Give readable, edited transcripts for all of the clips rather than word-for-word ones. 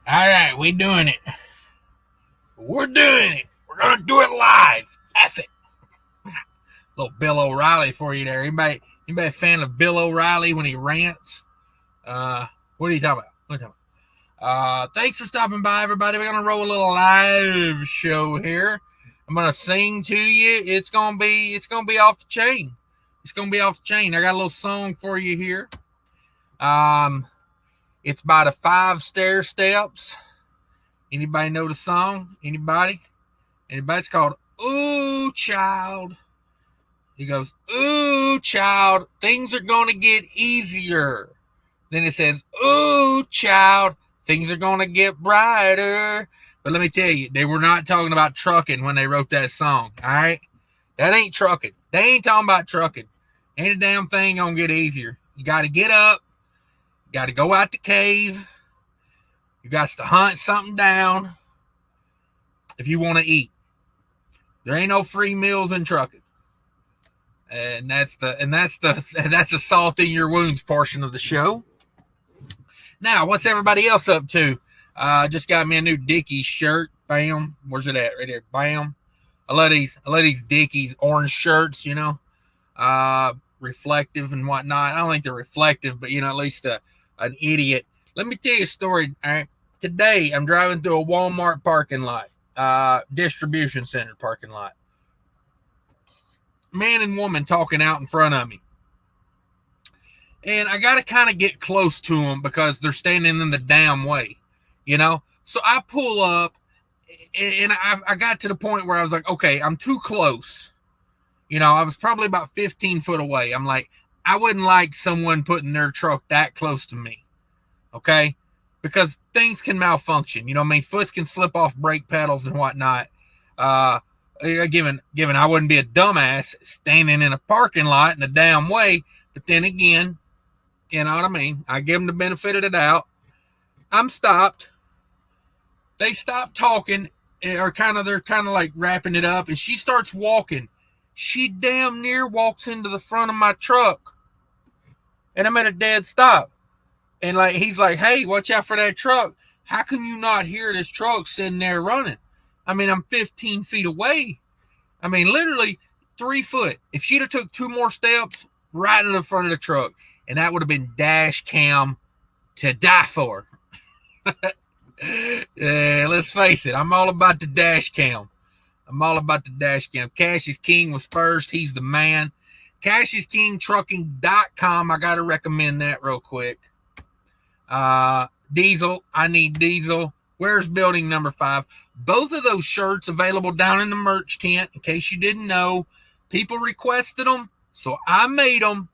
All right, we doing it. We're doing it. We're gonna do it live. F it. Little Bill O'Reilly for you there. Anybody a fan of Bill O'Reilly when he rants? What are you talking about? Thanks for stopping by, everybody. We're gonna roll a little live show here. I'm gonna sing to you. It's gonna be off the chain. It's gonna be off the chain. I got a little song for you here. It's by the 5 Stair Steps. Anybody know the song? Anybody? It's called Ooh Child. He goes, ooh child, things are gonna get easier. Then it says, ooh child, things are gonna get brighter. But let me tell you, they were not talking about trucking when they wrote that song. All right, that ain't trucking. They ain't talking about trucking. Ain't a damn thing gonna get easier. You got to get up. You got to go out the cave. You got to hunt something down if you want to eat. There ain't no free meals in trucking. And that's the salt in your wounds portion of the show. Now, what's everybody else up to? Just got me a new Dickies shirt. Bam. Where's it at? Right there. Bam. I love these Dickies orange shirts, you know. Reflective and whatnot. I don't think they're reflective, but at least an idiot. Let me tell you a story. All right. Today I'm driving through a Walmart parking lot, distribution center parking lot. Man and woman talking out in front of me. And I got to kind of get close to them because they're standing in the damn way, So I pull up and I got to the point where I was like, okay, I'm too close. I was probably about 15 foot away. I'm like, I wouldn't like someone putting their truck that close to me. Okay. Because things can malfunction. Foots can slip off brake pedals and whatnot. Given I wouldn't be a dumbass standing in a parking lot in a damn way. But then again, you know what I mean? I give them the benefit of the doubt. I'm stopped. They stop talking they're kind of like wrapping it up, and she starts walking. She damn near walks into the front of my truck, and I'm at a dead stop. And he's like, hey, watch out for that truck. How can you not hear this truck sitting there running? I'm 15 feet away. Literally 3 foot. If she'd have took 2 more steps, right in the front of the truck, and that would have been dash cam to die for. Let's face it, I'm all about the dash cam. Cash is King was first. He's the man. CashisKingtrucking.com. I got to recommend that real quick. Diesel. I need diesel. Where's building number 5? Both of those shirts available down in the merch tent. In case you didn't know, people requested them, so I made them.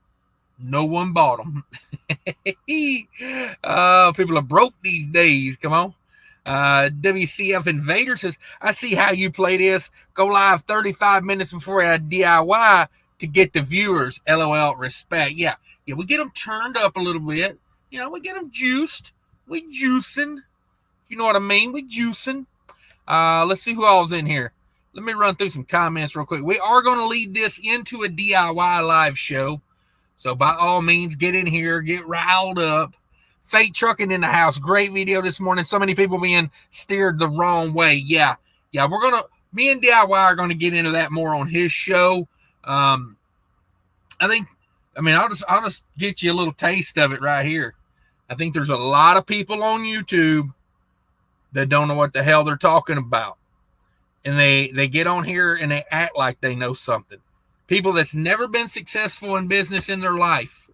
No one bought them. People are broke these days. Come on. WCF Invader says, I see how you play this. Go live 35 minutes before I DIY to get the viewers. LOL, respect. Yeah, we get them turned up a little bit. We get them juiced. We juicing. You know what I mean? We juicing. Let's see who all's in here. Let me run through some comments real quick. We are going to lead this into a DIY live show. So by all means, get in here, get riled up. Fate Trucking in the house. Great video this morning. So many people being steered the wrong way. Yeah. Me and DIY are going to get into that more on his show. I'll just get you a little taste of it right here. I think there's a lot of people on YouTube that don't know what the hell they're talking about. And they get on here and they act like they know something. People that's never been successful in business in their life.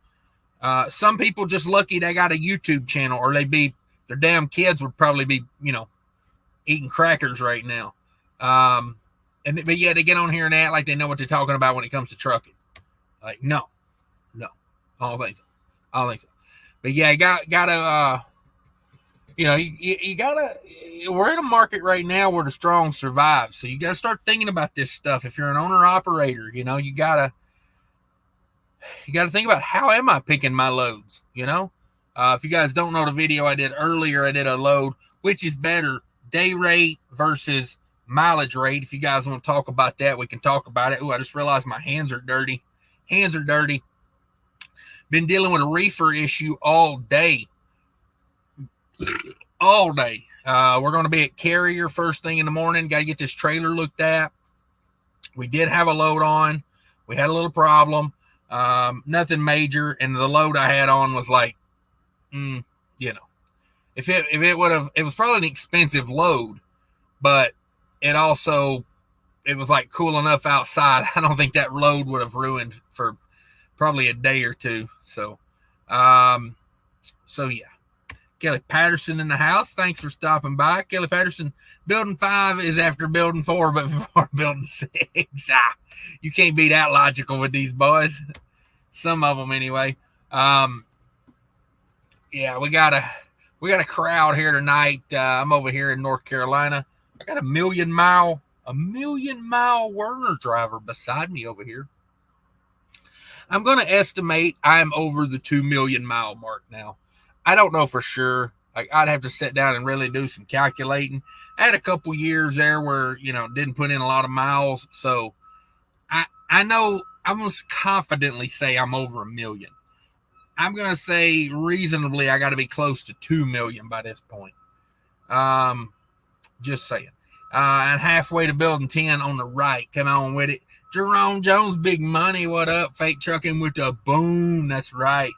Some people just lucky they got a YouTube channel, or their damn kids would probably be, eating crackers right now. But they get on here and act like they know what they're talking about when it comes to trucking. Like, no, I don't think so. But yeah, you gotta, you gotta, we're in a market right now where the strong survive. So you gotta start thinking about this stuff. If you're an owner operator, you gotta think about, how am I picking my loads? If you guys don't know the video I did earlier, I did a load, which is better, day rate versus mileage rate. If you guys want to talk about that, we can talk about it. Oh, I just realized my hands are dirty. But Been dealing with a reefer issue all day. All day. We're going to be at Carrier first thing in the morning. Got to get this trailer looked at. We did have a load on. We had a little problem. Nothing major. And the load I had on was like, you know, if it would have, it was probably an expensive load, but it also, it was like cool enough outside. I don't think that load would have ruined for probably a day or two. So yeah. Kelly Patterson in the house. Thanks for stopping by. Kelly Patterson, building 5 is after building 4, but before building 6. You can't be that logical with these boys. Some of them anyway. Yeah, we got a crowd here tonight. I'm over here in North Carolina. I got a million mile Werner driver beside me over here. I'm going to estimate I'm over the 2 million mile mark now. I don't know for sure. Like, I'd have to sit down and really do some calculating. I had a couple years there where, you know, didn't put in a lot of miles. So I know I must confidently say I'm over 1 million. I'm going to say reasonably I got to be close to 2 million by this point. Just saying. And halfway to building 10 on the right. Come on with it. Jerome Jones, big money. What up? Fake trucking with the boom. That's right.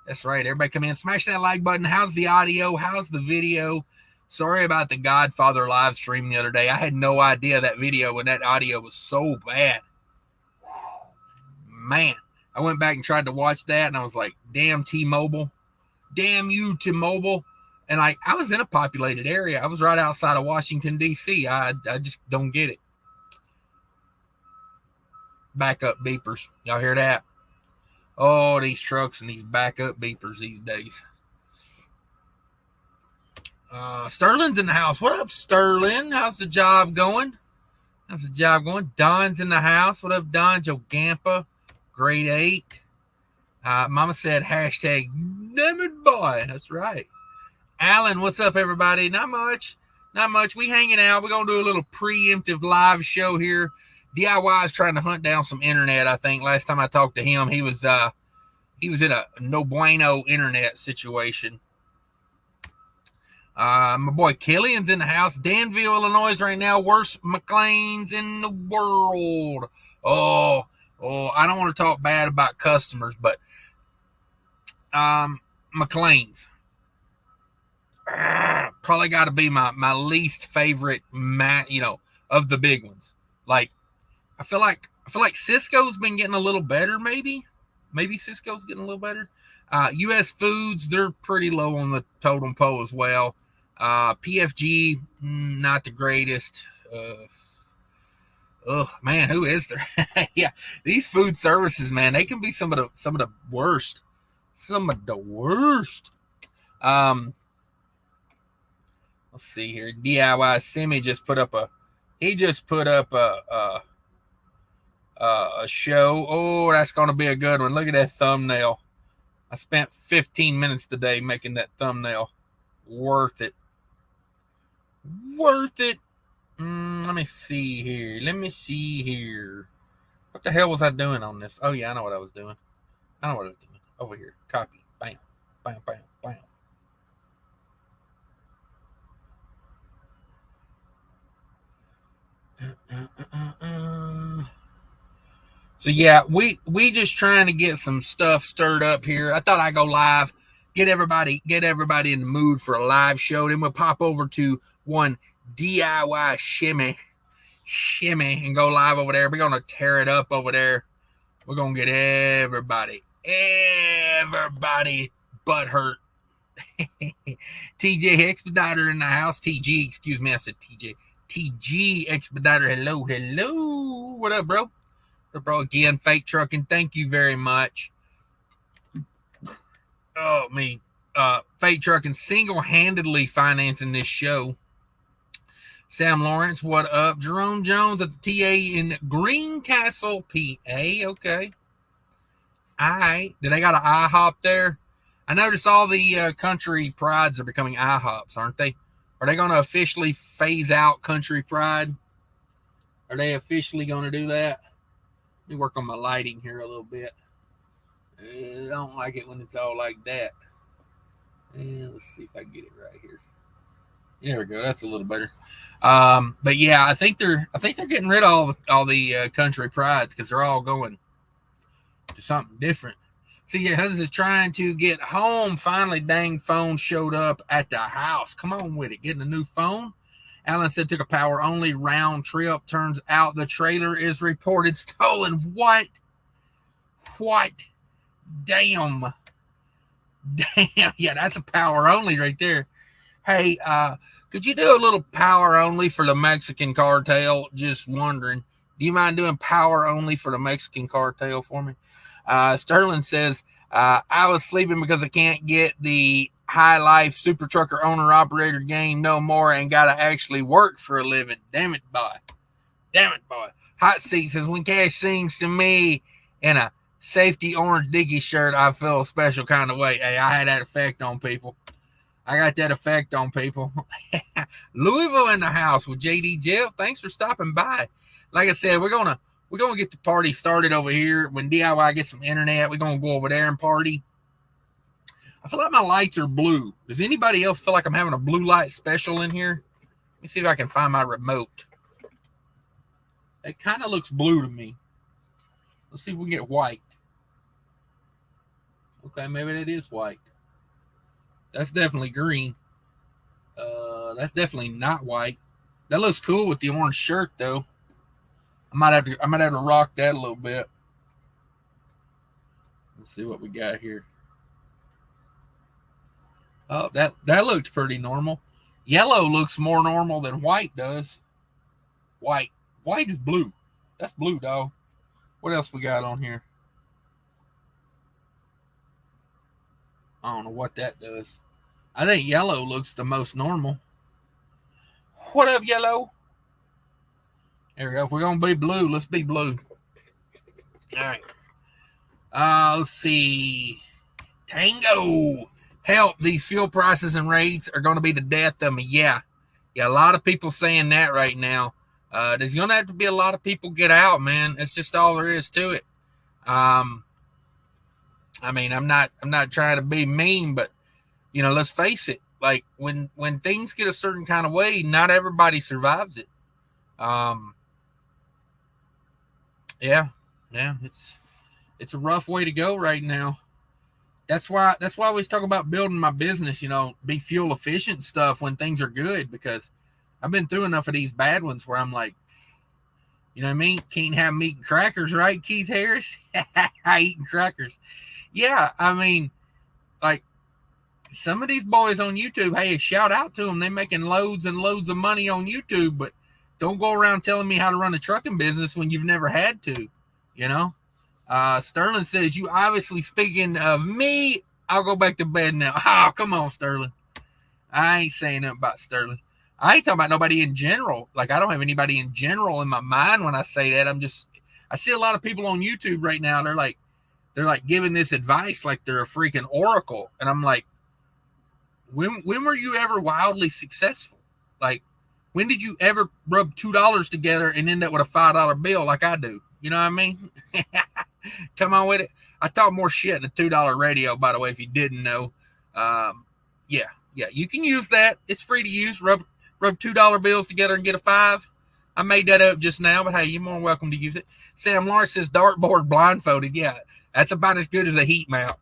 That's right. Everybody come in. Smash that like button. How's the audio? How's the video? Sorry about the Godfather live stream the other day. I had no idea that video and that audio was so bad. Man, I went back and tried to watch that, and I was like, damn T-Mobile. Damn you, T-Mobile. And I was in a populated area. I was right outside of Washington, D.C. I just don't get it. Backup beepers. Y'all hear that? Oh, these trucks and these backup beepers these days. Sterling's in the house. What up, Sterling? How's the job going? How's the job going? Don's in the house. What up, Don? Joe Gampa, grade 8. Mama said hashtag dammitboy. That's right. Alan, what's up, everybody? Not much. Not much. We hanging out. We're going to do a little preemptive live show here. DIY is trying to hunt down some internet, I think. Last time I talked to him, he was in a no bueno internet situation. My boy Killian's in the house. Danville, Illinois right now. Worst McLean's in the world. Oh, I don't want to talk bad about customers, but McLean's. Probably got to be my least favorite, of the big ones. Like, I feel like Cisco's been getting a little better, maybe Cisco's getting a little better. U.S. Foods, they're pretty low on the totem pole as well. PFG, not the greatest. Man, who is there? Yeah, these food services, man, they can be some of the worst. Some of the worst. Let's see here. DIY Semi just put up a show. Oh, that's going to be a good one. Look at that thumbnail. I spent 15 minutes today making that thumbnail. Worth it. Worth it. Let me see here. What the hell was I doing on this? Oh, yeah, I know what I was doing. Over here. Copy. Bam. Bam, bam, bam. So yeah, we just trying to get some stuff stirred up here. I thought I'd go live, get everybody in the mood for a live show. Then we'll pop over to one DIY shimmy and go live over there. We're gonna tear it up over there. We're gonna get everybody butt hurt. TJ Expediter in the house. TG, excuse me, I said TJ. TG Expediter, hello. What up, bro? Bro, again, fake trucking, thank you very much. Oh, me. Fake trucking, single-handedly financing this show. Sam Lawrence, what up? Jerome Jones at the TA in Greencastle, PA. Okay. Did they got an IHOP there? I noticed all the country prides are becoming IHOPs, aren't they? Are they going to officially phase out country pride? Are they officially going to do that? Let me work on my lighting here a little bit. I don't like it when it's all like that. And let's see if I can get it right here. There we go. That's a little better. But yeah, I think they're getting rid of all the country prides because they're all going to something different. See, your husband's trying to get home. Finally, dang phone showed up at the house. Come on with it. Getting a new phone. Alan said took a power only round trip. Turns out the trailer is reported stolen. What? What? Damn. Damn. Yeah, that's a power only right there. Hey, could you do a little power only for the Mexican cartel? Just wondering. Do you mind doing power only for the Mexican cartel for me? Sterling says, I was sleeping because I can't get the high life super trucker owner operator game no more and got to actually work for a living. Damn it, boy. Damn it, boy. Hot Seat says, when Cash sings to me in a safety orange Dickie shirt, I feel a special kind of way. Hey, I had that effect on people. I got that effect on people. Louisville in the house with JD Jeff. Thanks for stopping by. Like I said, we're gonna get the party started over here. When DIY gets some internet, we're gonna go over there and party. I feel like my lights are blue. Does anybody else feel like I'm having a blue light special in here? Let me see if I can find my remote. It kind of looks blue to me. Let's see if we can get white. Okay, maybe that is white. That's definitely green. That's definitely not white. That looks cool with the orange shirt, though. I might have to rock that a little bit. Let's see what we got here. Oh, that looked pretty normal. Yellow looks more normal than white does. White is blue. That's blue, dog. What else we got on here? I don't know what that does. I think yellow looks the most normal. What up, yellow? There we go. If we're going to be blue, let's be blue. All right. Let's see. Tango. Help. These fuel prices and rates are going to be the death of me. Yeah. A lot of people saying that right now. There's going to have to be a lot of people get out, man. It's just all there is to it. I mean, I'm not trying to be mean, but let's face it. Like when things get a certain kind of way, not everybody survives it. Yeah, it's a rough way to go right now. That's why we always talk about building my business, be fuel efficient stuff when things are good, because I've been through enough of these bad ones where I'm like, you know what I mean? Can't have meat and crackers, right, Keith Harris? Eating crackers. Yeah, I mean, like, some of these boys on YouTube, hey, shout out to them. They're making loads and loads of money on YouTube, but don't go around telling me how to run a trucking business when you've never had to, Sterling says, you obviously speaking of me. I'll go back to bed now. Oh, come on, Sterling. I ain't saying nothing about Sterling. I ain't talking about nobody in general. Like, I don't have anybody in general in my mind when I say that. I see a lot of people on YouTube right now. They're like giving this advice like they're a freaking oracle. And I'm like, when were you ever wildly successful? Like, when did you ever rub $2 together and end up with a $5 bill like I do? You know what I mean? Come on with it. I talk more shit than a $2 radio, by the way, if you didn't know. Yeah, you can use that. It's free to use. Rub $2 bills together and get a 5. I made that up just now, but hey, you're more than welcome to use it. Sam Lawrence says dartboard blindfolded. Yeah, that's about as good as a heat map.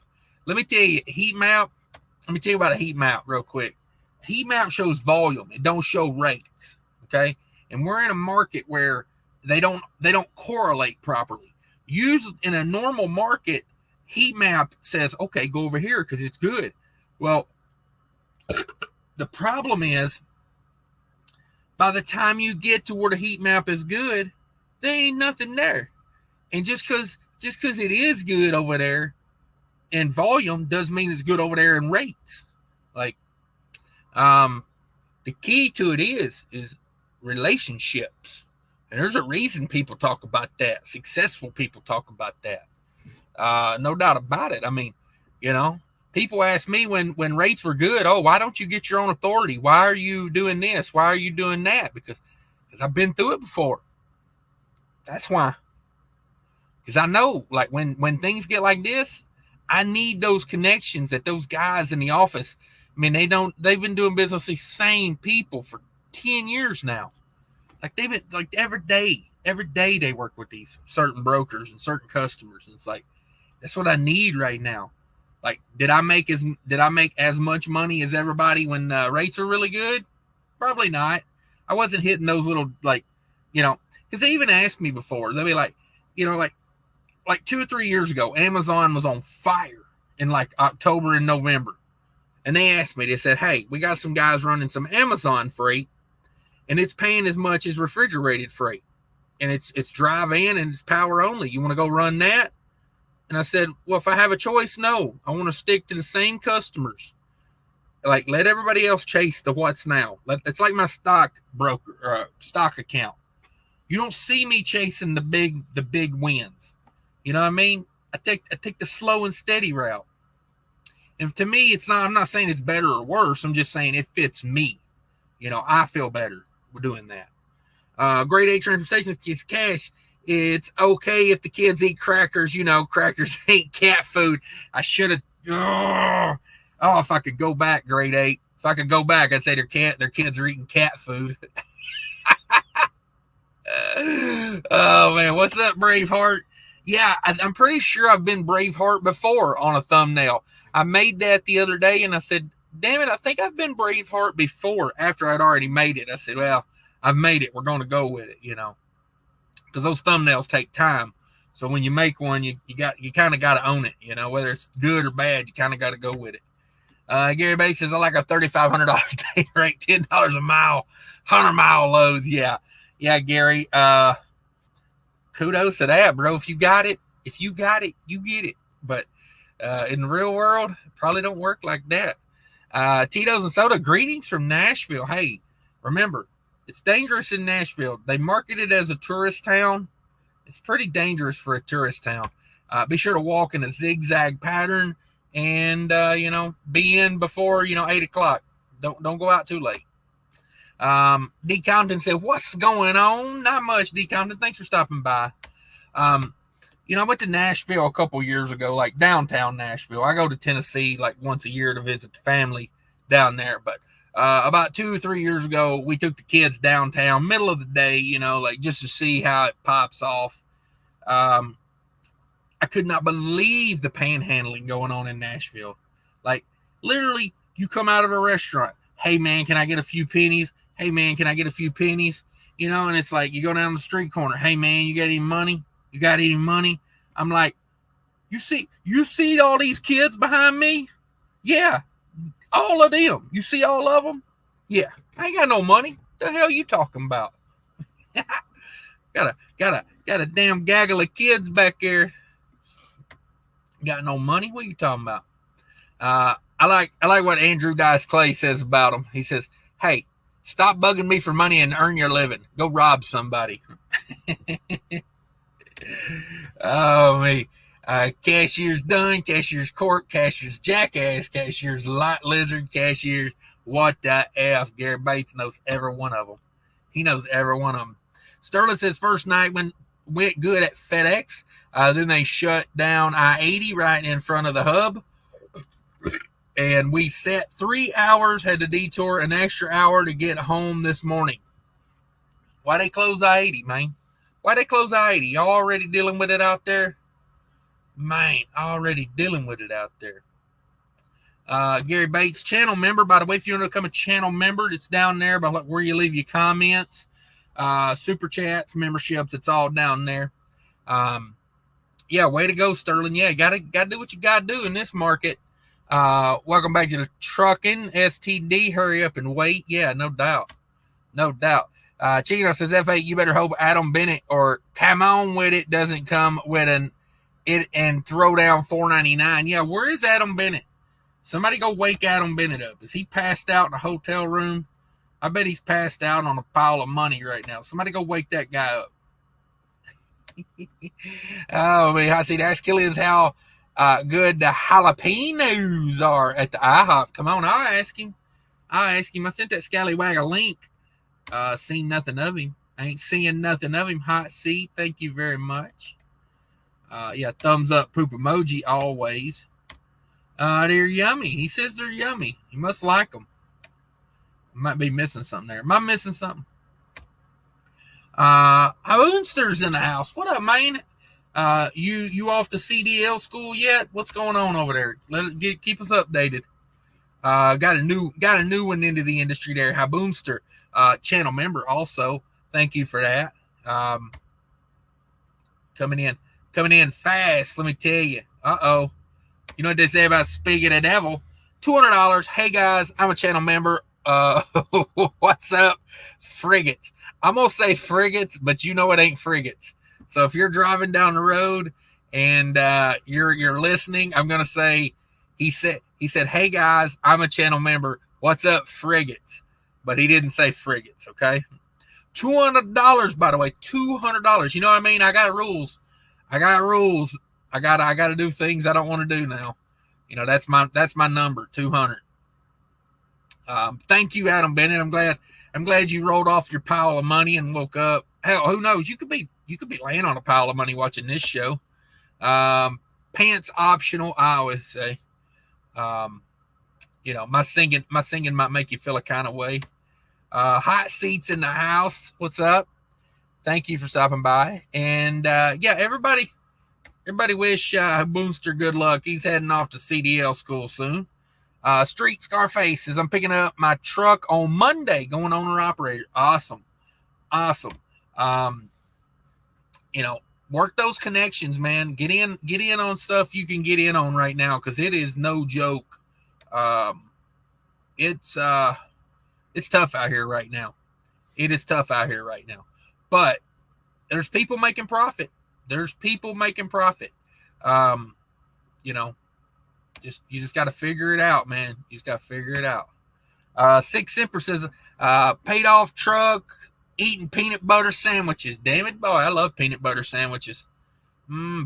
Let me tell you, let me tell you about a heat map real quick. Heat map shows volume. It don't show rates. Okay. And we're in a market where they don't correlate properly. Used in a normal market, heat map says, okay, go over here because it's good. Well, the problem is, by the time you get to where the heat map is good, there ain't nothing there. And just because it is good over there in volume doesn't mean it's good over there in rates. Like, the key to it is relationships. And there's a reason people talk about that. Successful people talk about that. No doubt about it. I mean, people ask me when rates were good, oh, why don't you get your own authority? Why are you doing this? Why are you doing that? Because I've been through it before. That's why. Because I know, like, when things get like this, I need those connections that those guys in the office. I mean, they've been doing business with these same people for 10 years now. Like they've been like every day they work with these certain brokers and certain customers. And it's like, that's what I need right now. Like, did I make as much money as everybody when rates are really good? Probably not. I wasn't hitting those little, like, because they even asked me before. They'll be like, like 2 or 3 years ago, Amazon was on fire in like October and November. And they asked me, they said, hey, we got some guys running some Amazon freight, and it's paying as much as refrigerated freight. And it's drive-in and it's power only. You want to go run that? And I said, well, if I have a choice, no. I want to stick to the same customers. Like, let everybody else chase the what's now. It's like my stock account. You don't see me chasing the big wins. You know what I mean? I take the slow and steady route. And to me, it's not. I'm not saying it's better or worse. I'm just saying it fits me. I feel better with doing that. Grade A transportation is cash. It's okay if the kids eat crackers. Crackers ain't cat food. I should have. Oh, if I could go back, grade 8. If I could go back, I'd say their kids are eating cat food. Oh man, what's up, Braveheart? Yeah, I'm pretty sure I've been Braveheart before on a thumbnail. I made that the other day, and I said, damn it, I think I've been Braveheart before after I'd already made it. I said, well, I've made it. We're going to go with it, because those thumbnails take time. So when you make one, you kind of got to own it, whether it's good or bad, you kind of got to go with it. Gary Bay says, I like a $3,500 day rate, $10 a mile, 100-mile loads. Yeah, Gary. Kudos to that, bro. If you got it, you get it. But in the real world, it probably don't work like that. Tito's and Soda, greetings from Nashville. Hey, remember, it's dangerous in Nashville. They market it as a tourist town. It's pretty dangerous for a tourist town. Be sure to walk in a zigzag pattern and, be in before, 8 o'clock. Don't go out too late. D. Compton said, what's going on? Not much, D. Compton. Thanks for stopping by. I went to Nashville a couple years ago, like downtown Nashville. I go to Tennessee like once a year to visit the family down there. But about 2 or 3 years ago, we took the kids downtown, middle of the day, like just to see how it pops off. I could not believe the panhandling going on in Nashville. Like, literally, you come out of a restaurant. Hey, man, can I get a few pennies? Hey, man, can I get a few pennies? And it's like you go down the street corner. Hey, man, you got any money? You got any money? I'm like, you see all these kids behind me? Yeah, all of them. You see all of them? Yeah, I ain't got no money. The hell you talking about? got a damn gaggle of kids back there. Got no money? What are you talking about? I like what Andrew Dice Clay says about him. He says, hey, stop bugging me for money and earn your living. Go rob somebody. Oh, me. Cashier's done, cashier's cork, cashier's jackass, cashier's light lizard, cashier's what the F. Gary Bates knows every one of them. He knows every one of them. Sterling says first night went good at FedEx. Then they shut down I-80 right in front of the hub. And we sat 3 hours, had to detour an extra hour to get home this morning. Why they close I-80, man? Why they close I-80? Y'all already dealing with it out there? Man, already dealing with it out there. Gary Bates, channel member. By the way, if you want to become a channel member, it's down there by where you leave your comments. Super chats, memberships, it's all down there. Yeah, way to go, Sterling. Yeah, gotta do what you gotta do in this market. Welcome back to the trucking STD. Hurry up and wait. Yeah, no doubt. Chino says, F8, you better hope Adam Bennett or Come On With It doesn't come with it and throw down $4.99. Yeah, where is Adam Bennett? Somebody go wake Adam Bennett up. Is he passed out in a hotel room? I bet he's passed out on a pile of money right now. Somebody go wake that guy up. Oh, man, I see. Ask Killian's how good the jalapenos are at the IHOP. Come on, I'll ask him. I sent that scallywag a link. Seen nothing of him. I ain't seeing nothing of him. Hot seat. Thank you very much. Yeah, thumbs up, poop emoji always. They're yummy. He says they're yummy. You must like them. Might be missing something there. Am I missing something? Hoonster's in the house. What up, man? You off to CDL school yet? What's going on over there? Keep us updated. Got a new one into the industry there. Haboonster, channel member also. Thank you for that. Coming in fast. Let me tell you. You know what they say about speaking of the devil? $200. Hey guys, I'm a channel member. What's up, frigates? I'm gonna say frigates, but you know it ain't frigates. So if you're driving down the road and you're listening, I'm gonna say he said, hey guys, I'm a channel member. What's up, frigates? But he didn't say frigates, okay? $200, by the way, $200. You know what I mean? I got rules. I gotta do things I don't want to do now. You know, that's my number, 200. Thank you, Adam Bennett. I'm glad you rolled off your pile of money and woke up. Hell, who knows? You could be laying on a pile of money watching this show. Pants optional, I always say. You know, my singing might make you feel a kind of way. Hot seats in the house. What's up? Thank you for stopping by. And yeah, everybody wish Boonster good luck. He's heading off to CDL school soon. Street Scarface says, I'm picking up my truck on Monday, going owner operator. Awesome. You know, work those connections, man. Get in on stuff you can get in on right now, because it is no joke. It's tough out here right now. It is tough out here right now. But there's people making profit. You know, you just got to figure it out, man. You just got to figure it out. Six Simper says, paid off truck, eating peanut butter sandwiches. Damn it, boy, I love peanut butter sandwiches.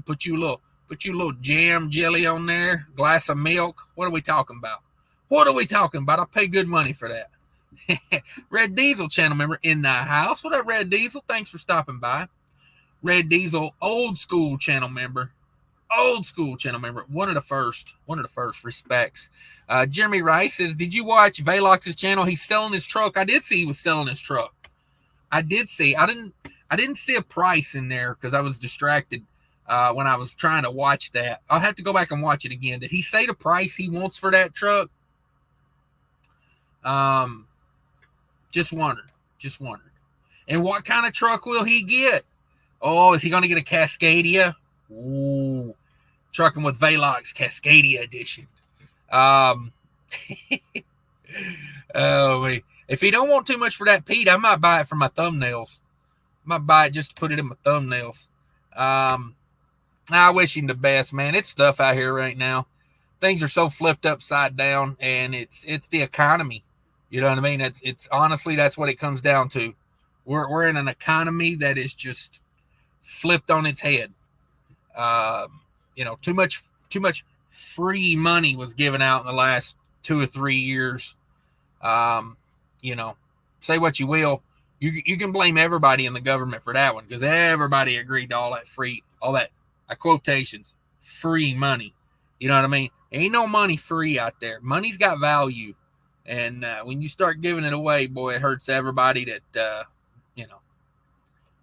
Put you a little jam jelly on there, glass of milk. What are we talking about? I pay good money for that. Red Diesel channel member in the house. What up, Red Diesel? Thanks for stopping by. Red Diesel, old school channel member. One of the first. Respects. Jeremy Rice says, did you watch Velox's channel? He's selling his truck. I did see he was selling his truck. I didn't see a price in there because I was distracted when I was trying to watch that. I'll have to go back and watch it again. Did he say the price he wants for that truck? Just wondered. And what kind of truck will he get? Oh, is he going to get a Cascadia? Ooh, trucking with Velox Cascadia edition. Oh, wait. If he don't want too much for that Pete, I might buy it for my thumbnails. I might buy it just to put it in my thumbnails. I wish him the best, man. It's tough out here right now. Things are so flipped upside down, and it's the economy. You know what I mean? It's honestly, that's what it comes down to. We're in an economy that is just flipped on its head. You know, too much free money was given out in the last 2 or 3 years. You know, say what you will, you can blame everybody in the government for that one, because everybody agreed to all that quotations, free money. You know what I mean? Ain't no money free out there. Money's got value. And when you start giving it away, boy, it hurts everybody that, you know,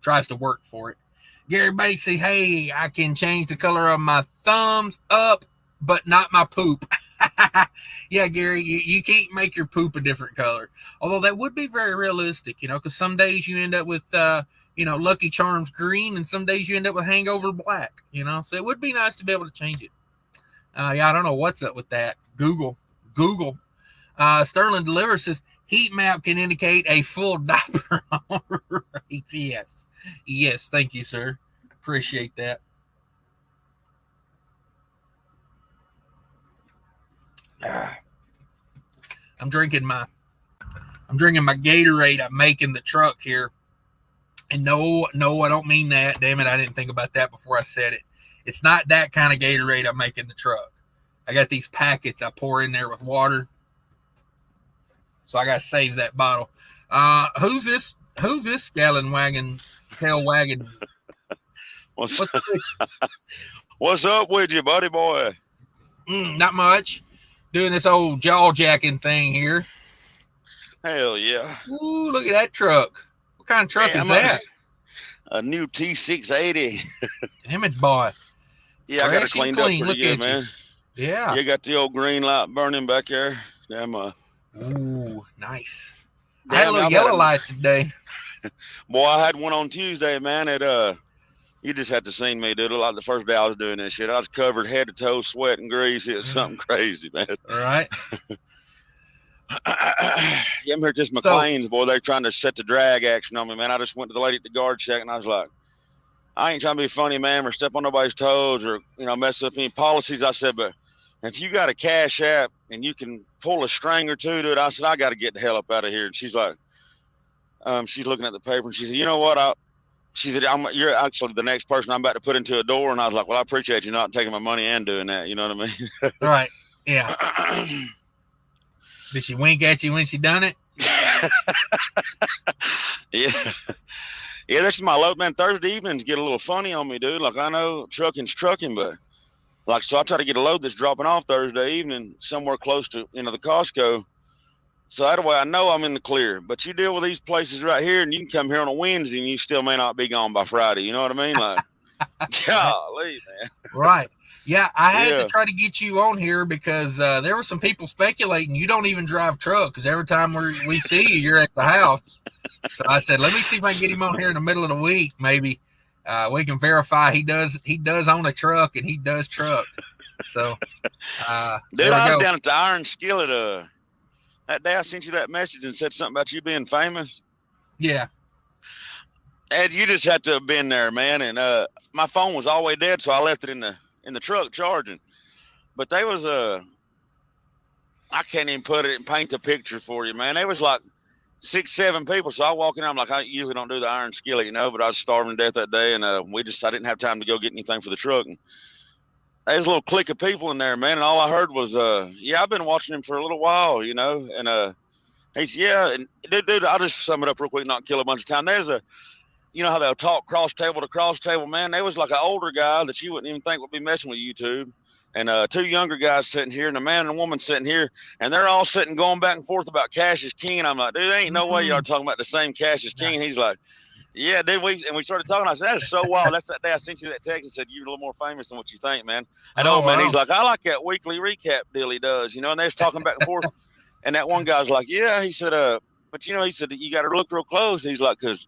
tries to work for it. Gary Basie, hey, I can change the color of my thumbs up, but not my poop. Yeah, Gary, you can't make your poop a different color. Although that would be very realistic, you know, because some days you end up with, you know, Lucky Charms green, and some days you end up with Hangover black, you know. So it would be nice to be able to change it. Yeah, I don't know what's up with that. Google. Sterling Deliver says, heat map can indicate a full diaper. All right. Yes, thank you, sir. Appreciate that. I'm drinking my Gatorade. I'm making the truck here. And no, I don't mean that. Damn it, I didn't think about that before I said it. It's not that kind of Gatorade I'm making the truck. I got these packets I pour in there with water. So I got to save that bottle. Who's this scallon wagon, tail wagon? What's up with you, buddy boy? Not much. Doing this old jaw jacking thing here. Hell yeah. Ooh, look at that truck. What kind of truck Yeah, is that? a new T680. Damn it, boy. Yeah, I got her Fresh and cleaned up clean. pretty Look good, at you. man. Yeah. Yeah, got the old green light burning back there. Ooh, nice. I had a Damn, little I've had yellow a light today. boy. I had one on Tuesday, man. You just had to see me, dude. Like the first day I was doing this shit, I was covered head to toe, sweat and grease. It was something crazy, man. All right. Yeah, I'm here just So, McLean's, boy. They're trying to set the drag action on me, man. I just went to the lady at the guard check, and I was like, I ain't trying to be funny, ma'am, or step on nobody's toes, or mess up any policies. I said, but if you got a cash app and you can pull a string or two to it, I said, I got to get the hell up out of here. And she's like, she's looking at the paper, and she said, you know what? She said, you're actually the next person I'm about to put into a door. And I was like, well, I appreciate you not taking my money and doing that. You know what I all right. Yeah. mean? Did she wink at you when she done it? Yeah. Yeah, this is my load, man. Thursday evenings get a little funny on me, dude. Like, I know trucking's trucking, but like, so I try to get a load that's dropping off Thursday evening somewhere close to, the Costco. So that way I know I'm in the clear. But you deal with these places right here, and you can come here on a Wednesday, and you still may not be gone by Friday. You know what I mean? Like, golly, man. Right. Yeah, I had to Yeah. try to get you on here because there were some people speculating you don't even drive truck because every time we see you, you're at the house. So I said, let me see if I can get him on here in the middle of the week. Maybe we can verify he does own a truck and he does truck. So Dude, there we I was go. down at the Iron Skillet that day I sent you that message and said something about you being famous. Yeah. Ed, you just had to have been there, man. And my phone was all the way dead, so I left it in the truck charging. But they was I can't even put it and paint the picture for you, man. They was like 6, 7 people. So I walk in, I'm like, I usually don't do the Iron Skillet, but I was starving to death that day, and I didn't have time to go get anything for the truck. And there's a little clique of people in there, man, and all I heard was, yeah, I've been watching him for a little while, and he said, yeah, and dude, I'll just sum it up real quick, not kill a bunch of time. There's how they'll talk cross table to cross table, man. There was like an older guy that you wouldn't even think would be messing with YouTube, and 2 younger guys sitting here, and a man and a woman sitting here, and they're all sitting going back and forth about Cash is King. And I'm like, dude, there ain't no way y'all talking about the same Cash is King. And he's like, yeah, dude, we started talking. I said, that is so wild. That's that day I sent you that text and said, you're a little more famous than what you think, man. And Oh, man, wow. he's like, I like that weekly recap deal he does, and they was talking back and forth. And that one guy's like, yeah, he said, but he said, you got to look real close. He's like, because,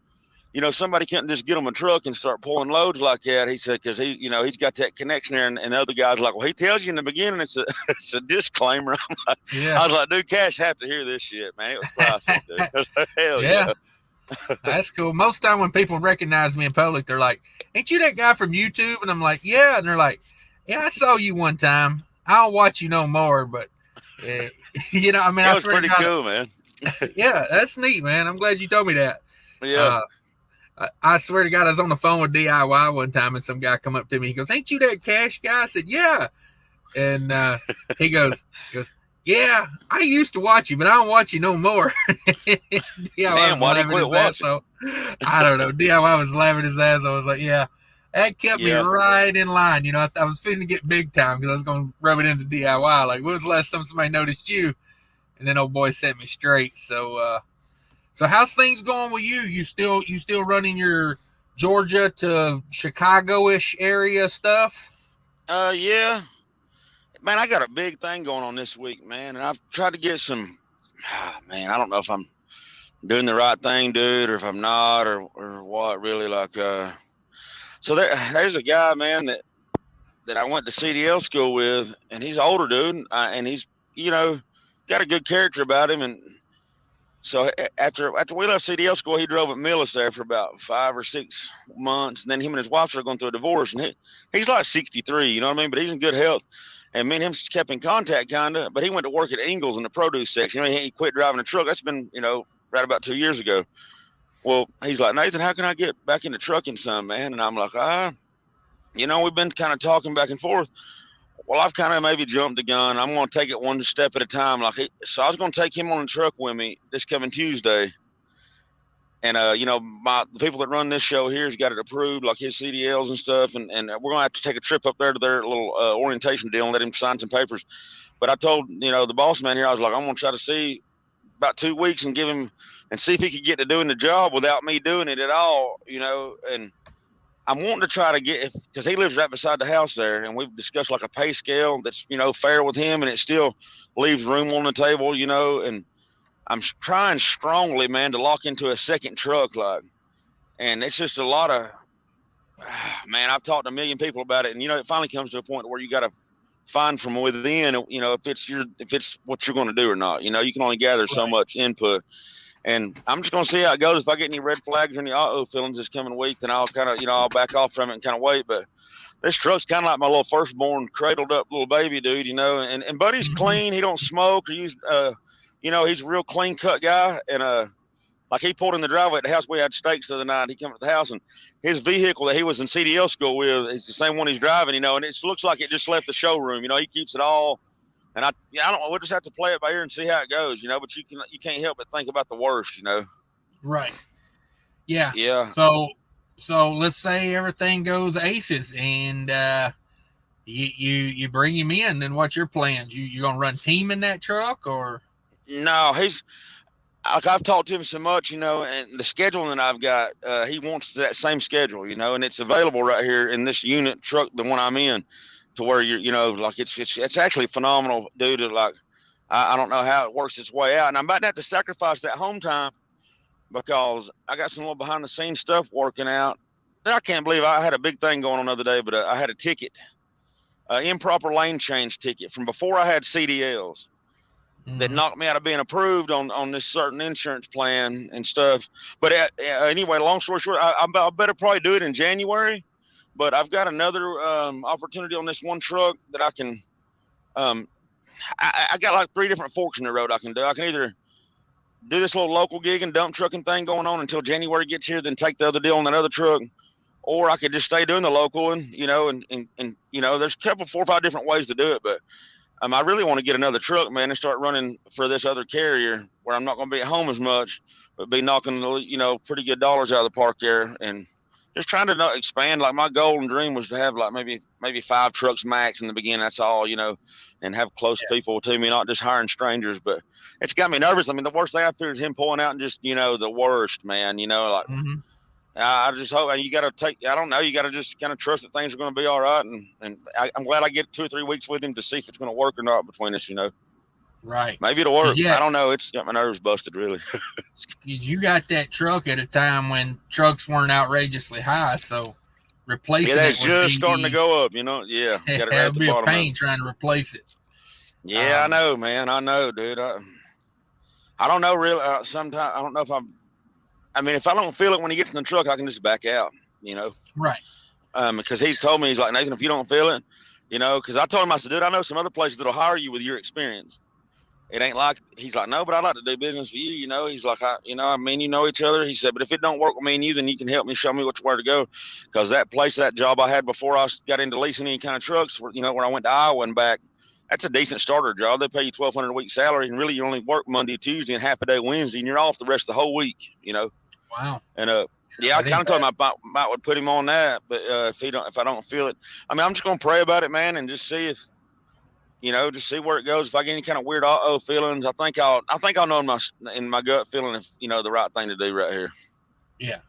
somebody can't just get him a truck and start pulling loads like that. He said, because he's got that connection there. And the other guy's like, well, he tells you in the beginning, it's a disclaimer. Yeah. I was like, dude, Cash have to hear this shit, man. It was priceless, dude. I was like, hell Yeah. yeah. That's cool. Most time when people recognize me in public, they're like, ain't you that guy from YouTube? And I'm like, yeah. And they're like, yeah, I saw you one time. I don't watch you no more, but I mean, It I was swear to pretty God, cool, man. yeah, that's neat, man. I'm glad you told me that. Yeah. I swear to God, I was on the phone with DIY one time, and some guy come up to me. He goes, "Ain't you that Cash guy?" I said, "Yeah." And he goes, "Yeah, I used to watch you, but I don't watch you no more." DIY Man, was why'd he laughing quit his ass watching? off. I don't know. DIY was laughing his ass off. I was like, "Yeah." That kept me Yeah. right in line. I was feeling to get big time because I was going to rub it into DIY. Like, when was the last time somebody noticed you? And then old boy set me straight. So how's things going with you? You still running your Georgia to Chicago-ish area stuff? Yeah. Man, I got a big thing going on this week, man. And I've tried to get some, man, I don't know if I'm doing the right thing, dude, or if I'm not, or what, really. Like, so there's a guy, man, that I went to CDL school with, and he's an older dude, and he's, got a good character about him. And so after we left CDL school, he drove at Millis there for about 5 or 6 months, and then him and his wife are going through a divorce, and he's like 63, you know what I mean? But he's in good health, and me and him kept in contact kind of. But he went to work at Ingles in the produce section. He quit driving a truck. That's been right about 2 years ago. Well, he's like, Nathan, how can I get back into trucking some, man? And I'm like, we've been kind of talking back and forth. Well, I've kind of maybe jumped the gun. I'm going to take it one step at a time. So I was going to take him on the truck with me this coming Tuesday. you know, the people that run this show here has got it approved, like his CDLs and stuff, and we're gonna have to take a trip up there to their little orientation deal and let him sign some papers. But I told, you know, the boss man here, I was like, I'm gonna try to see about 2 weeks and give him and see if he could get to doing the job without me doing it at all, you know. And I'm wanting to try to get, because he lives right beside the house there, and we've discussed like a pay scale that's, you know, fair with him, and it still leaves room on the table, you know. And I'm trying strongly, man, to lock into a second truck, like, and it's just a lot of, man, I've talked to a million people about it, and you know, it finally comes to a point where you got to find from within, you know, if it's what you're going to do or not. You know, you can only gather so much input, and I'm just going to see how it goes. If I get any red flags or any feelings this coming week, then I'll kind of, you know, I'll back off from it and kind of wait. But this truck's kind of like my little firstborn, cradled up little baby dude, you know. And Buddy's clean. He don't smoke or use, you know, he's a real clean cut guy. And like he pulled in the driveway at the house. We had steaks the other night. He came to the house, and his vehicle that he was in CDL school with is the same one he's driving, you know. And it looks like it just left the showroom, you know. He keeps it all, and I don't know. We'll just have to play it by ear and see how it goes, you know. But you can't help but think about the worst, you know. Right. Yeah. Yeah. So let's say everything goes aces, and you bring him in. Then what's your plans? You gonna run team in that truck or? No, he's. Like I've talked to him so much, you know, and the scheduling that I've got, he wants that same schedule, you know, and it's available right here in this unit truck, the one I'm in, to where you're, you know, like it's actually phenomenal, dude. Like I don't know how it works its way out, and I'm about to have to sacrifice that home time because I got some little behind the scenes stuff working out. And I can't believe I had a big thing going on the other day, but I had a ticket, improper lane change ticket from before I had CDLs. That knocked me out of being approved on this certain insurance plan and stuff. But anyway, long story short, I better probably do it in January. But I've got another opportunity on this one truck that I can. I got like 3 different forks in the road I can do. I can either do this little local gig and dump trucking thing going on until January gets here, then take the other deal on that other truck. Or I could just stay doing the local and, you know, and you know, there's a couple, 4 or 5 different ways to do it. But I really want to get another truck, man, and start running for this other carrier where I'm not going to be at home as much, but be knocking, you know, pretty good dollars out of the park there, and just trying to not expand. Like my goal and dream was to have like maybe 5 trucks max in the beginning. That's all, you know, and have close people to me, not just hiring strangers. But it's got me nervous. I mean, the worst thing I fear is him pulling out and just, you know, the worst, man. You know, like. I just hope you got to take. I don't know. You got to just kind of trust that things are going to be all right, and I'm glad I get 2 or 3 weeks with him to see if it's going to work or not between us. You know, right? Maybe it'll work. I don't know. It's got my nerves busted, really. You got that truck at a time when trucks weren't outrageously high, so replacing it's just starting to go up. You know, yeah. It would be a pain trying to replace it. Yeah, I know, man. I know, dude. I don't know, really. Sometimes I don't know if I mean, if I don't feel it when he gets in the truck, I can just back out, you know? Right. Because he's told me, he's like, Nathan, if you don't feel it, you know, because I told him, I said, dude, I know some other places that'll hire you with your experience. It ain't like, he's like, no, but I'd like to do business for you, you know? He's like, you know each other. He said, but if it don't work with me and you, then you can help me, show me where to go. Because that place, that job I had before I got into leasing any kind of trucks, you know, where I went to Iowa and back, that's a decent starter job. They pay you $1,200 a week salary, and really you only work Monday, Tuesday, and half a day Wednesday, and you're off the rest of the whole week, you know? Wow. And I kind of told him I might would put him on that, but if I don't feel it, I mean, I'm just gonna pray about it, man, and just see if, you know, just see where it goes. If I get any kind of weird feelings, I think I'll know in my gut feeling if, you know, the right thing to do right here. Yeah.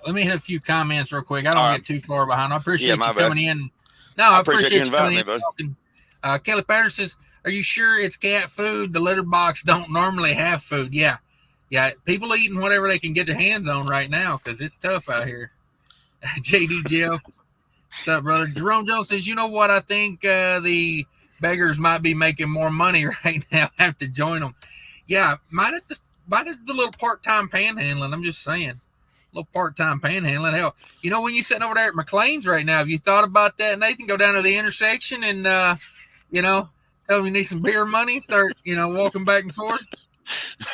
Let me hit a few comments real quick. I don't get too far behind. I appreciate you coming in. No, I appreciate you inviting me, bud. Kelly Patterson says, "Are you sure it's cat food? The litter box don't normally have food." Yeah, people eating whatever they can get their hands on right now because it's tough out here. JD Jeff, what's up, brother? Jerome Jones says, you know what? I think the beggars might be making more money right now. I have to join them. Yeah, might have the little part-time panhandling. I'm just saying. A little part-time panhandling. Hell, you know, when you're sitting over there at McLean's right now, have you thought about that? Nathan, go down to the intersection and, you know, tell them you need some beer money, start, you know, walking back and forth.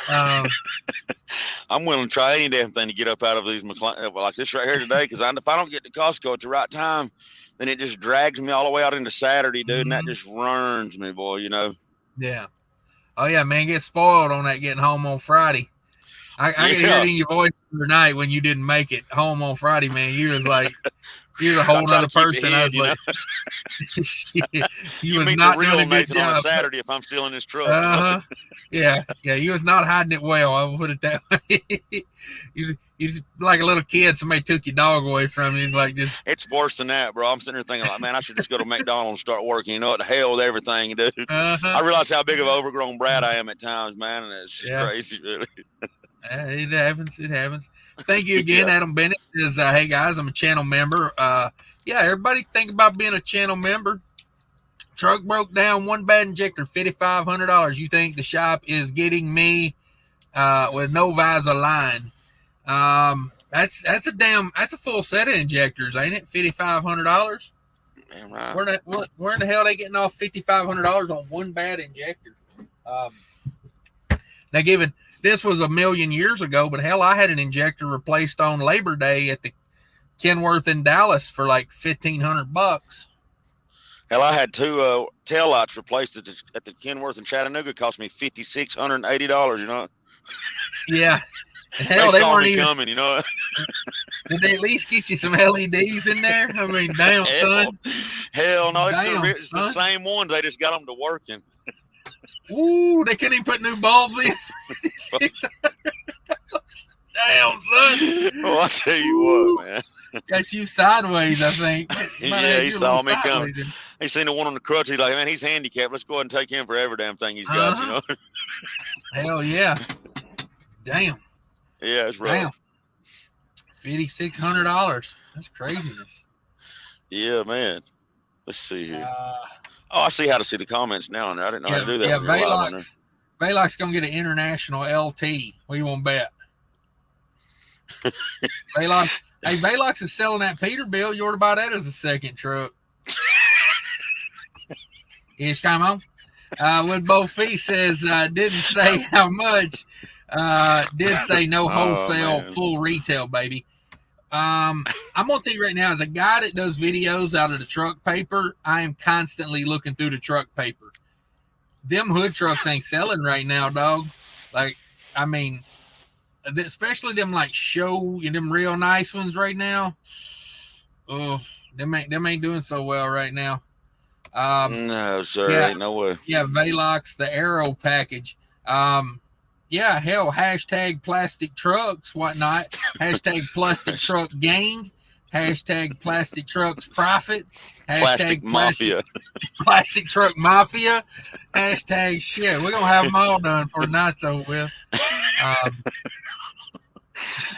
I'm willing to try any damn thing to get up out of these McLean, like this right here today, because if I don't get to Costco at the right time, then it just drags me all the way out into Saturday, dude, and that just runs me, boy, you know? Yeah. Oh, yeah, man, get spoiled on that getting home on Friday. I could hear it in your voice tonight when you didn't make it home on Friday, man. You was like, you're a whole other person. I was like, shit, you was meet the not real doing a good Nathan on a job. Saturday if I'm still in this truck. You know? Yeah. You was not hiding it well. I will put it that way. you just like a little kid. Somebody took your dog away from you. He's like, just. It's worse than that, bro. I'm sitting there thinking, like, man, I should just go to McDonald's and start working. You know what the hell with everything, dude. I realize how big of an overgrown brat I am at times, man, and it's just crazy, really. It happens. It happens. Thank you again, Adam Bennett. Says, hey guys, I'm a channel member. Everybody think about being a channel member. Truck broke down, one bad injector, $5,500. You think the shop is getting me with no visor line? That's a full set of injectors, ain't it? $5,500. Damn right. Where in the hell are they getting off $5,500 on one bad injector? Now, given this was a million years ago, but hell, I had an injector replaced on Labor Day at the Kenworth in Dallas for like $1,500. Hell, I had two tail lights replaced at the Kenworth in Chattanooga. It cost me $5,680. You know. Yeah. Hell, they saw me coming. You know. Did they at least get you some LEDs in there? I mean, damn, son. Hell no, it's the same ones. They just got them to working. Ooh, they couldn't even put new bulbs in. Damn, son. Well, I tell you what, man. Got you sideways, I think. Yeah, he saw me coming. He seen the one on the crutch. He's like, man, he's handicapped. Let's go ahead and take him for every damn thing he's got, you know? Hell yeah. Damn. Yeah, it's rough. Damn. $5,600. That's craziness. Yeah, man. Let's see here. I see how to see the comments now. And I didn't know how to do that. Yeah, Valok's going to get an international LT. What do you want to bet? Valok. Hey, Valok's is selling that Peterbilt. You ought to buy that as a second truck. Yes, come on. With both feet says, didn't say how much. Did say no wholesale, full retail, baby. I'm going to tell you right now, as a guy that does videos out of the truck paper, I am constantly looking through the truck paper. Them hood trucks ain't selling right now, dog. Like, I mean, especially them like show and them real nice ones right now. Oh, them ain't doing so well right now. No, sir, ain't no way. Yeah, Valok's, the Aero package. Yeah, hell, hashtag plastic trucks, whatnot. Hashtag plastic truck gain. Hashtag plastic trucks profit. Hashtag mafia. Plastic truck mafia. Hashtag shit. We're going to have them all done for night's over with.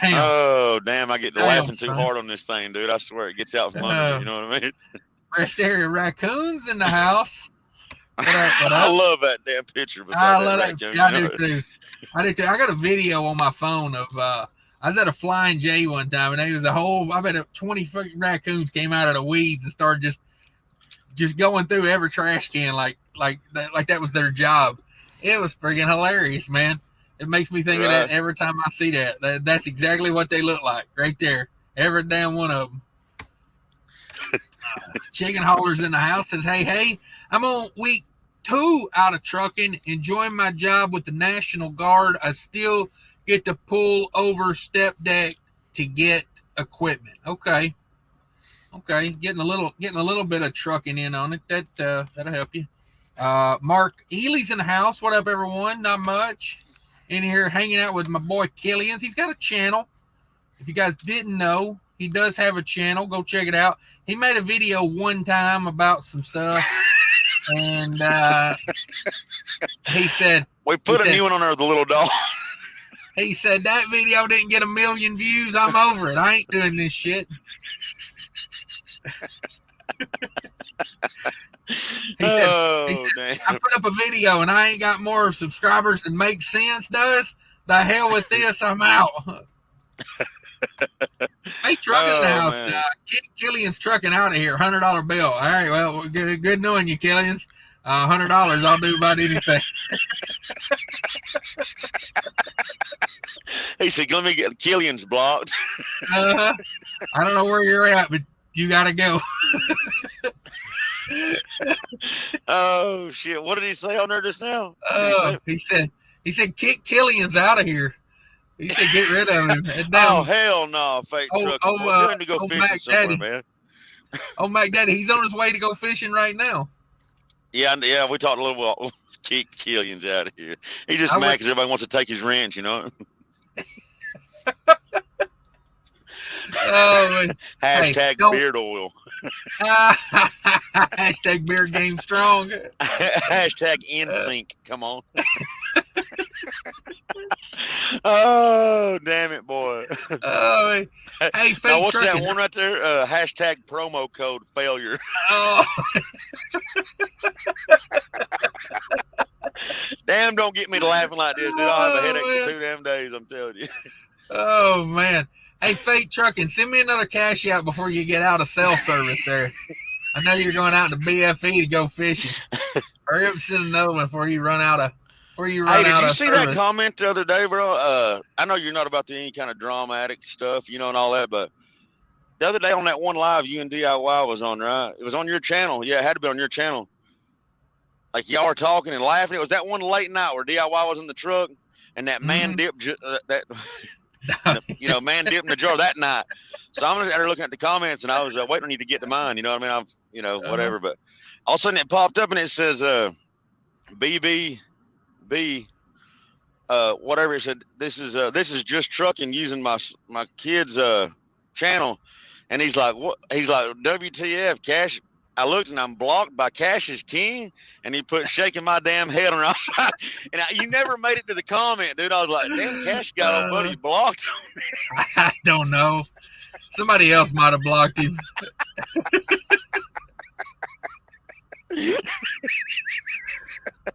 Damn. Oh, damn. I get to laughing too hard on this thing, dude. I swear it gets out from under me. You know what I mean? Rest area raccoons in the house. What up? I love that damn picture. I love that. I do too. I got a video on my phone of I was at a Flying J one time, and there was I bet 20 fucking raccoons came out of the weeds and started just going through every trash can like that was their job. It was freaking hilarious, man. It makes me think of that every time I see that. That's exactly what they look like right there. Every damn one of them. Chicken haulers in the house says, hey, I'm on week 2 out of trucking, enjoying my job with the National Guard. I still get to pull over step deck to get equipment. Okay, getting a little bit of trucking in on it. That'll help you. Mark Ely's in the house. What up, everyone? Not much. In here hanging out with my boy Killian's. He's got a channel. If you guys didn't know, he does have a channel. Go check it out. He made a video one time about some stuff. And he said, we put a new one on there with the little dog. He said, that video didn't get 1 million views. I'm over it. I ain't doing this shit. He said, I put up a video and I ain't got more subscribers than Makes Sense does. The hell with this. I'm out. Hey, trucking in the house. Killian's trucking out of here. $100 bill. All right. Well, good knowing you, Killian's. $100. I'll do about anything. He said, let me get Killian's blocked. I don't know where you're at, but you got to go. Oh, shit. What did he say on there just now? He said, kick Killian's out of here. He said get rid of him. And Oh damn, hell no, fake trucking boy. Tell him to go fishing Mac somewhere, Daddy. man. Mac Daddy, he's on his way to go fishing right now. Yeah. We talked a little bit. Kick Killian's out of here. He just mad because everybody wants to take his wrench, you know. Oh, Hashtag beard oil. Hashtag beard game strong. Hashtag NSYNC. Come on. Oh, damn it, boy. Oh, hey, fake now, what's trucking. that one right there? Hashtag promo code failure. Oh. Damn, don't get me to laughing like this, dude. I'll have a headache for 2 damn days, I'm telling you. Oh, man. Hey, fake trucking, send me another cash out before you get out of cell service there. I know you're going out to BFE to go fishing. Hurry up and send another one before you run out of Did you see that comment the other day, bro? I know you're not about any kind of dramatic stuff, you know, and all that, but the other day on that one live you and DIY was on, right? It was on your channel. Yeah, it had to be on your channel. Like y'all were talking and laughing. It was that one late night where DIY was in the truck and that man dipped man dipped in the jar that night. So I'm out there looking at the comments and I was waiting on you to get to mine. You know what I mean? Whatever. But all of a sudden it popped up and it says BB. Whatever it said, this is just trucking using my kid's channel, and he's like, what? He's like, WTF, Cash? I looked and I'm blocked by Cash's King, and he put shaking my damn head on outside. And you never made it to the comment, dude. I was like, damn, Cash got old buddy blocked. I don't know. Somebody else might have blocked him.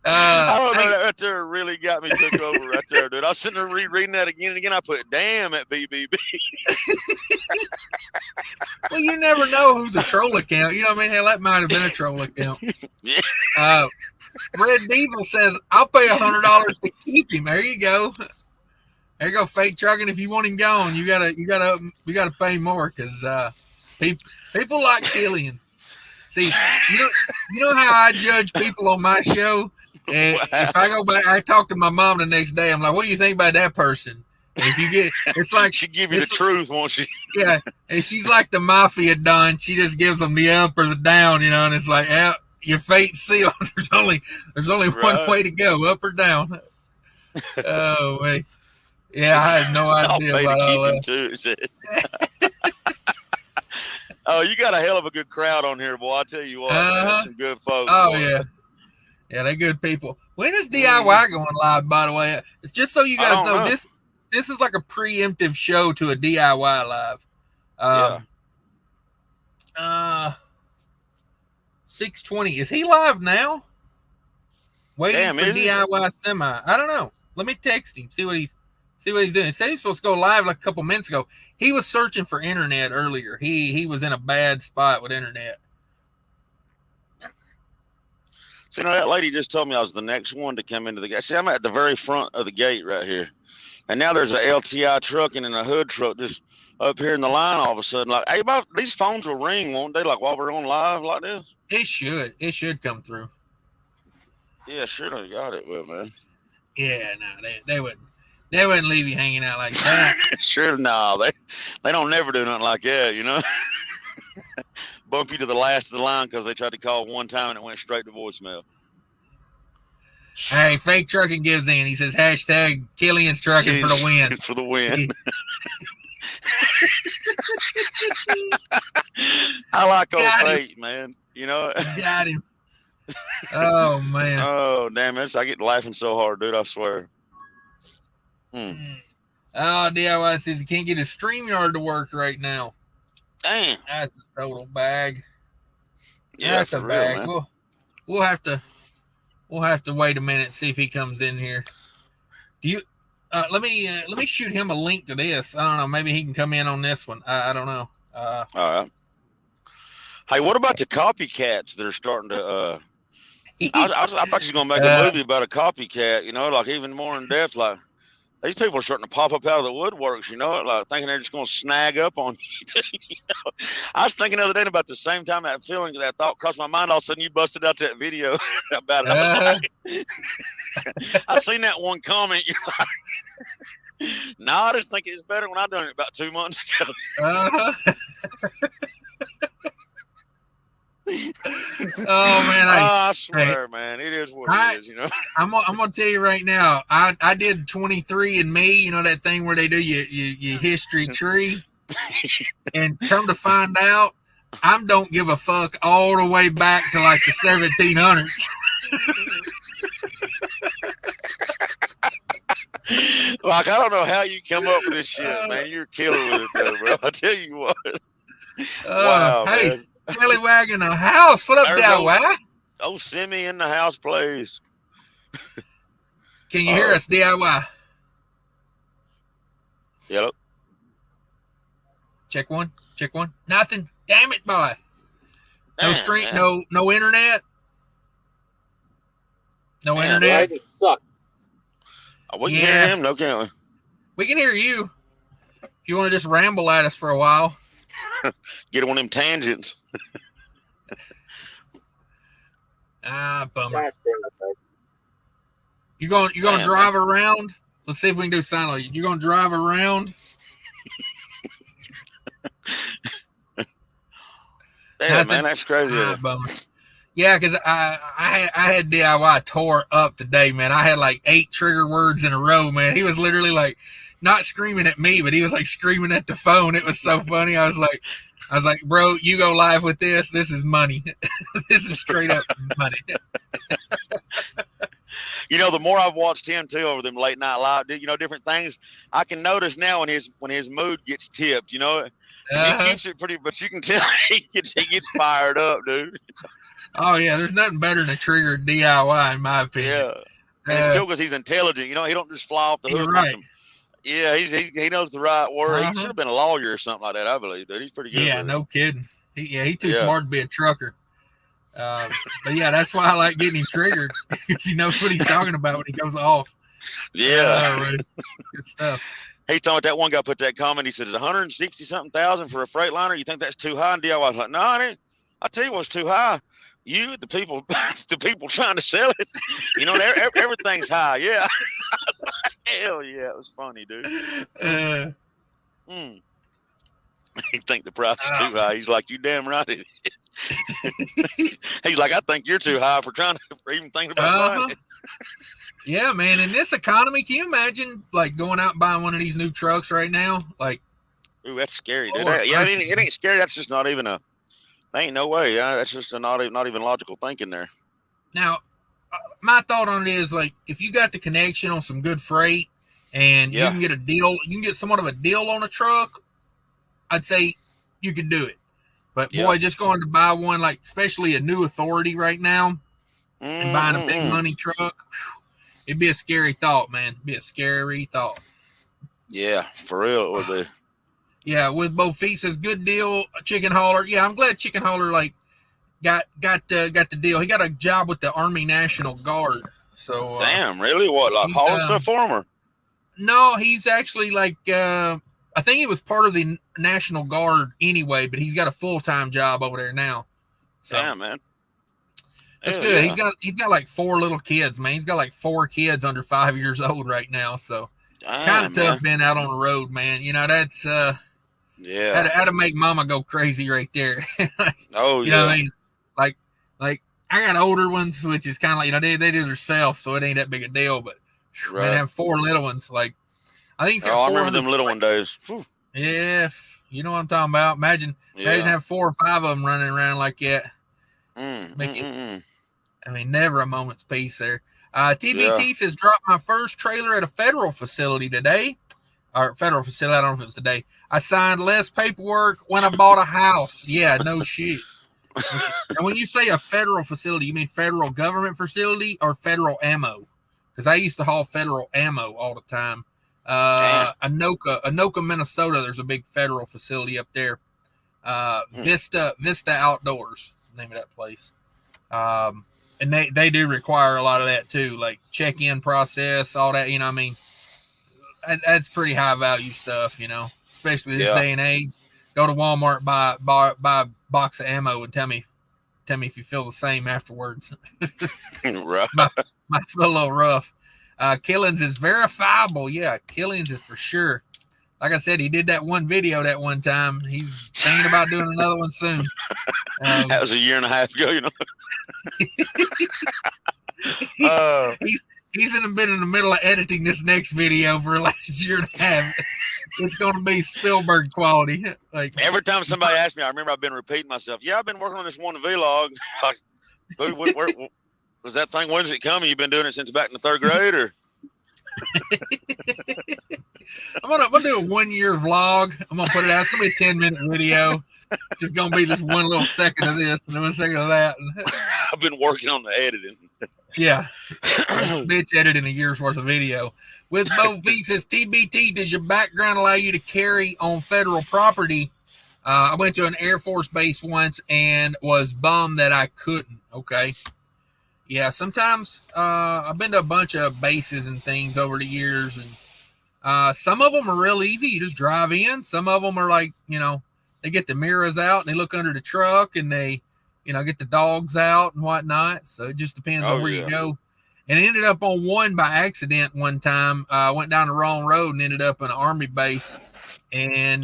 I don't know, that right there really got me took over right there, dude. I was sitting there rereading that again and again. I put damn at BBB. Well, you never know who's a troll account. You know what I mean? Hell, that might have been a troll account. Yeah. Red Diesel says, I'll pay $100 to keep him. There you go. There you go, fake trucking. If you want him gone, you gotta pay more because people like Killians. See, you know how I judge people on my show? And if I go back, I talk to my mom the next day. I'm like, what do you think about that person? And if you get, it's like she give you the truth, won't she? Yeah, and she's like the mafia don. She just gives them the up or the down, you know. And it's like, your fate's sealed. There's only one way to go, up or down. Oh wait, yeah, I had no idea about all that. Oh, you got a hell of a good crowd on here, boy. I tell you what, man, some good folks. Oh boy. Yeah, they're good people. When is DIY going live? By the way, it's just so you guys know. This is like a preemptive show to a DIY live. 6:20. Is he live now? Waiting for DIY semi. I don't know. Let me text him. See what he's doing. He said he's supposed to go live like a couple minutes ago. He was searching for internet earlier. He was in a bad spot with internet. See, that lady just told me I was the next one to come into the gate. See, I'm at the very front of the gate right here. And now there's a LTI trucking and a hood truck just up here in the line all of a sudden. Like, hey, these phones will ring, won't they? Like while we're on live like this? It should come through. Yeah, sure they got it, well, man. Yeah, no, they wouldn't. They wouldn't leave you hanging out like that. Sure, no, they don't never do nothing like that, you know. Bump you to the last of the line because they tried to call one time and it went straight to voicemail. Hey, fake trucking gives in. He says hashtag Killian's trucking for the win. For the win. I like old fate, man. You know. Got him. Oh man. Oh damn it! I get laughing so hard, dude. I swear. Oh, DIY says he can't get his StreamYard to work right now. Damn. That's a total bag. Yeah, that's a bag. Man. We'll have to wait a minute, see if he comes in here. Do you let me shoot him a link to this. I don't know, maybe he can come in on this one. I don't know. All right. Hey, what about the copycats that are starting to I thought you was gonna make a movie about a copycat, you know, like even more in depth, like these people are starting to pop up out of the woodworks, you know, like thinking they're just going to snag up on you. You know? I was thinking the other day about the same time that thought crossed my mind, all of a sudden you busted out that video about it. I seen that one comment. No, I just think it was better when I done it about 2 months ago. Uh-huh. Oh man, I swear, man, it is what it is. I'm gonna tell you right now. I did 23andMe. You know that thing where they do your history tree, and come to find out, I don't give a fuck all the way back to like the 1700s. Like, I don't know how you come up with this shit, man. You're killing with it, though, bro. I tell you what. Wow, hey, man. Kelly Wagon a house. What up, DIY? Oh, send me in the house, please. Can you hear us, DIY? Hello. Check one. Check one. Nothing. Damn it, boy. No Damn, stream. man. No internet. No Man, internet. Why does it suck? We can hear him, no, can't we? We can hear you. If you want to just ramble at us for a while. Get on them tangents. Bummer. Gosh damn it, You gonna Damn, drive around? Let's see if we can do sign language. You gonna drive around? Damn, man, that's crazy. Bummer. Yeah, because I had DIY tore up today, man. I had like 8 trigger words in a row, man. He was literally like not screaming at me, but he was like screaming at the phone. It was so funny. I was like, bro, you go live with this. This is money. This is straight up money. The more I've watched him too over them late night live, different things, I can notice now when his mood gets tipped. He keeps it pretty, but you can tell he gets fired up, dude. Oh yeah, there's nothing better than a trigger DIY in my opinion. Yeah, and it's cool because he's intelligent. He don't just fly off the hook. Right. Yeah, he knows the right word. He should have been a lawyer or something like that, I believe, dude. He's pretty good. Yeah, no kidding. He's too smart to be a trucker. But yeah, that's why I like getting him triggered. He knows what he's talking about when he goes off. Yeah, right. Good stuff. He's talking about that one guy put that comment. He said, "It's 160-something thousand for a Freightliner. You think that's too high?" And DIY was like, "No, it ain't. I tell you what's too high. You, the people trying to sell it. Everything's high. Yeah." Hell yeah, it was funny, dude. He think the price is too high. He's like, "You damn right it is." He's like, "I think you're too high for even thinking about buying it." Yeah, man. In this economy, can you imagine like going out and buying one of these new trucks right now? Like, ooh, that's scary, dude. It ain't scary. That's just not even there ain't no way. Yeah, that's just not even logical thinking there. Now, my thought on it is like, if you got the connection on some good freight and you can get a deal, you can get somewhat of a deal on a truck, I'd say you could do it. But boy, just going to buy one, like especially a new authority right now, and buying a big money truck, it'd be a scary thought, man. It'd be a scary thought. Yeah, for real, it would be. Yeah, with Bo Feet says good deal, Chicken Hauler. Yeah, I'm glad Chicken Hauler like got the deal. He got a job with the Army National Guard. So damn, really? What, like hauling stuff for him? Or? No, he's actually like I think he was part of the National Guard anyway, but he's got a full-time job over there now. So, damn, man. That's good. Yeah. He's got like 4 little kids, man. He's got like 4 kids under 5 years old right now. So kind of tough being out on the road, man. That's had to make mama go crazy right there. Oh, you know what I mean? Like I got older ones, which is kind of like, they do themselves, so it ain't that big a deal. But man, have 4 little ones. Like I think he's got 4. I remember them little one days. Whew. Yeah, you know what I'm talking about. Imagine have 4 or 5 of them running around like that. I mean, never a moment's peace there. TBT says, dropped my first trailer at a federal facility today. Or federal facility, I don't know if it was today. I signed less paperwork when I bought a house. Yeah, no shit. And when you say a federal facility, you mean federal government facility or federal ammo? Because I used to haul federal ammo all the time. Anoka, Minnesota, there's a big federal facility up there. Vista Outdoors, name of that place. And they do require a lot of that too, like check-in process, all that, I mean, that's pretty high value stuff, especially this day and age. Go to Walmart, buy a box of ammo and tell me if you feel the same afterwards. Right. Might feel a little rough. Killings is verifiable. Yeah, Killings is for sure. Like I said, he did that one video that one time. He's thinking about doing another one soon. That was a year and a half ago, you know. He's been in the middle of editing this next video for the last year and a half. It's going to be Spielberg quality. Like every time somebody asks me, I remember I've been repeating myself. Yeah, I've been working on this one vlog. Like, where was that thing? When's it coming? You've been doing it since back in the third grade, or? I'm gonna do a 1 year vlog. I'm gonna put it out. It's gonna be a 10-minute video. Just gonna be just one little second of this and 1 second of that. I've been working on the editing. Yeah, bitch editing a year's worth of video. With Bo V says, TBT, does your background allow you to carry on federal property? I went to an Air Force base once and was bummed that I couldn't. Okay. Yeah, sometimes I've been to a bunch of bases and things over the years, and some of them are real easy. You just drive in. Some of them are like, you know, they get the mirrors out and they look under the truck and they, you know, get the dogs out and whatnot. So it just depends on where you go. And I ended up on one by accident one time. Went down the wrong road and ended up in an Army base. And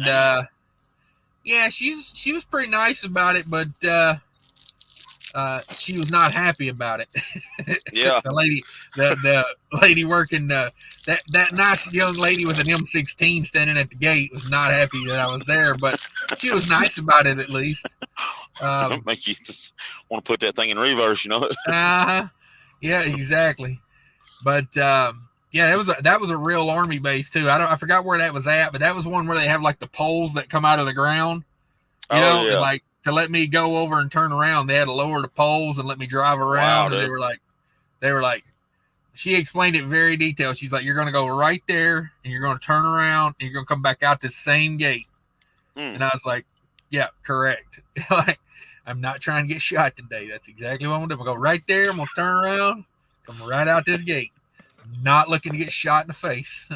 yeah, she was pretty nice about it, but she was not happy about it. Yeah, the lady working that nice young lady with an M16 standing at the gate was not happy that I was there, but she was nice about it at least. Make you just want to put that thing in reverse, you know? Yeah, exactly. But yeah, that was a real Army base too. I forgot where that was at, but that was one where they have like the poles that come out of the ground. You know, yeah. Like to let me go over and turn around, they had to lower the poles and let me drive around. Wow, and they were like, she explained it very detailed. She's like, you're going to go right there and you're going to turn around and you're going to come back out this same gate. And I was like, yeah, correct. Like, I'm not trying to get shot today. That's exactly what I'm going to do. I'm going to go right there. I'm going to turn around, come right out this gate. I'm not looking to get shot in the face.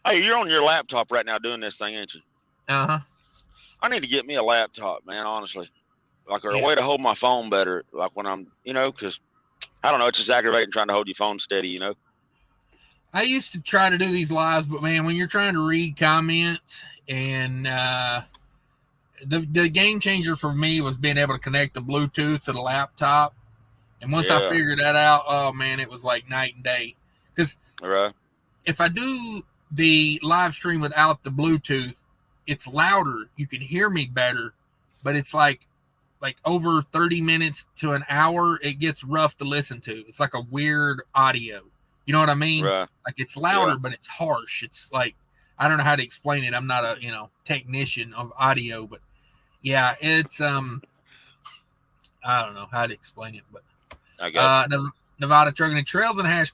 Hey, you're on your laptop right now doing this thing, ain't you? Uh-huh. I need to get me a laptop, man, honestly. Like, or a way to hold my phone better, like when I'm, you know, because, I don't know, it's just aggravating trying to hold your phone steady, you know? I used to try to do these lives, but, man, when you're trying to read comments and the game changer for me was being able to connect the Bluetooth to the laptop. And once I figured that out, oh, man, it was like night and day. Because if I do the live stream without the Bluetooth, it's louder. You can hear me better, but it's like over 30 minutes to an hour, it gets rough to listen to. It's like a weird audio. You know what I mean? Right. Like it's louder, but it's harsh. It's like, I don't know how to explain it. I'm not a, you know, technician of audio, but yeah, it's, I don't know how to explain it, but I got Nevada Trucking and Trails and Hash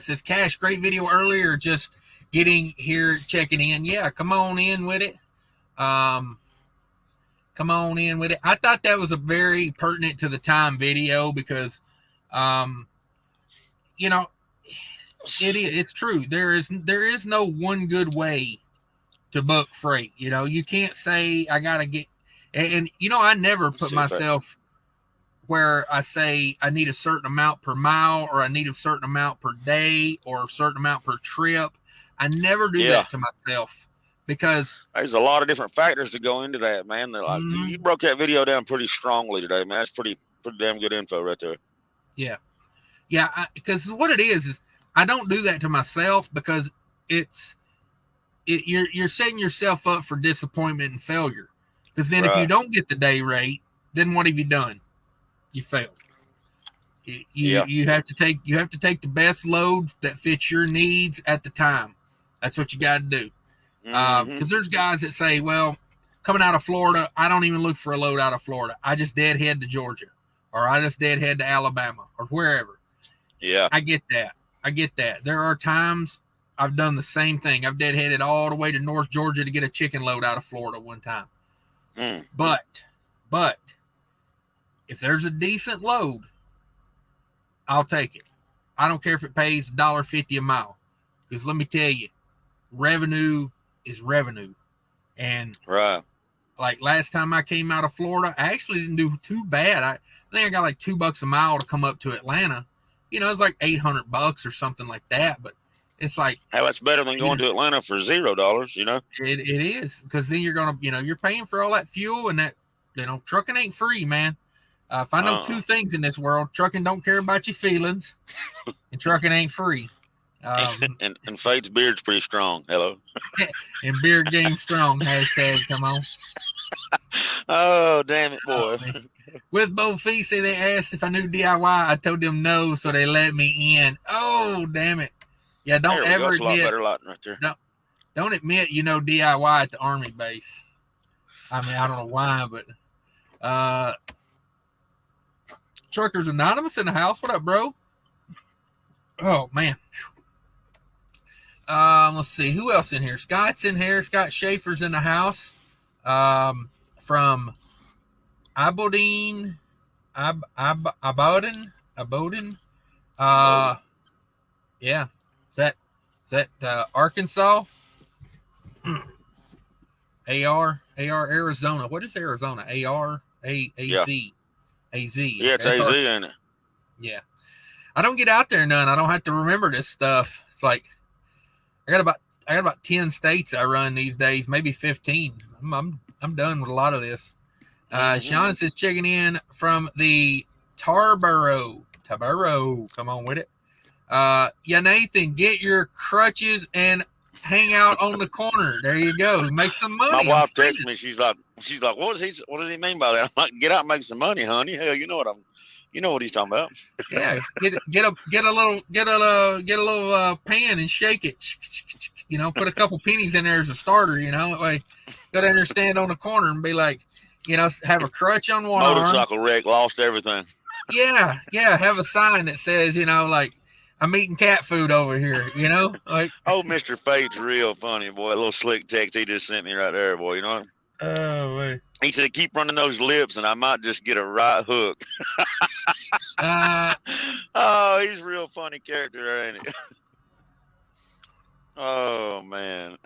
says, Cash, great video earlier. Just getting here, checking in. Yeah, come on in with it. Come on in with it. I thought that was a very pertinent to the time video because, you know, it's true. There is no one good way to book freight. You know, you can't say I got to get, and you know, I never put myself where I say I need a certain amount per mile or I need a certain amount per day or a certain amount per trip. I never do that to myself because there's a lot of different factors to go into that, man. They're like, you broke that video down pretty strongly today, man. That's pretty damn good info right there. Yeah. Yeah. Because what it is I don't do that to myself because you're setting yourself up for disappointment and failure. Because then if you don't get the day rate, then what have you done? You failed. You have to take the best load that fits your needs at the time. That's what you got to do. Because there's guys that say, well, coming out of Florida, I don't even look for a load out of Florida. I just deadhead to Georgia or I just deadhead to Alabama or wherever. Yeah. I get that. There are times I've done the same thing. I've deadheaded all the way to North Georgia to get a chicken load out of Florida one time. But if there's a decent load, I'll take it. I don't care if it pays $1.50 a mile. Because let me tell you, revenue is revenue. And like last time I came out of Florida, I actually didn't do too bad. I think I got like $2 a mile to come up to Atlanta. it's like $800 or something like that. But it's like, Hell, that's better than going to Atlanta for $0. it is, because then you're gonna, you're paying for all that fuel, and that, trucking ain't free, man. If I know two things in this world, trucking don't care about your feelings, and trucking ain't free. And Fate's beard's pretty strong. Hello. And beard game strong. Hashtag come on. Oh, damn it, boy. With both feet, say they asked if I knew DIY. I told them no, so they let me in. Oh, damn it. Yeah, don't ever admit. A lot better lighting right there. Don't admit you know DIY at the Army base. I mean, I don't know why, but Truckers Anonymous in the house. What up, bro? Oh man. Let's see who else in here. Scott's in here. Scott Schaefer's in the house. From Aberdeen. Aboden. Yeah. Is that Arkansas? AR Arizona. What is Arizona? AZ. AZ. Yeah, it's AZ, ain't it? Yeah. I don't get out there none. I don't have to remember this stuff. It's like I got about 10 states I run these days, maybe 15. I'm done with a lot of this. Sean says checking in from the Tarboro. Come on with it. Yeah, Nathan, get your crutches and hang out on the corner. There you go. Make some money. My wife texted me. She's like, what does he mean by that? I'm like, get out and make some money, honey. Hell, you know what he's talking about. Yeah, get a little pan and shake it. Put a couple pennies in there as a starter. That way, go down there, stand on the corner, and be like, have a crutch on one arm. Motorcycle wreck, lost everything. Yeah. Have a sign that says, like, I'm eating cat food over here. Like. Oh, Mr. Fate's real funny, boy. A little slick text he just sent me right there, boy. You know what? Oh, man. He said, keep running those lips, and I might just get a right hook. Oh, he's a real funny character, ain't he? Oh, man.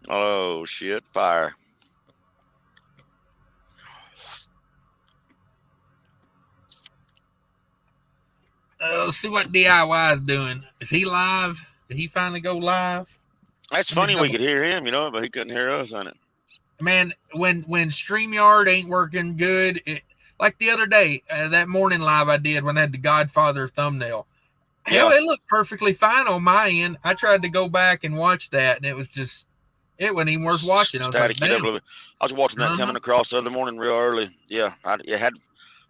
Oh, shit. Fire. Let's see what DIY is doing. Is he live? Did he finally go live? That's funny. We could hear him, but he couldn't hear us on it. Man, when StreamYard ain't working good, like the other day, that morning live I did when I had the Godfather thumbnail. Hell, it looked perfectly fine on my end. I tried to go back and watch that, and it wasn't even worth watching. I was like, I was watching that coming across the other morning real early. Yeah, it had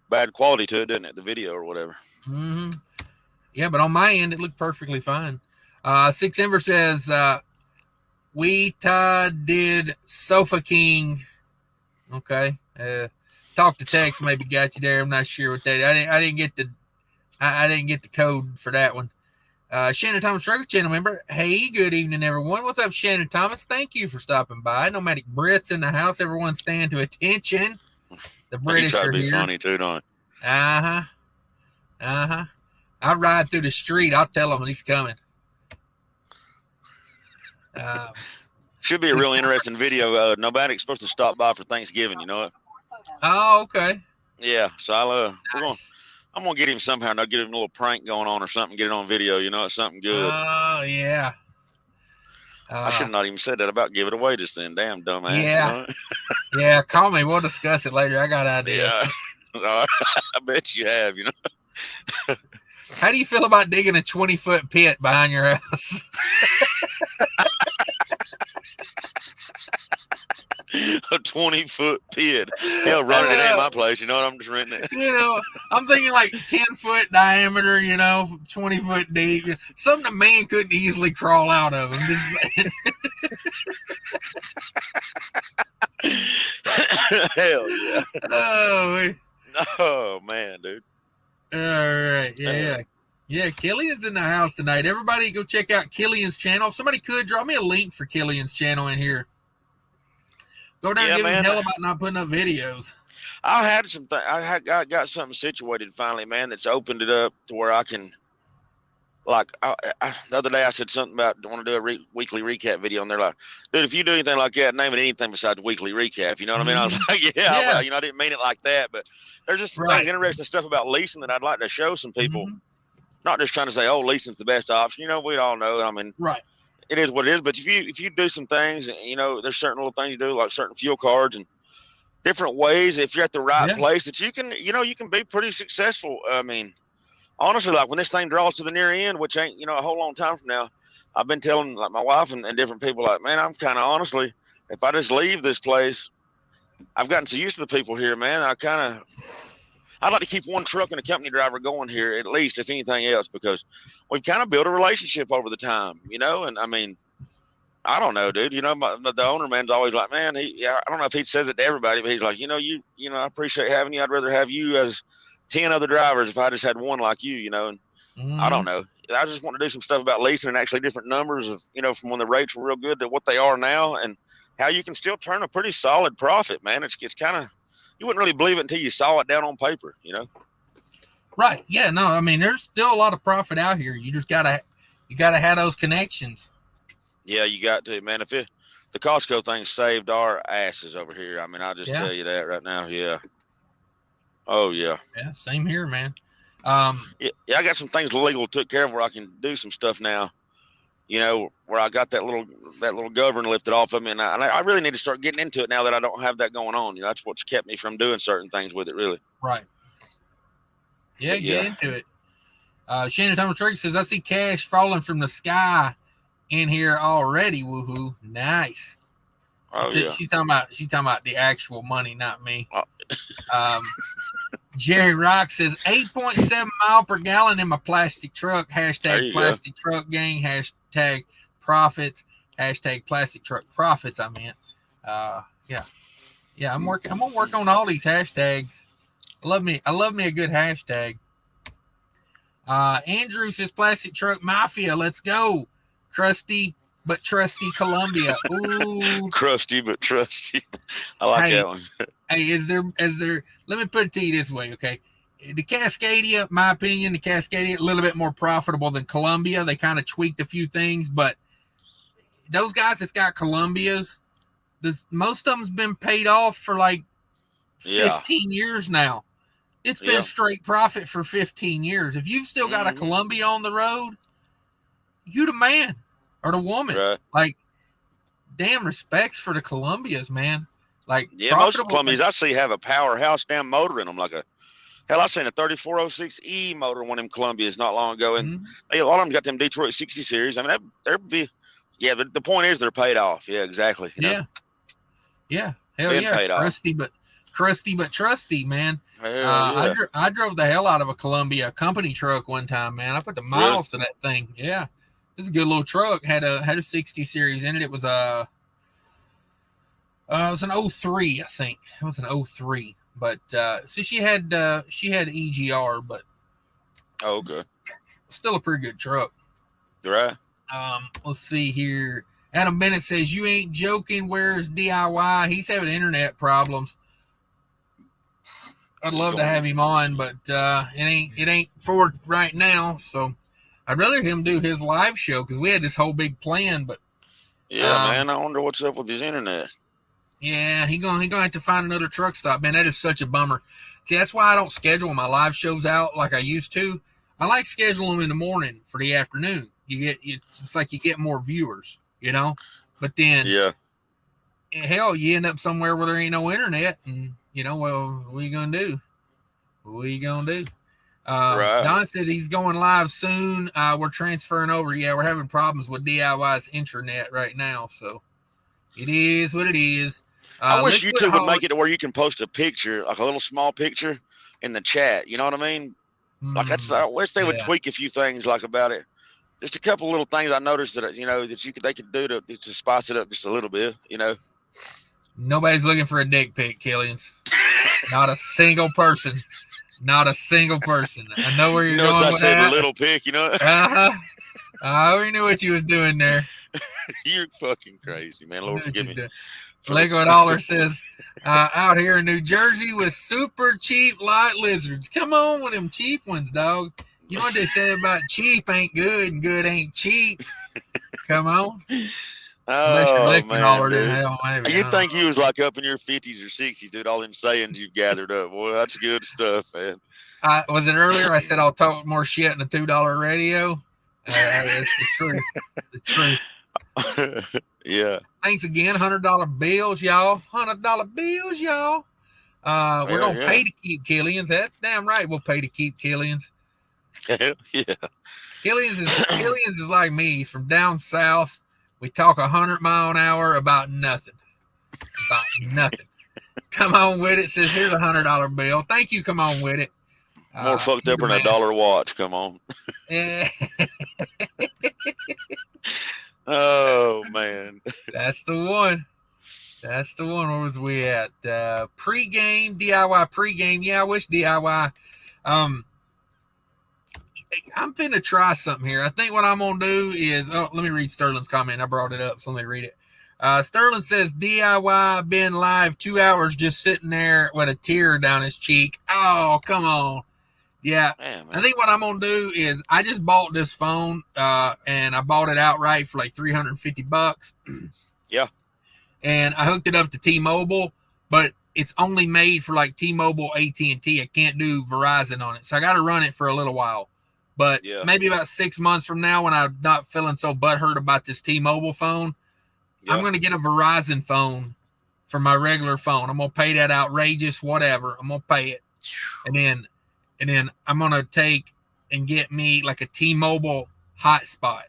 bad quality to it, didn't it? The video or whatever. Mm-hmm. Yeah, but on my end, it looked perfectly fine. Six Ember says, we did Sofa King. Okay. Talk to text maybe got you there. I'm not sure what that is. I didn't get the code for that one. Shannon Thomas Ruggers channel member. Hey, good evening, everyone. What's up, Shannon Thomas? Thank you for stopping by. Nomadic Brits in the house. Everyone stand to attention. The British are here. Be funny too, don't it? I ride through the street. I'll tell him when he's coming. Should be a real interesting video. Nobody's supposed to stop by for Thanksgiving. You know it? Oh, okay. Yeah. So I'm gonna get him somehow. And I'll get him a little prank going on or something. Get it on video. It's something good. Oh yeah. I should have not even said that about give it away just then. Damn dumbass. Yeah. Yeah. Call me. We'll discuss it later. I got ideas. Yeah. I bet you have. How do you feel about digging a 20-foot pit behind your house? A 20-foot pit. Hell, running it ain't my place. You know what? I'm just renting it. I'm thinking like 10-foot diameter, 20-foot deep. Something a man couldn't easily crawl out of. I'm just saying. Hell yeah. Oh, man, dude. All right. Yeah. Killian's in the house tonight. Everybody go check out Killian's channel. If somebody could drop me a link for Killian's channel in here. Go down and give him hell about not putting up videos. I got something situated finally, man, that's opened it up to where I can like the other day I said something about I want to do a weekly recap video, and they're like, dude, if you do anything like that, name it anything besides weekly recap. You know what I mean? I was like, yeah, Yeah. well, I didn't mean it like that, but there's just some things, interesting stuff about leasing that I'd like to show some people. Not just trying to say, oh, leasing's the best option. We all know. I mean, it is what it is. But if you do some things, there's certain little things you do, like certain fuel cards and different ways. If you're at the right place, that you can be pretty successful. I mean, honestly, like when this thing draws to the near end, which ain't a whole long time from now, I've been telling like my wife and different people, like, man, I'm kind of honestly, if I just leave this place, I've gotten so used to the people here, man. I'd like to keep one truck and a company driver going here, at least, if anything else, because we've kind of built a relationship over the time, and I mean, I don't know, dude. The owner man's always like, man, I don't know if he says it to everybody, but he's like, I appreciate having you. I'd rather have you as 10 other drivers if I just had one like you, and I don't know. I just want to do some stuff about leasing and actually different numbers of, from when the rates were real good to what they are now, and how you can still turn a pretty solid profit, man. It's kind of, you wouldn't really believe it until you saw it down on paper, Right. Yeah. No, I mean, there's still a lot of profit out here. You just gotta have those connections. Yeah, you got to, man. The Costco thing saved our asses over here. I mean, I'll just tell you that right now. Yeah. Oh yeah. Yeah. Same here, man. Yeah, I got some things legal took care of where I can do some stuff now. Where I got that little governor lifted off of me, and I really need to start getting into it now that I don't have that going on. That's what's kept me from doing certain things with it, really. Right. Yeah, get into it. Shannon Thomas Trigg says, I see cash falling from the sky in here already. Woohoo! Nice. Oh yeah. She's talking about the actual money, not me. Jerry Rock says 8.7 mile per gallon in my plastic truck. Hashtag plastic truck gang. Hashtag profits. Hashtag plastic truck profits. I meant. Yeah. I'm gonna work on all these hashtags. I love me a good hashtag. Andrew says plastic truck mafia. Let's go. Crusty but trusty Columbia. Ooh. Crusty but trusty. I like that one. Hey, is there? Let me put it to you this way, okay? The Cascadia, my opinion, the Cascadia a little bit more profitable than Columbia. They kind of tweaked a few things, but those guys that's got Columbias, most of them's been paid off for like 15 years now. It's been straight profit for 15 years. If you've still got a Columbia on the road, you the man or the woman. Right. Like, damn respects for the Columbias, man. Like, most of the Columbias I see have a powerhouse damn motor in them. I seen a 3406E motor in one of them Columbias not long ago, and a lot of them got them Detroit 60 series. I mean, the point is they're paid off. Yeah, exactly. Yeah. Hell yeah. Crusty but trusty, man. I drove the hell out of a Columbia company truck one time, man. I put the miles to that thing. Yeah. It's a good little truck. Had a 60 series in it. It was it was an 03, I think. It was an 03. But so she had EGR, but okay. Still a pretty good truck. Right. Let's see here. Adam Bennett says, you ain't joking. Where's DIY? He's having internet problems. I'd love to have him on, but it ain't for right now. So I'd rather him do his live show because we had this whole big plan. But man, I wonder what's up with his internet. Yeah, he gonna have to find another truck stop. Man, that is such a bummer. See, that's why I don't schedule my live shows out like I used to. I like scheduling them in the morning for the afternoon. It's like you get more viewers, But then, hell, you end up somewhere where there ain't no internet, and well, what are you gonna do? Right. Don said he's going live soon. We're transferring over. Yeah, we're having problems with DIY's internet right now, so it is what it is. I wish YouTube would make it to where you can post a picture, like a little small picture, in the chat. You know what I mean? Like I wish they would tweak a few things like about it. Just a couple little things I noticed that they could do to spice it up just a little bit. Nobody's looking for a dick pic, Killians. Not a single person. Not a single person. I know where you're going with that. I said a little pic, I already knew what you was doing there. You're fucking crazy, man. Lord forgive me. Lego Dollar says, out here in New Jersey with super cheap light lizards. Come on with them cheap ones, dog. You know what they say about cheap ain't good and good ain't cheap. Come on. Unless you're Oh liquor man, hauler, then dude. hell, maybe. You'd think you was like up in your 50s or 60s, dude. All them sayings you've gathered up, boy. That's good stuff, man. Was it earlier? I said I'll talk more shit in a $2 radio. It's the truth. The truth. Yeah. Thanks again. $100 bills, y'all. $100 bills, y'all. We're gonna Yeah. pay to keep Killian's. That's damn right. We'll pay to keep Killian's. Yeah. Killian's is like me. He's from down south. We talk 100 mile an hour about nothing. About nothing. Come on with it. Says here's $100 bill. Thank you. Come on with it. More fucked up than a dollar watch. Come on. Oh man. That's the one. That's the one. Where was we at? Pre-game, DIY pre-game. Yeah, I wish DIY. I'm finna try something here. I think what I'm gonna do is, let me read Sterling's comment. I brought it up, so let me read it. Sterling says DIY been live 2 hours just sitting there with a tear down his cheek. Oh, come on. Yeah. Man, I think what I'm gonna do is I just bought this phone, and I bought it outright for like $350. Yeah. And I hooked it up to T-Mobile, but it's only made for like T-Mobile, AT&T. I can't do Verizon on it, so I got to run it for a little while. But maybe about 6 months from now, when I'm not feeling so butthurt about this T-Mobile phone, I'm going to get a Verizon phone for my regular phone. I'm going to pay that outrageous whatever. I'm going to pay it, and then I'm going to take and get me like a T-Mobile hotspot.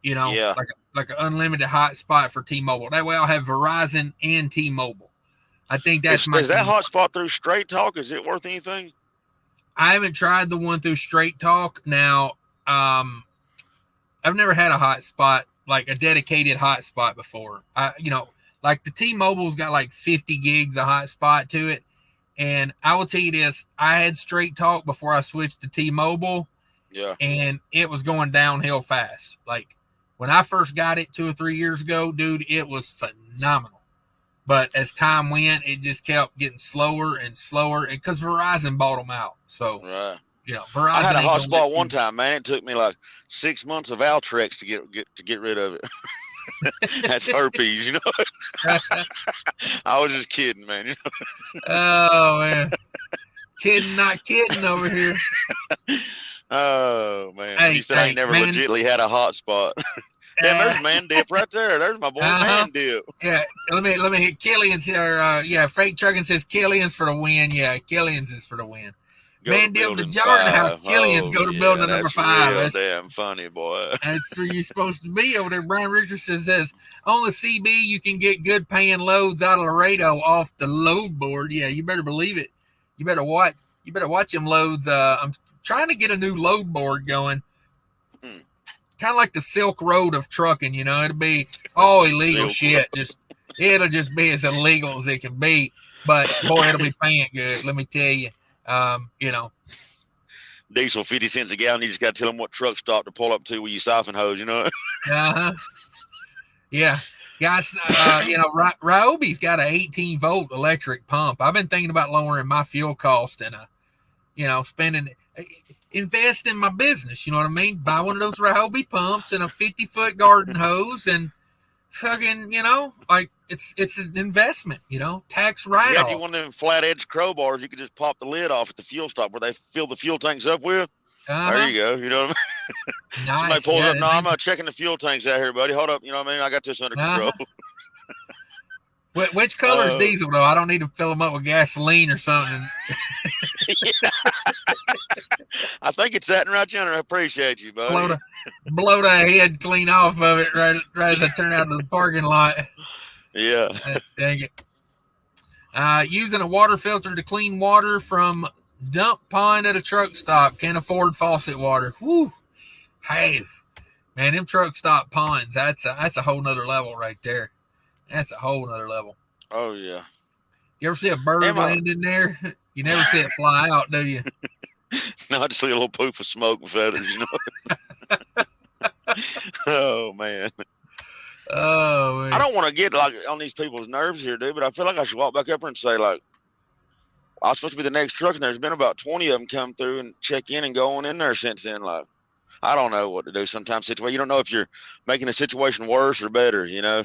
You know, like an unlimited hotspot for T-Mobile. That way I'll have Verizon and T-Mobile. I think that's Is that hotspot through Straight Talk? Is it worth anything? I haven't tried the one through Straight Talk. Now, I've never had a hotspot, like a dedicated hotspot before. Like the T-Mobile's got like 50 gigs of hotspot to it. And I will tell you this, I had Straight Talk before I switched to T-Mobile. Yeah. And it was going downhill fast. Like, when I first got it 2 or 3 years ago, dude, it was phenomenal. But as time went, it just kept getting slower and slower, because Verizon bought them out. So, Verizon. I had a hotspot one time, man. It took me like 6 months of Altrex to get rid of it. That's herpes, you know. I was just kidding, man. You know? Oh man, not kidding over here. Oh man, hey, you said I ain't never legitimately had a hotspot. Damn, there's Man Dip right there. There's my boy Man Dip. Yeah, let me hit Killian's here. Freight trucking says Killian's for the win. Yeah, Killian's is for the win. Man Dip, the jargon how Killian's go to building number 5. That's damn funny, boy. That's where you're supposed to be over there. Brian Richardson says on the CB you can get good paying loads out of Laredo off the load board. Yeah, you better believe it. You better watch them loads. I'm trying to get a new load board going. Kind of like the Silk Road of trucking, you know. It'll be all illegal shit. It'll just be as illegal as it can be. But boy, it'll be paying good. Let me tell you. You know. Diesel 50 cents a gallon. You just got to tell them what truck stop to pull up to with your siphon hose. You know. Yeah, guys. Ryobi's got an 18-volt electric pump. I've been thinking about lowering my fuel cost and invest in my business, you know what I mean? Buy one of those Ryobi pumps and a 50-foot garden hose and fucking, like it's an investment, tax write-off. You one of them flat-edge crowbars you could just pop the lid off at the fuel stop where they fill the fuel tanks up with. There you go, you know what I mean? Nice. Somebody pulls up, no, I'm checking the fuel tanks out here, buddy. Hold up, you know what I mean? I got this under control. Which color is diesel, though? I don't need to fill them up with gasoline or something. I think it's sitting right yonder. I appreciate you, buddy. Blow the head clean off of it right as I turn out to the parking lot. Yeah. Dang it. Using a water filter to clean water from dump pond at a truck stop. Can't afford faucet water. Whew. Hey, man, them truck stop ponds, that's a whole nother level right there. That's a whole nother level. Oh, yeah. You ever see a bird land in there? You never see it fly out, do you? No, I just see a little poof of smoke and feathers, you know. Oh, man. Oh, man. I don't want to get like on these people's nerves here, dude, but I feel like I should walk back up here and say, like, I was supposed to be the next truck, and there's been about 20 of them come through and check in and go on in there since then. Like, I don't know what to do sometimes. You don't know if you're making the situation worse or better, you know?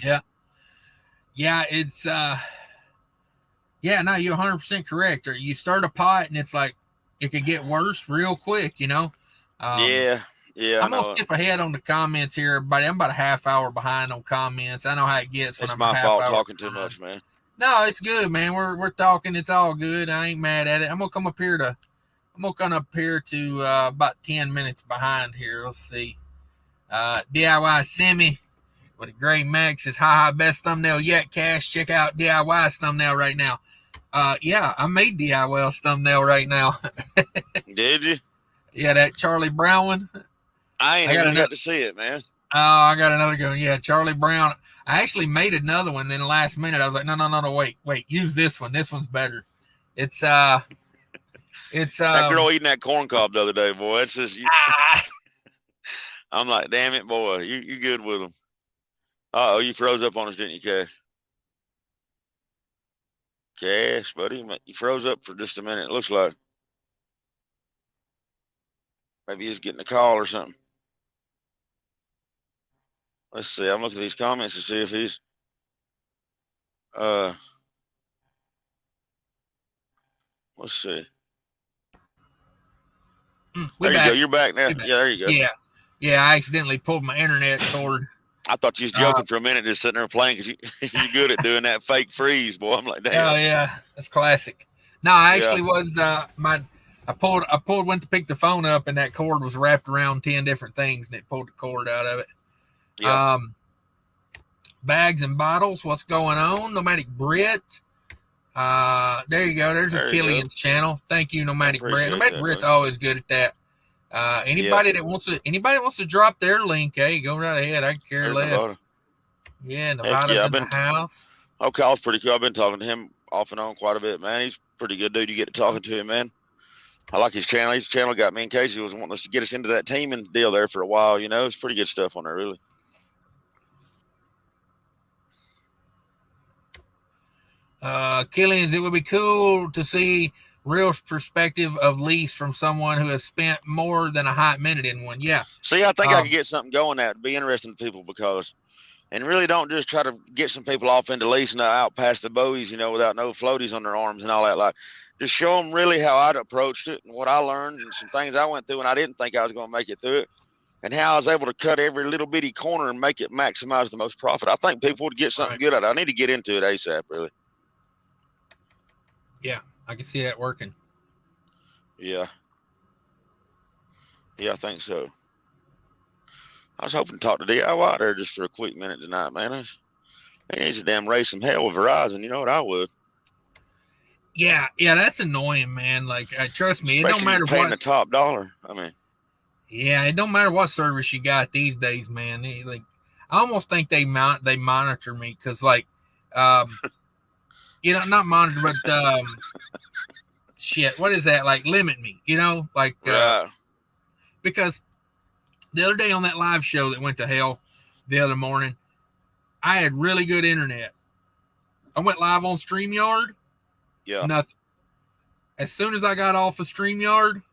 Yeah, it's yeah, no, you're 100% correct. Or you start a pot and it's like it could get worse real quick, you know. Yeah, I I'm gonna know it. skip ahead on the comments here, everybody. I'm about a half hour behind on comments. I know how it gets when It's I'm a my half fault hour talking behind. too much, man. No, it's good, man. We're talking. It's all good. I ain't mad at it. I'm gonna come up here to about 10 minutes behind here. Let's see. DIY Semi with a gray Max says, "Hi, best thumbnail yet, Cash. Check out DIY's thumbnail right now." Yeah, I made DIY's thumbnail right now. Did you? Yeah, that Charlie Brown one. I ain't even got to see it, man. Oh, I got another good one. Yeah, Charlie Brown. I actually made another one. Then the last minute, I was like, no, wait, use this one. This one's better. It's that girl eating that corn cob the other day, boy. It's just I'm like, damn it, boy, you good with them? Oh, you froze up on us, didn't you, Cash? Cash, buddy, you froze up for just a minute. It looks like maybe he's getting a call or something. Let's see. I'm looking at these comments to see if he's let's see. There you go. You're back now. Yeah, there you go. Yeah. I accidentally pulled my internet cord. I thought you was joking for a minute, just sitting there playing because you're good at doing that fake freeze, boy. I'm like, damn. Oh yeah, that's classic. No, I actually was I went to pick the phone up, and that cord was wrapped around 10 different things, and it pulled the cord out of it. Yeah. Bags and bottles. What's going on? Nomadic Brit. There you go. There's Killian's channel. Thank you, Nomadic Brit. Nomadic Brit's always good at that. Anybody that wants to drop their link, hey, go right ahead. I care less. Nevada. Yeah, Nevada's in the house. Okay, Kyle's pretty cool. I've been talking to him off and on quite a bit, man. He's a pretty good dude. You get to talking to him, man. I like his channel. His channel got me and Casey was wanting us to get us into that teaming deal there for a while. You know, it's pretty good stuff on there, really. Killians, it would be cool to see real perspective of lease from someone who has spent more than a hot minute in one. Yeah. See, I think I could get something going that would be interesting to people and really don't just try to get some people off into leasing out past the buoys, you know, without no floaties on their arms and all that. Like, just show them really how I'd approached it and what I learned and some things I went through and I didn't think I was going to make it through it, and how I was able to cut every little bitty corner and make it maximize the most profit. I think people would get something good out of it. I need to get into it ASAP, really. Yeah, I can see that working. Yeah, I think so. I was hoping to talk to DIY there just for a quick minute tonight, man. He needs to damn raise some hell with Verizon. You know what I would? Yeah, that's annoying, man. Like, trust me, especially it don't matter paying the top dollar. I mean, yeah, it don't matter what service you got these days, man. Like, I almost think they monitor me because, like, you know, not monitor, but shit, what is that? Like, limit me, you know, like, because the other day on that live show that went to hell the other morning, I had really good internet. I went live on StreamYard. Yeah. Nothing. As soon as I got off of StreamYard,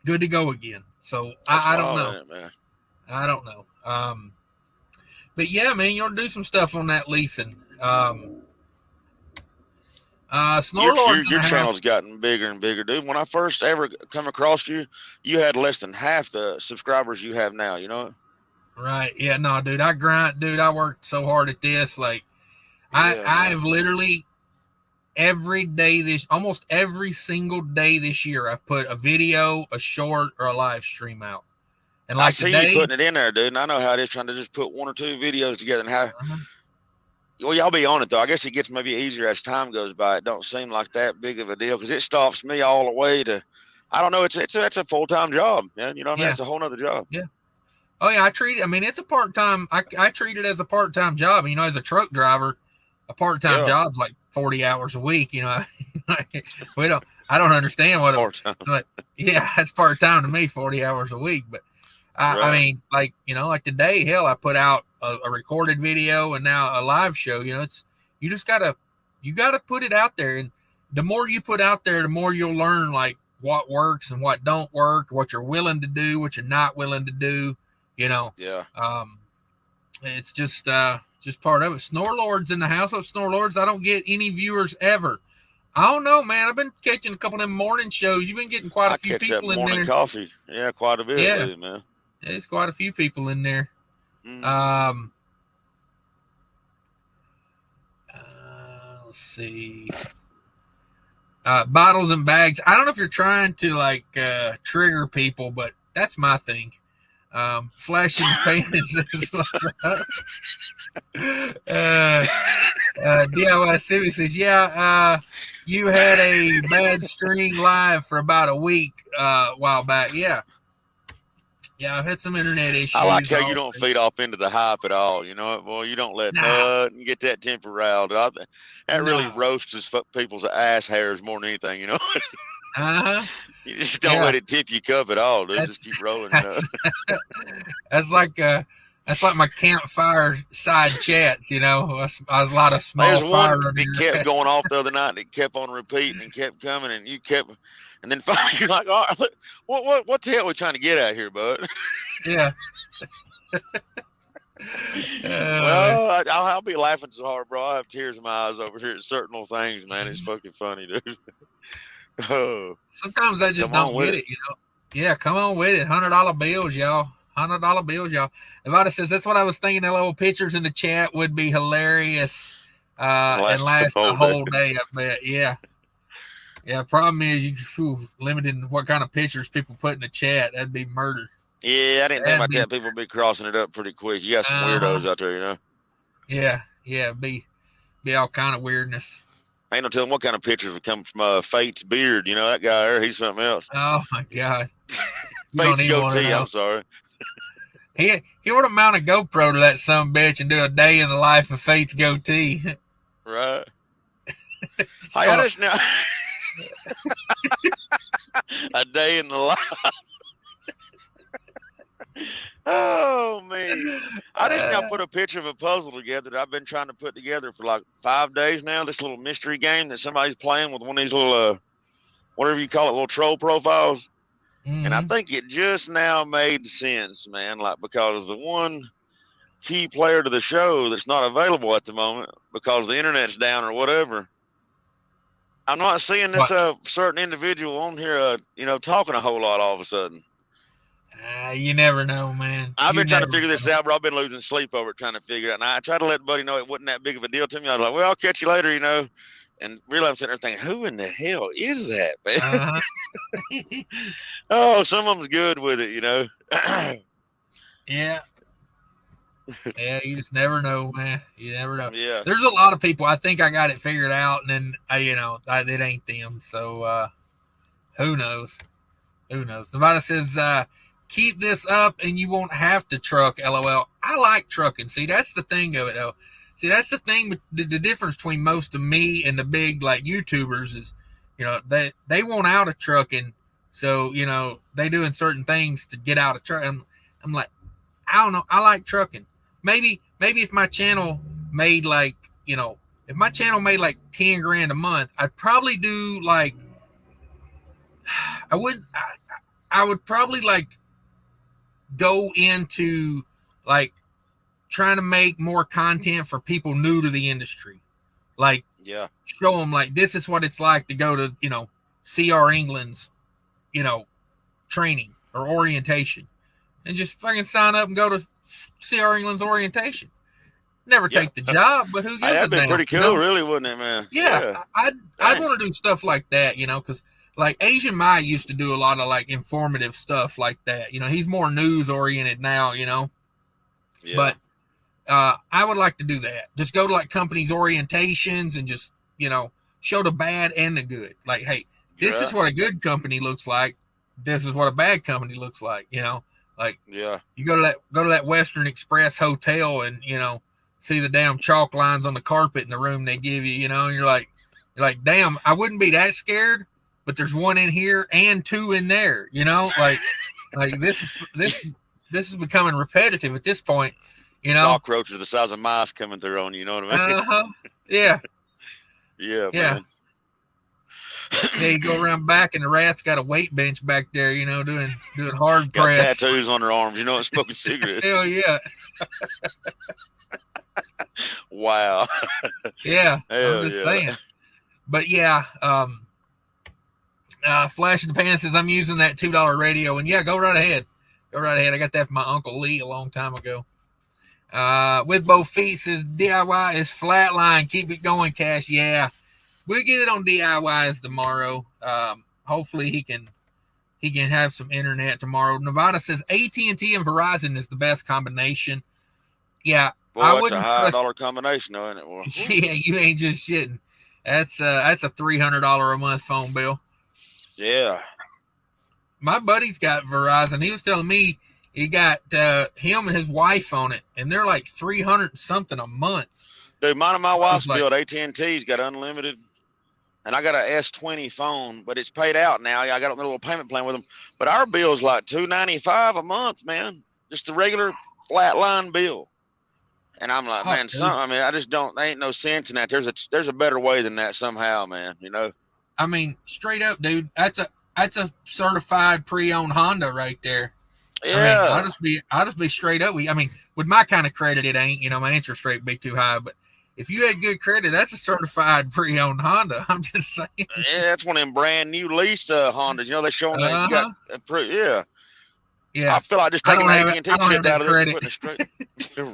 good to go again. So I don't know. Man. I don't know. But yeah, man, you ought to do some stuff on that leasing. Your channel's gotten bigger and bigger, dude. When I first ever come across you, you had less than half the subscribers you have now, you know? Right. Yeah, no, dude, I worked so hard at this. Like, I've literally almost every single day this year, I've put a video, a short, or a live stream out. And like, I see you putting it in there, dude. And I know how it is trying to just put one or two videos together and how. Well, y'all be on it though. I guess it gets maybe easier as time goes by. It don't seem like that big of a deal because it stops me all the way to. I don't know. It's a full-time job, man. You know what I mean? It's a whole nother job. Yeah. Oh yeah, it's a part-time. I treat it as a part-time job. You know, as a truck driver, a part-time job's like 40 hours a week. You know, I don't understand what part-time. That's part-time to me, 40 hours a week. But I mean, like, you know, like today, hell, I put out a recorded video and now a live show. You know, you gotta put it out there. And the more you put out there, the more you'll learn like what works and what don't work, what you're willing to do, what you're not willing to do. You know, Yeah. it's just part of it. Snorelords in the house of Snorelords. I don't get any viewers ever. I don't know, man. I've been catching a couple of them morning shows. You've been getting quite a I few catch that people in morning there. coffee. Yeah, quite a bit Yeah, with it, man. there's quite a few people in there. Mm-hmm. Let's see. Bottles and bags. I don't know if you're trying to like trigger people, but that's my thing. Flashing the pants is what's up. DIY Civic says, yeah, you had a bad stream live for about a week a while back. Yeah, I've had some internet issues. I like how you don't feed off into the hype at all. You know, boy, you don't let nothing get that temper riled. That really roasts people's ass hairs more than anything. You know. You just don't let it tip your cup at all, dude. Just keep rolling. That's like my campfire side chats, you know. A lot of small There's fire. One that kept going off the other night. That kept on repeating and kept coming, and you kept, and then finally you're like, all right, what the hell are we trying to get at here, bud? Yeah. Well, I'll be laughing so hard, bro. I have tears in my eyes over here at certain little things, man. It's fucking funny, dude. Oh, sometimes I just don't get it, you know. Yeah, come on with it. $100 bills, y'all. $100 bills, y'all. Evada says that's what I was thinking. The little pictures in the chat would be hilarious and last the whole day. I bet. Yeah. Problem is limited what kind of pictures people put in the chat. That'd be murder. Yeah, I didn't think about that. People be crossing it up pretty quick. You got some weirdos out there, you know. Yeah, be all kind of weirdness. Ain't no telling what kind of pictures would come from Fate's beard. You know, that guy there, he's something else. Oh, my God. Fate's goatee, I'm sorry. He ought to mount a GoPro to that son bitch and do a day in the life of Fate's goatee. Right. I just now. A day in the life. Oh, man. I just now put a picture of a puzzle together that I've been trying to put together for like 5 days now. This little mystery game that somebody's playing with one of these little, whatever you call it, little troll profiles. Mm-hmm. And I think it just now made sense, man, like because the one key player to the show that's not available at the moment because the internet's down or whatever, I'm not seeing this certain individual on here, talking a whole lot all of a sudden. You never know, man. I've been trying to figure this out, bro. I've been losing sleep over it, trying to figure it out. And I tried to let Buddy know it wasn't that big of a deal to me. I was like, well, I'll catch you later, you know. And really, I'm sitting there thinking, who in the hell is that, man? Oh, some of them's good with it, you know. Yeah. Yeah, you just never know, man. You never know. Yeah. There's a lot of people. I think I got it figured out, and then, it ain't them. So, who knows? Who knows? Nevada says, keep this up and you won't have to truck, LOL. I like trucking. See, that's the thing of it, though. See, that's the thing. The difference between most of me and the big, like, YouTubers is, they want out of trucking. So, they doing certain things to get out of trucking. I'm like, I don't know. I like trucking. Maybe if my channel made like, if my channel made like 10 grand a month, I'd probably do like, I would probably like go into like trying to make more content for people new to the industry. Like, show them like, this is what it's like to go to, CR England's, training or orientation, and just fucking sign up and go to CR England's orientation. Never take the job, but who gives a damn? That'd be pretty cool, really, wouldn't it, man? Yeah. I'd want to do stuff like that, because like Asian Mai used to do a lot of like informative stuff like that. He's more news oriented now, but I would like to do that. Just go to like companies' orientations and just, show the bad and the good. Like, hey, this is what a good company looks like. This is what a bad company looks like, like, you go to that Western Express hotel and, see the damn chalk lines on the carpet in the room they give you, and you're like, damn, I wouldn't be that scared, but there's one in here and two in there, like this is becoming repetitive at this point, Cockroaches the size of mice coming through on you, you know what I mean? Yeah. Yeah, man. Yeah, you go around back, and the rat's got a weight bench back there, you know, doing hard Got press. tattoos on their arms, you know, and smoking cigarettes. Hell yeah. Wow. Yeah, Hell I'm just yeah. saying. But yeah, Flash in the Pan says I'm using that $2 radio, and yeah, go right ahead. Go right ahead. I got that from my Uncle Lee a long time ago. With both feet says DIY is flatline. Keep it going, Cash. Yeah, we'll get it on DIYs tomorrow. Hopefully he can have some internet tomorrow. Nevada says AT&T and Verizon is the best combination. Yeah, Boy, I that's wouldn't a high trust. dollar combination, though, isn't it? Well, Yeah, you ain't just shitting. That's a $300 a month phone bill. yeah. My buddy's got Verizon. He was telling me he got him and his wife on it, and they're like 300 something a month. Dude, mine and my wife's like, bill at AT&T's got unlimited, and I got an S20 phone, but it's paid out now. I got a little payment plan with them, but our bill's like $295 a month, man. Just the regular flat line bill. And I'm like, man, I mean, I just don't. There ain't no sense in that. There's a better way than that somehow, man. You know. I mean, straight up, dude. That's a certified pre-owned Honda right there. Yeah. I mean, I'll just be straight up. I mean, with my kind of credit, it ain't. You know, my interest rate would be too high. But if you had good credit, that's a certified pre-owned Honda. I'm just saying. Yeah, that's one of them brand new leased Hondas. You know, they're showing that you got yeah. Yeah. I feel like just taking AT&T chip out of this and putting a straight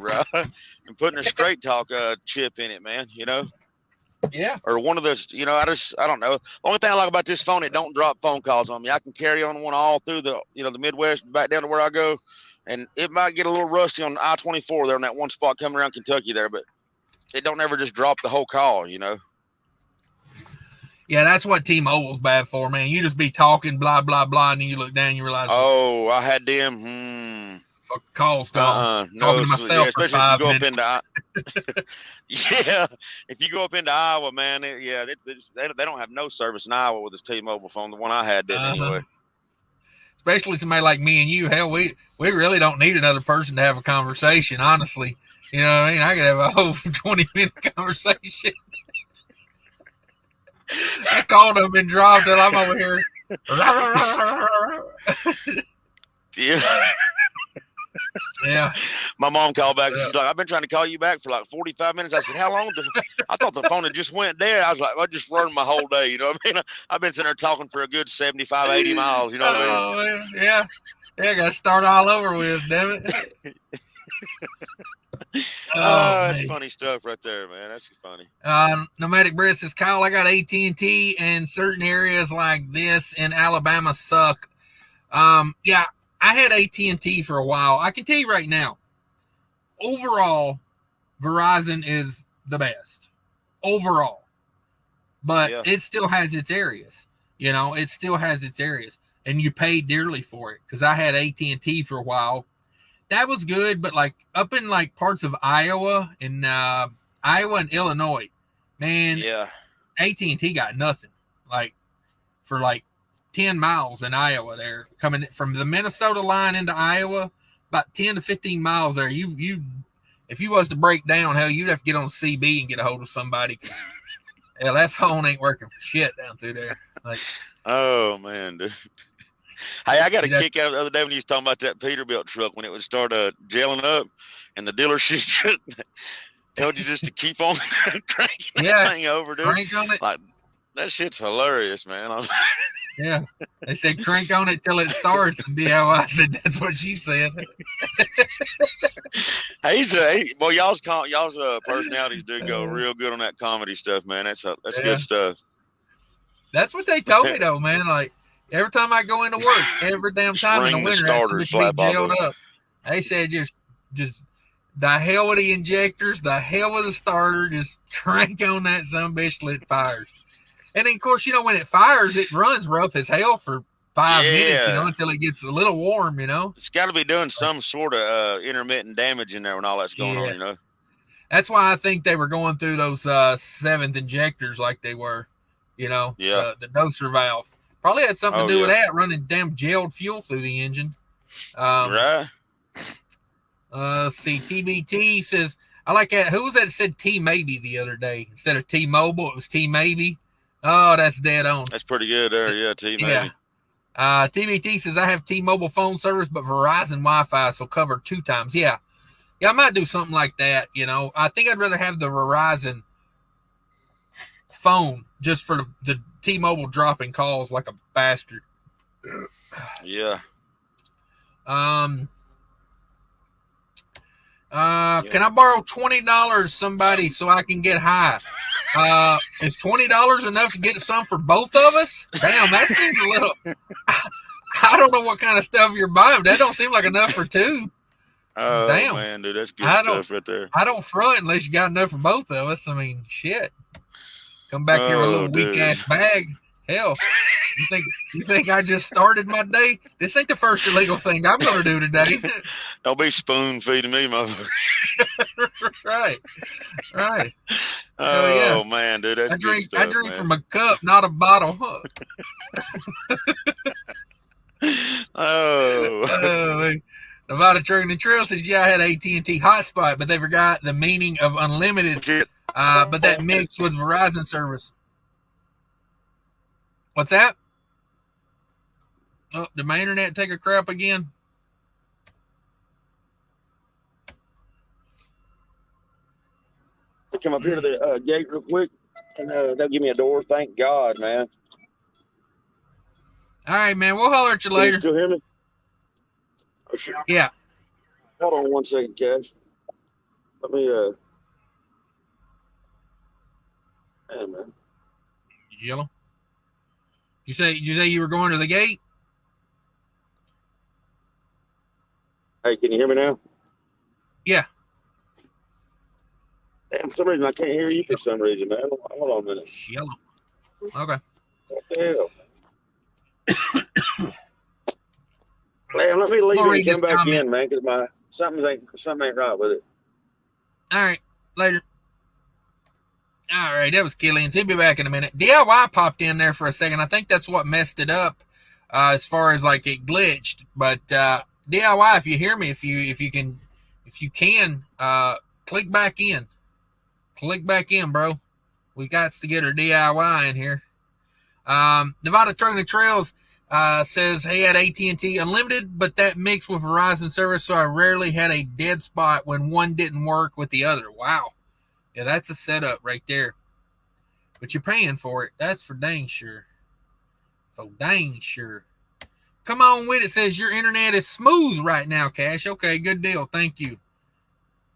right and putting a straight talk chip in it, man. You know. Yeah. Or one of those, you know, I don't know. The only thing I like about this phone, it don't drop phone calls on me. I can carry on one all through the, you know, the Midwest back down to where I go, and it might get a little rusty on I-24 there on that one spot coming around Kentucky there, but it don't ever just drop the whole call, you know. Yeah, that's what T-Mobile's bad for, man. You just be talking blah blah blah, and then you look down, and you realize, oh, I had them. Fuck, call's gone. No, talking to myself for 5 minutes. Yeah, if you go up into Iowa, man, they don't have no service in Iowa with this T-Mobile phone. The one I had did anyway. Especially somebody like me and you. Hell, we really don't need another person to have a conversation, honestly. You know what I mean? I could have a whole 20-minute conversation. I called them and dropped it. I'm over here. Yeah. Yeah. My mom called back. She's like, I've been trying to call you back for like 45 minutes. I said, how long? I thought the phone had just went dead. I was like, I just run my whole day. You know what I mean? I've been sitting there talking for a good 75, 80 miles. You know what I mean? Yeah. Yeah, got to start all over with, damn it. That's funny stuff right there, man. That's funny. Nomadic Brett says, Kyle, I got AT&T, and certain areas like this in Alabama suck. Yeah, I had AT&T for a while. I can tell you right now, overall, Verizon is the best. Overall. But it still has its areas. You know, it still has its areas. And you pay dearly for it. Because I had AT&T for a while. That was good, but like up in like parts of Iowa and Illinois, man, AT&T got nothing. Like for like 10 miles in Iowa there, coming from the Minnesota line into Iowa, about 10 to 15 miles there. You if you was to break down, hell, you'd have to get on CB and get a hold of somebody. Hell, that phone ain't working for shit down through there. Like, oh man, dude. Hey, I got a kick out the other day when you was talking about that Peterbilt truck when it would start gelling up, and the dealership told you just to keep on cranking that thing over, dude. Crank on it. Like, that shit's hilarious, man. Yeah, they said crank on it till it starts, and DIY said that's what she said. Well, y'all's personalities do go real good on that comedy stuff, man. That's good stuff. That's what they told me though, man. Like. Every time I go into work, every damn time in the winter, I should be jailed up. They said just the hell with the injectors, the hell with the starter, just crank on that sumbitch till it fires. And then, of course, you know, when it fires, it runs rough as hell for 5 minutes, you know, until it gets a little warm, you know. It's got to be doing some sort of intermittent damage in there when all that's going on, you know. That's why I think they were going through those 7th injectors like they were, you know, the doser valve. Probably had something to do with that, running damn gelled fuel through the engine. Right. See, TBT says, I like that. Who was that said T-Maybe the other day? Instead of T-Mobile, it was T-Maybe. Oh, that's dead on. That's pretty good there. Yeah, T maybe. Yeah. TBT says I have T-Mobile phone service, but Verizon Wi-Fi, so covered 2 times. Yeah, I might do something like that. You know, I think I'd rather have the Verizon phone just for the T-Mobile dropping calls like a bastard. Yeah. Can I borrow $20, somebody, so I can get high? Is $20 enough to get some for both of us? Damn, that seems a little. I don't know what kind of stuff you're buying. That don't seem like enough for 2. Oh, damn, man, dude, that's good stuff right there. I don't front unless you got enough for both of us. I mean, shit. Come back here with a little weak ass bag. Hell, you think I just started my day? This ain't the first illegal thing I'm gonna do today. Don't be spoon feeding me, motherfucker. Right. Oh yeah. man, dude, that's good stuff. I drink from a cup, not a bottle. Oh. Nevada Trucking and Trail says, yeah, I had AT&T hotspot, but they forgot the meaning of unlimited. But that mixed with Verizon service. What's that? Oh, did my internet take a crap again? I come up here to the gate real quick, and they'll give me a door. Thank God, man. All right, man. We'll holler at you later. Can you still hear me? Oh, shit. Yeah. Hold on 1 second, Cash. Let me, hey, man. Yellow. You say you were going to the gate? Hey, can you hear me now? Yeah. Damn, for some reason I can't hear you for some reason, man. Hold on a minute. Yellow. Okay. What the hell? Man, let me leave and come back in, man, because something ain't right with it. All right, later. All right, that was Killian's. He'll be back in a minute. DIY popped in there for a second. I think that's what messed it up, as far as like it glitched. But DIY, if you hear me, if you can, click back in. Click back in, bro. We got to get our DIY in here. Nevada Trucking and Trails says he had AT&T unlimited, but that mixed with Verizon service, so I rarely had a dead spot when one didn't work with the other. Wow. Yeah, that's a setup right there. But you're paying for it. That's for dang sure. For dang sure. Come on with it. Says your internet is smooth right now, Cash. Okay, good deal. Thank you.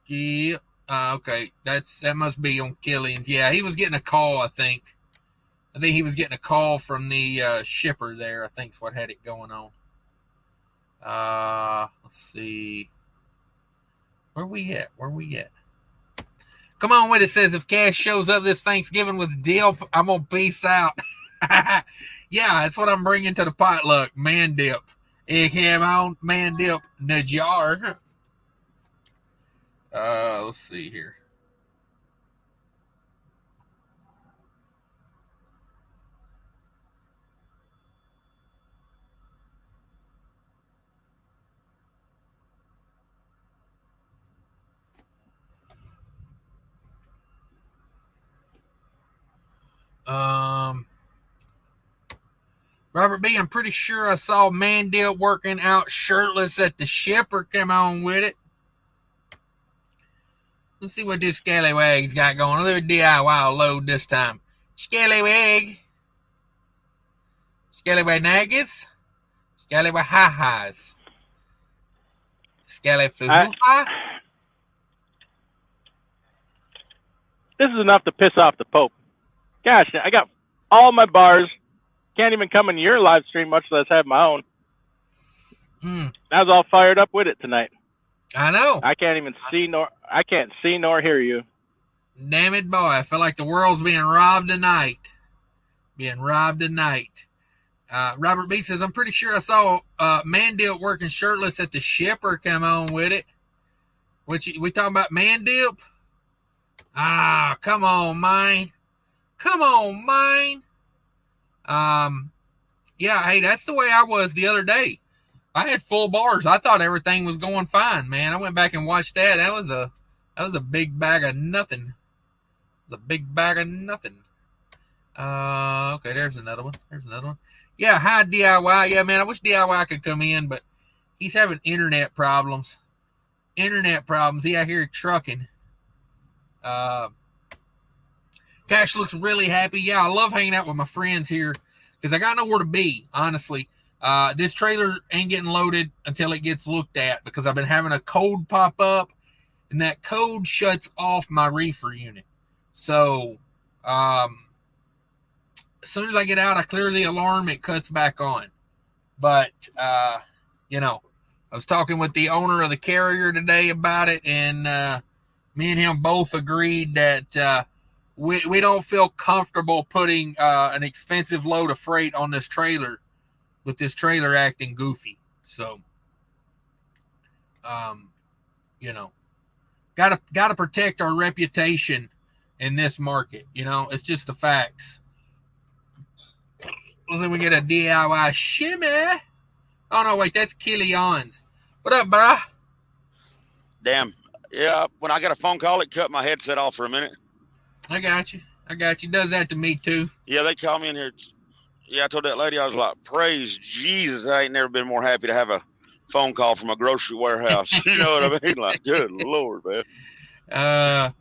Yeah. Okay. That must be on Killian's. Yeah, he was getting a call, I think. I think he was getting a call from the shipper there. I think's what had it going on. Let's see. Where we at? Come on with it. Says if Cash shows up this Thanksgiving with a deal, I'm going to peace out. Yeah, that's what I'm bringing to the potluck. Man dip. Ik heb on man dip the jar. Let's see here. Robert B., I'm pretty sure I saw Mandel working out shirtless at the shipper. Come on with it. Let's see what this scallywag's got going. Let's DIY load this time. Scallywag. Scallywag naggies. Scallywag ha-has. Scallywag. This is enough to piss off the Pope. Gosh, I got all my bars. Can't even come in your live stream, much less have my own. I was all fired up with it tonight. I know. I can't see nor hear you. Damn it, boy! I feel like the world's being robbed tonight. Robert B says, I'm pretty sure I saw Mandip working shirtless at the shipper. Come on with it. We talking about Mandip? Come on, mine. Yeah, hey, that's the way I was the other day. I had full bars. I thought everything was going fine, man. I went back and watched that. That was a big bag of nothing. Okay, there's another one. Yeah, hi DIY. Yeah, man, I wish DIY could come in, but he's having internet problems. He out here trucking. Cash looks really happy. Yeah, I love hanging out with my friends here because I got nowhere to be, honestly. This trailer ain't getting loaded until it gets looked at because I've been having a code pop up, and that code shuts off my reefer unit. So, as soon as I get out, I clear the alarm, it cuts back on. But, you know, I was talking with the owner of the carrier today about it, and me and him both agreed that we don't feel comfortable putting an expensive load of freight on this trailer with this trailer acting goofy. So, you know, gotta protect our reputation in this market. You know, it's just the facts. Well, then we get a DIY shimmy. Oh no, wait, that's Killian's. What up, brah? Damn. Yeah, when I got a phone call, it cut my headset off for a minute. I got you. Does that to me too. Yeah, they called me in here. Yeah, I told that lady, I was like, praise Jesus, I ain't never been more happy to have a phone call from a grocery warehouse. You know what I mean? Like, good Lord, man.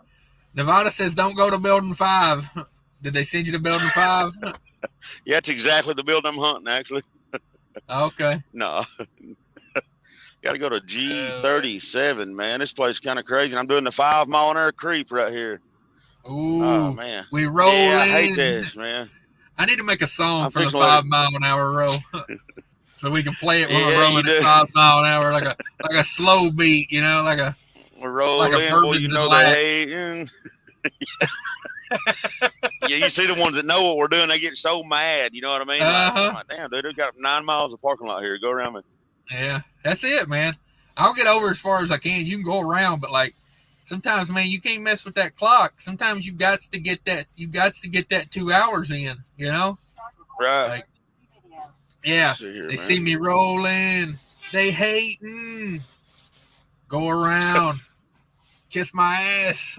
Nevada says don't go to building 5. Did they send you to building 5? Yeah, that's exactly the building I'm hunting, actually. Okay. No. Got to go to G37, man. This place is kind of crazy. I'm doing the 5 mile an hour creep right here. Ooh, oh man, we roll yeah, in. I hate this, man. I need to make a song I'm for the fixing 5 mile an hour roll, so we can play it when we're rolling at 5 mile an hour, like a slow beat, you know, like a we're rolling. like a Well, Bourbons you and know Lac. they hate. Yeah, you see the ones that know what we're doing, they get so mad. You know what I mean? Like, I'm like, damn, dude, they've got 9 miles of parking lot here. Go around me. Yeah, that's it, man. I'll get over as far as I can. You can go around, but like sometimes, man, you can't mess with that clock. Sometimes you got to get that. You got to get that 2 hours in. You know, right? Like, yeah, here, they man. see me rolling. They hating. Go around, kiss my ass.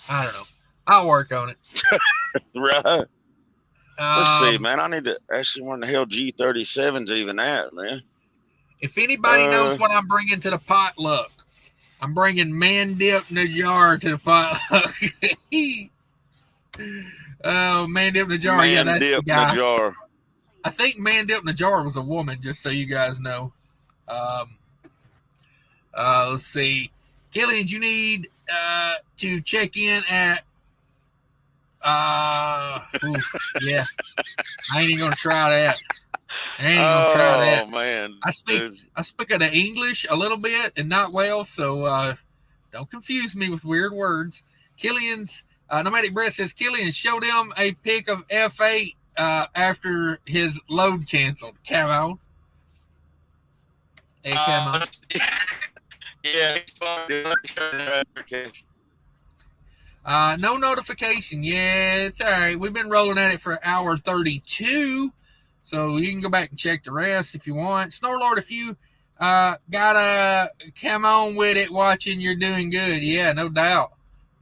I don't know. I'll work on it. Right. Let's see, man. I need to actually where the hell G37's even at, man. If anybody knows what I'm bringing to the potluck, I'm bringing man dip Najar to the potluck. Oh, man dip Najar. Man yeah, that's dip the guy. Najar. I think man dip Najar was a woman, just so you guys know. Let's see. Killian, you need to check in at yeah. I ain't even gonna try that. Oh man. I speak of the English a little bit and not well, so don't confuse me with weird words. Killian's Nomadic Breath says Killian showed him a pic of F8 after his load canceled. Come on. Hey, come on. Yeah, it's fun. No notification. Yeah, it's all right. We've been rolling at it for hour 32, so you can go back and check the rest if you want. Snorlord, if you gotta come on with it, watching, you're doing good. Yeah, no doubt.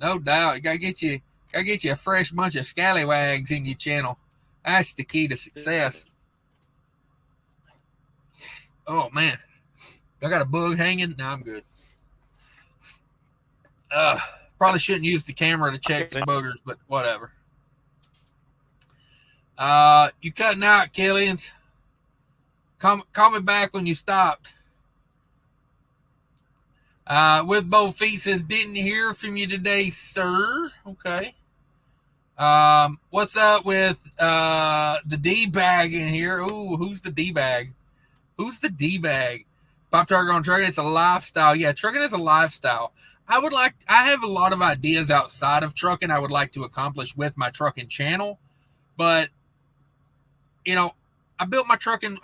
You gotta get you a fresh bunch of scallywags in your channel. That's the key to success. Oh man, I got a bug hanging. No, I'm good. Probably shouldn't use the camera to check for boogers, but whatever. You cutting out, Killians. Call me back when you stopped. With both feet says, didn't hear from you today, sir. Okay. What's up with the D-bag in here? Ooh, who's the D-bag? Pop Target on trucking, it's a lifestyle. Yeah, trucking is a lifestyle. I have a lot of ideas outside of trucking I would like to accomplish with my trucking channel, but you know, I built my trucking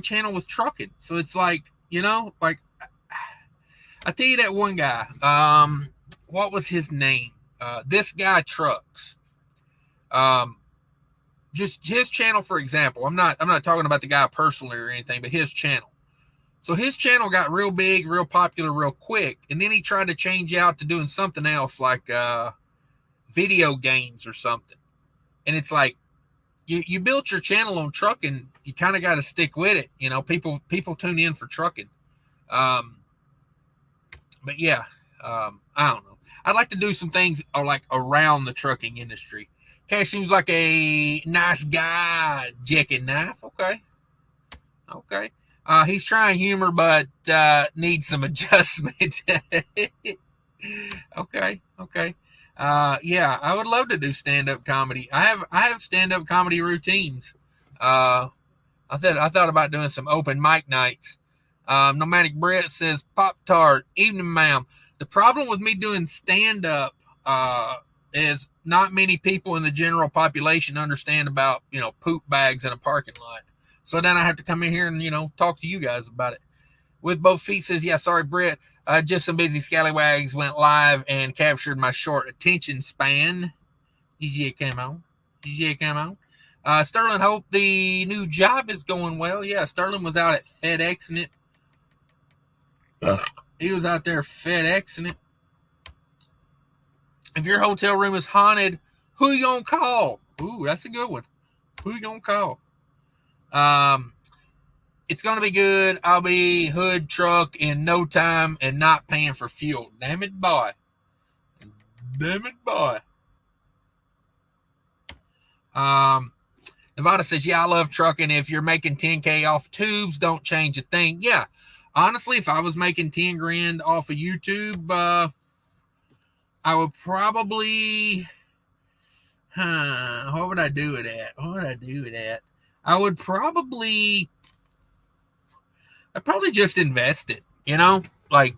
channel with trucking. So it's like, you know, like I tell you that one guy, what was his name? This guy trucks. Just his channel, for example. I'm not talking about the guy personally or anything, but his channel. So his channel got real big, real popular, real quick. And then he tried to change out to doing something else like video games or something. And it's like, you built your channel on trucking, you kind of got to stick with it. You know, people tune in for trucking. But yeah, I don't know. I'd like to do some things like around the trucking industry. Cash seems like a nice guy. Jacket knife. Okay. He's trying humor, but needs some adjustment. Okay. Yeah, I would love to do stand-up comedy. I have stand-up comedy routines. I thought about doing some open mic nights. Nomadic Brett says, Pop-Tart, evening, ma'am. The problem with me doing stand-up is not many people in the general population understand about, poop bags in a parking lot. So then I have to come in here and, talk to you guys about it. With Both Feet says, yeah, sorry, Brett. Just some busy scallywags went live and captured my short attention span. Easy came on. Sterling, hope the new job is going well. Yeah, Sterling was out at FedExing it. He was out there FedExing it. If your hotel room is haunted, who you gonna call? Ooh, that's a good one. Who you gonna call? It's gonna be good. I'll be hood truck in no time and not paying for fuel. Damn it, boy. Nevada says, yeah, I love trucking. If you're making 10K off tubes, don't change a thing. Yeah. Honestly, if I was making 10 grand off of YouTube, I would probably, what would I do with that? I'd probably just invest it, like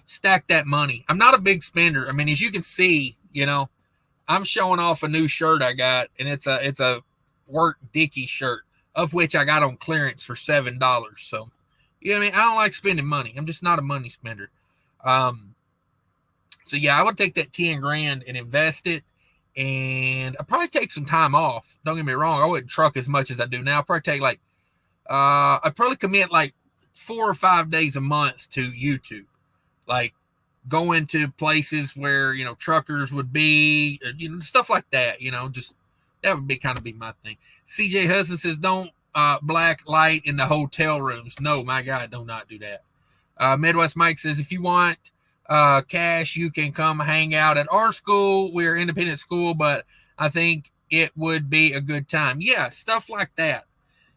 stack that money. I'm not a big spender. I mean, as you can see, I'm showing off a new shirt I got, and it's a work Dickie shirt, of which I got on clearance for $7. So, I mean, I don't like spending money. I'm just not a money spender. So yeah, I would take that 10 grand and invest it, and I'd probably take some time off. Don't get me wrong. I wouldn't truck as much as I do now. I'd probably take I'd probably commit like 4 or 5 days a month to YouTube, like going to places where, truckers would be, stuff like that, just that would be my thing. CJ Hudson says, don't black light in the hotel rooms. No, my God, do not do that. Midwest Mike says, if you want cash, you can come hang out at our school. We're an independent school, but I think it would be a good time. Yeah, stuff like that.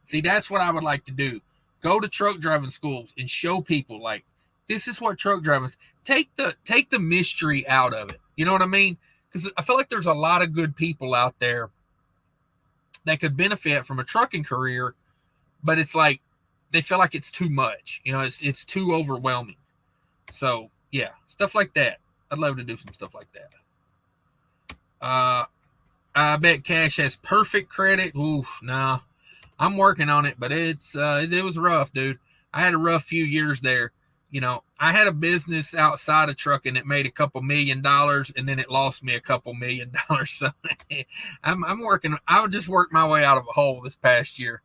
See, that's what I would like to do. Go to truck driving schools and show people, like, this is what truck driving is. Take the mystery out of it. You know what I mean? Because I feel like there's a lot of good people out there that could benefit from a trucking career, but it's like they feel like it's too much. It's too overwhelming. So yeah, stuff like that. I'd love to do some stuff like that. I bet Cash has perfect credit. Oof, nah. I'm working on it, but it was rough, dude. I had a rough few years there. I had a business outside of trucking that made a couple $1 million, and then it lost me a couple $1 million. So I'm working. I would just work my way out of a hole this past year,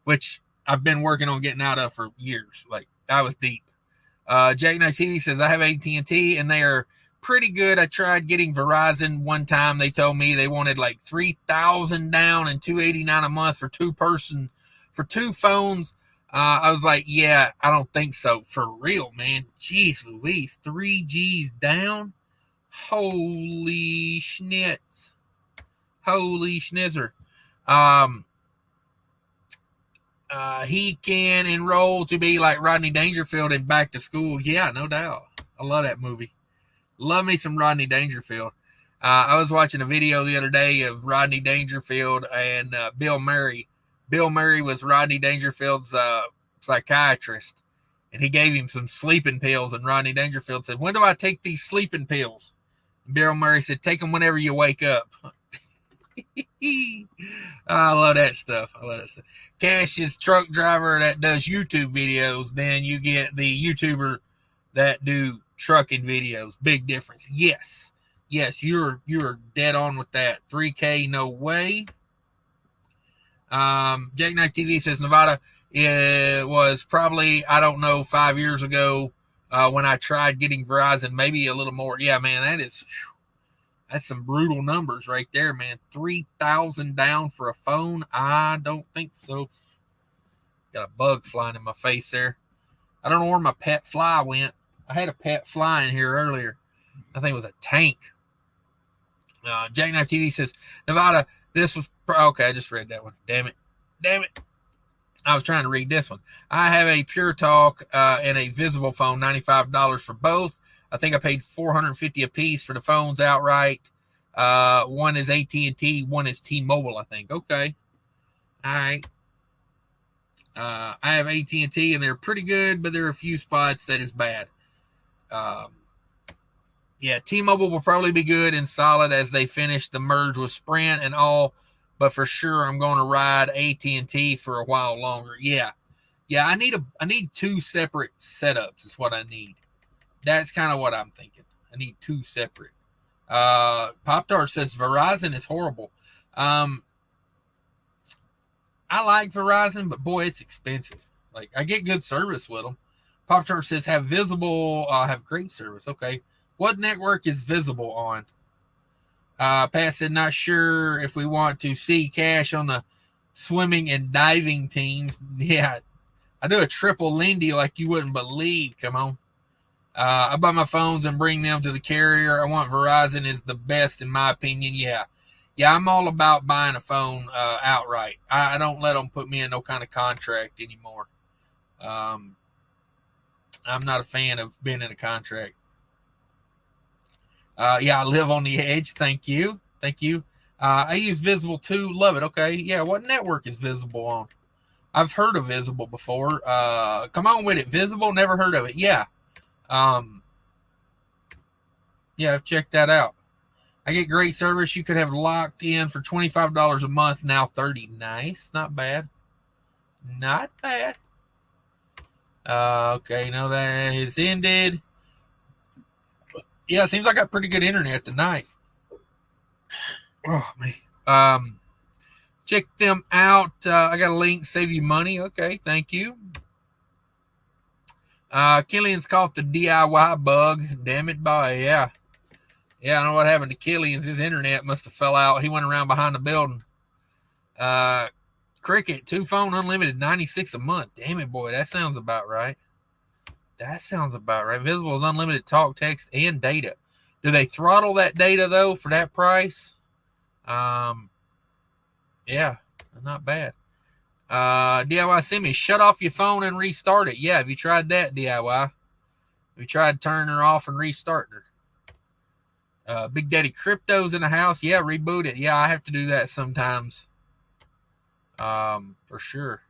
which I've been working on getting out of for years. Like, I was deep. Jack Knight TV says, I have AT&T and they are pretty good. I tried getting Verizon one time. They told me they wanted like $3,000 down and $289 a month for two phones. I was like, yeah, I don't think so. For real, man. Jeez Louise, 3 G's down. Holy schnitz. Holy schnitzer. He can enroll to be like Rodney Dangerfield in Back to School. Yeah, no doubt. I love that movie. Love me some Rodney Dangerfield. I was watching a video the other day of Rodney Dangerfield and Bill Murray. Bill Murray was Rodney Dangerfield's psychiatrist, and he gave him some sleeping pills, and Rodney Dangerfield said, when do I take these sleeping pills? And Bill Murray said, take them whenever you wake up. I love that stuff. Cash is truck driver that does YouTube videos. Then you get the YouTuber that do trucking videos. Big difference. Yes, you're dead on with that. 3K, no way. Jack Knight TV says Nevada, it was probably, I don't know, 5 years ago when I tried getting Verizon, maybe a little more. Yeah, man, That's some brutal numbers right there, man. 3,000 down for a phone? I don't think so. Got a bug flying in my face there. I don't know where my pet fly went. I had a pet fly in here earlier. I think it was a tank. Jackknife TV says, Nevada, this was... Okay, I just read that one. Damn it. I was trying to read this one. I have a Pure Talk and a Visible phone, $95 for both. I think I paid $450 a piece for the phones outright. One is AT&T, one is T-Mobile, I think. Okay. All right. I have AT&T, and they're pretty good, but there are a few spots that is bad. Yeah, T-Mobile will probably be good and solid as they finish the merge with Sprint and all, but for sure I'm going to ride AT&T for a while longer. Yeah, I need two separate setups is what I need. That's kind of what I'm thinking. I need two separate. Pop-Tart says Verizon is horrible. I like Verizon, but boy, it's expensive. Like, I get good service with them. Pop-Tart says have Visible, have great service. Okay. What network is Visible on? Pat said, not sure if we want to see Cash on the swimming and diving teams. Yeah, I do a triple Lindy like you wouldn't believe. Come on. I buy my phones and bring them to the carrier. I want Verizon is the best in my opinion. Yeah, I'm all about buying a phone outright. I don't let them put me in no kind of contract anymore. I'm not a fan of being in a contract. I live on the edge. Thank you. I use Visible too. Love it. Okay. Yeah. What network is Visible on? I've heard of Visible before. Come on with it. Visible. Never heard of it. Yeah. I've checked that out. I get great service. You could have locked in for $25 a month. Now $30. Nice. Not bad. Okay. No, that has ended. Yeah, it seems like I got pretty good internet tonight. Oh, man. Check them out. I got a link, save you money. Okay, thank you. Killian's caught the DIY bug. Damn it, boy. Yeah, I don't know what happened to Killian's. His internet must have fell out. He went around behind the building. Cricket, 2 phone unlimited, $96 a month. Damn it, boy. That sounds about right. Visible is unlimited talk, text, and data. Do they throttle that data, though, for that price? Yeah, not bad. DIY Semi, shut off your phone and restart it. Yeah, have you tried that, DIY? Have you tried turning her off and restarting her? Big Daddy Crypto's in the house. Yeah, reboot it. Yeah, I have to do that sometimes. For sure.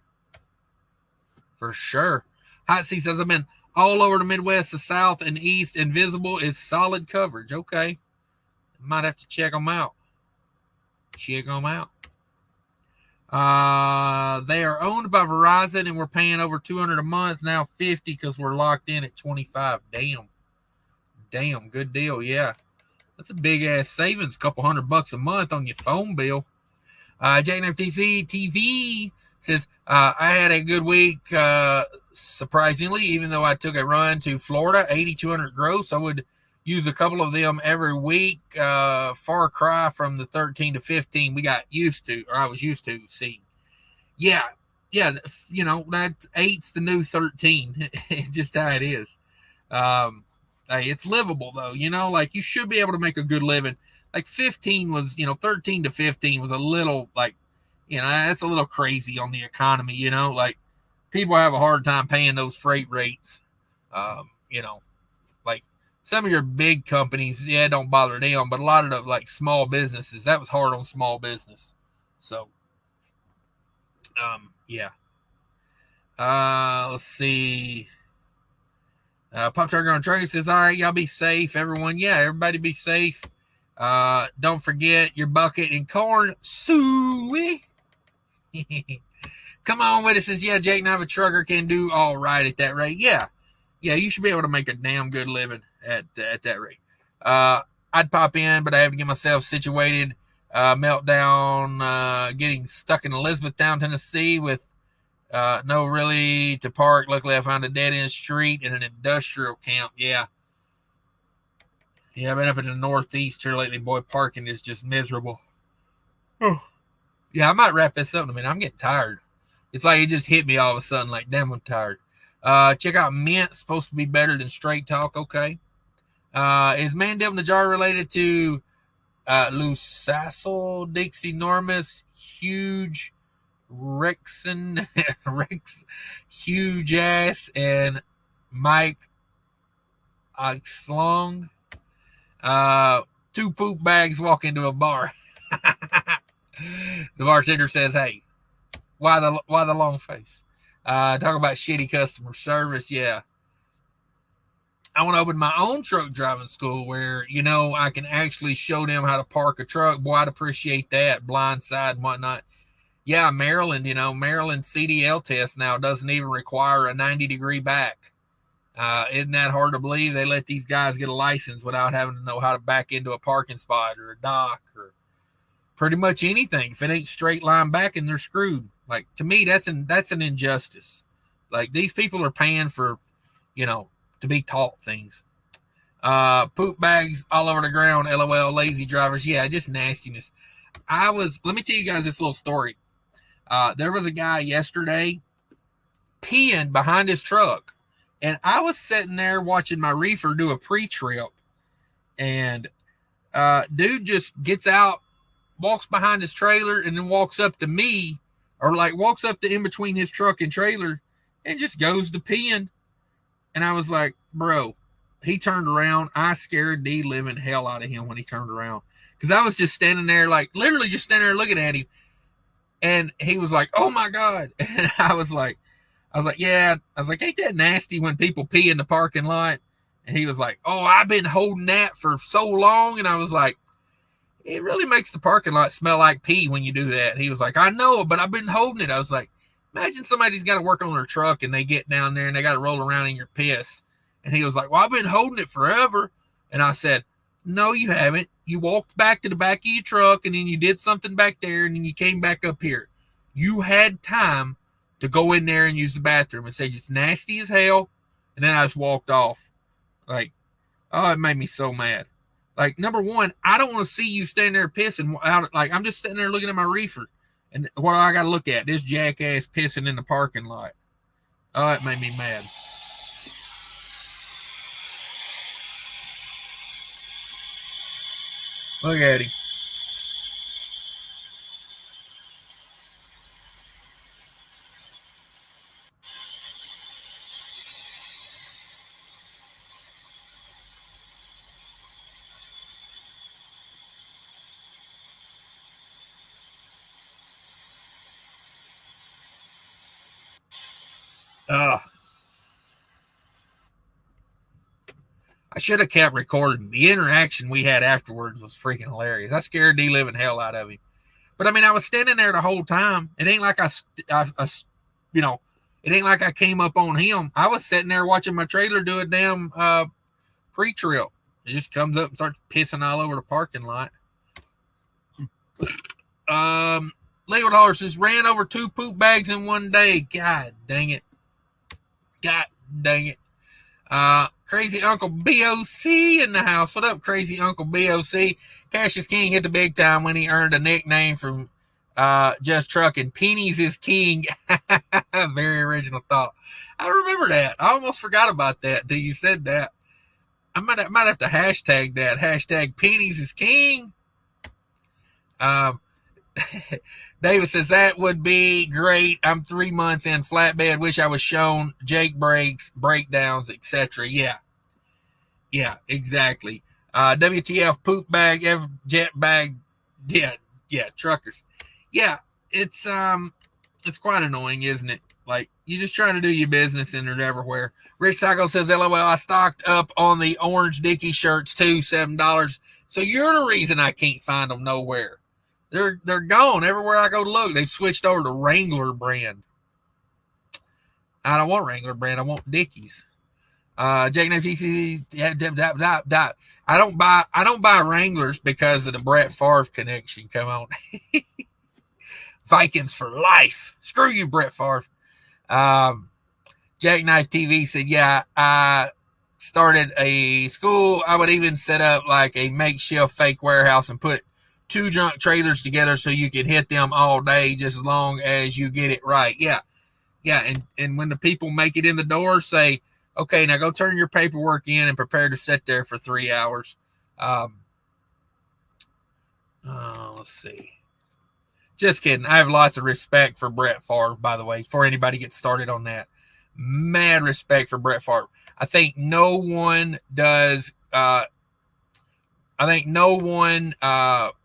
Hot Seat says, I've been all over the Midwest, the South, and East, and Visible is solid coverage. Okay. Might have to check them out. They are owned by Verizon, and we're paying over $200 a month, now $50 because we're locked in at $25. Damn, good deal. Yeah. That's a big-ass savings, couple $100 a month on your phone bill. Jackknife TV says, I had a good week, surprisingly, even though I took a run to Florida, 8,200 gross. I would use a couple of them every week. Far cry from the 13 to 15 we got used to, or I was used to seeing. Yeah, you know, that 8's the new 13. It's just how it is. Hey, it's livable, though. You know, like, you should be able to make a good living. Like, 15 was, 13 to 15 was a little, like, that's a little crazy on the economy, like people have a hard time paying those freight rates. Like some of your big companies, don't bother them, but a lot of the like small businesses, that was hard on small business. So, let's see. Pop Target on Trade says, all right, y'all be safe, everyone. Yeah, everybody be safe. Don't forget your bucket and corn. Suey. Come on with it. Says, yeah, Jake Knife, a trucker, can do all right at that rate. Yeah, you should be able to make a damn good living at that rate. I'd pop in, but I have to get myself situated. Meltdown, getting stuck in Elizabethtown, Tennessee with no really to park. Luckily, I found a dead-end street in an industrial camp. Yeah. Yeah, I've been up in the Northeast here lately. Boy, parking is just miserable. Oh. Yeah, I might wrap this up in a minute. I'm getting tired. It's like it just hit me all of a sudden. Like, damn, I'm tired. Check out Mint. Supposed to be better than Straight Talk. Okay. Is Man Devil in the Jar related to Lusassel, Dixie Normus, Huge Rexon, Rex, Huge Ass, and Mike Oxlong? Two poop bags walk into a bar. The bartender says, "Hey, why the long face?" Talk about shitty customer service. Yeah, I want to open my own truck driving school where, you know, I can actually show them how to park a truck. Boy, I'd appreciate that. Blind side and whatnot. Yeah, Maryland, you know, Maryland CDL test now doesn't even require a 90-degree back. Isn't that hard to believe? They let these guys get a license without having to know how to back into a parking spot or a dock or pretty much anything. If it ain't straight line backing, they're screwed. Like, to me, that's an injustice. Like, these people are paying for, you know, to be taught things. Poop bags all over the ground. LOL, lazy drivers. Yeah, just nastiness. Let me tell you guys this little story. There was a guy yesterday peeing behind his truck, and I was sitting there watching my reefer do a pre-trip, and dude just gets out, walks behind his trailer, and then walks up to me, or like walks up to in between his truck and trailer, and just goes to peeing. And I was like, bro, he turned around. I scared the living hell out of him when he turned around, because I was just standing there, like literally just standing there looking at him. And he was like, "Oh my God." And I was like, yeah. I was like, ain't that nasty when people pee in the parking lot? And he was like, "Oh, I've been holding that for so long." And I was like, it really makes the parking lot smell like pee when you do that. And he was like, "I know, but I've been holding it." I was like, imagine somebody's got to work on their truck and they get down there and they got to roll around in your piss. And he was like, "Well, I've been holding it forever." And I said, "No, you haven't. You walked back to the back of your truck, and then you did something back there, and then you came back up here. You had time to go in there and use the bathroom." And said, "It's nasty as hell." And then I just walked off. Like, oh, it made me so mad. Like, number one, I don't want to see you standing there pissing out. Like, I'm just sitting there looking at my reefer, and what do I got to look at? This jackass pissing in the parking lot. Oh, it made me mad. Look at him. I should have kept recording. The interaction we had afterwards was freaking hilarious. I scared the living hell out of him. But I mean, I was standing there the whole time. It ain't like you know, it ain't like I came up on him. I was sitting there watching my trailer do a damn pre-trip. It just comes up and starts pissing all over the parking lot. Legal Dollar says, ran over 2 poop bags in one day. God dang it. God dang it. Crazy Uncle BOC in the house. What up, Crazy Uncle BOC? Cassius King hit the big time when he earned a nickname from Just Trucking. Pennies is king. Very original thought. I remember that. I almost forgot about that until you said that. I might have to hashtag that. Hashtag Pennies is king. David says, that would be great. I'm 3 months in flatbed. Wish I was shown Jake brakes, breakdowns, etc. Yeah, exactly. WTF poop bag, jet bag. Yeah, truckers. Yeah, it's quite annoying, isn't it? Like, you're just trying to do your business and they're everywhere. Rich Taco says, LOL, I stocked up on the orange Dickie shirts too, $7. So you're the reason I can't find them nowhere. They're gone everywhere I go to look. They've switched over to Wrangler brand. I don't want Wrangler brand. I want Dickies. Jake TC. I don't buy Wranglers because of the Brett Favre connection. Come on. Vikings for life. Screw you, Brett Favre. Jackknife TV said, yeah, started a school, I would even set up like a makeshift fake warehouse and put 2 junk trailers together so you can hit them all day just as long as you get it right. Yeah. And when the people make it in the door, say, okay, now go turn your paperwork in and prepare to sit there for 3 hours. Let's see. Just kidding. I have lots of respect for Brett Favre, by the way, before anybody gets started on that. Mad respect for Brett Favre. I think no one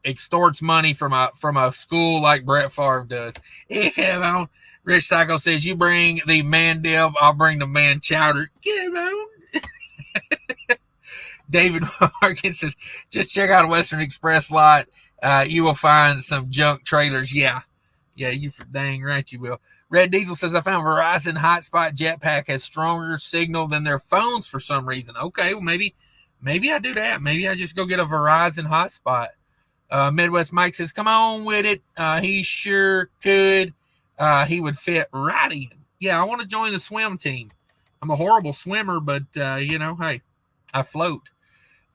extorts money from a school like Brett Favre does. Come on. Rich Psycho says, you bring the man dib, I'll bring the man chowder. Come on. David Harkins says, just check out a Western Express lot. You will find some junk trailers. Yeah, you for dang right you will. Red Diesel says, I found Verizon Hotspot Jetpack has stronger signal than their phones for some reason. Okay, well, maybe I do that. Maybe I just go get a Verizon Hotspot. Midwest Mike says, come on with it. He sure could. He would fit right in. Yeah, I want to join the swim team. I'm a horrible swimmer, but, hey, I float.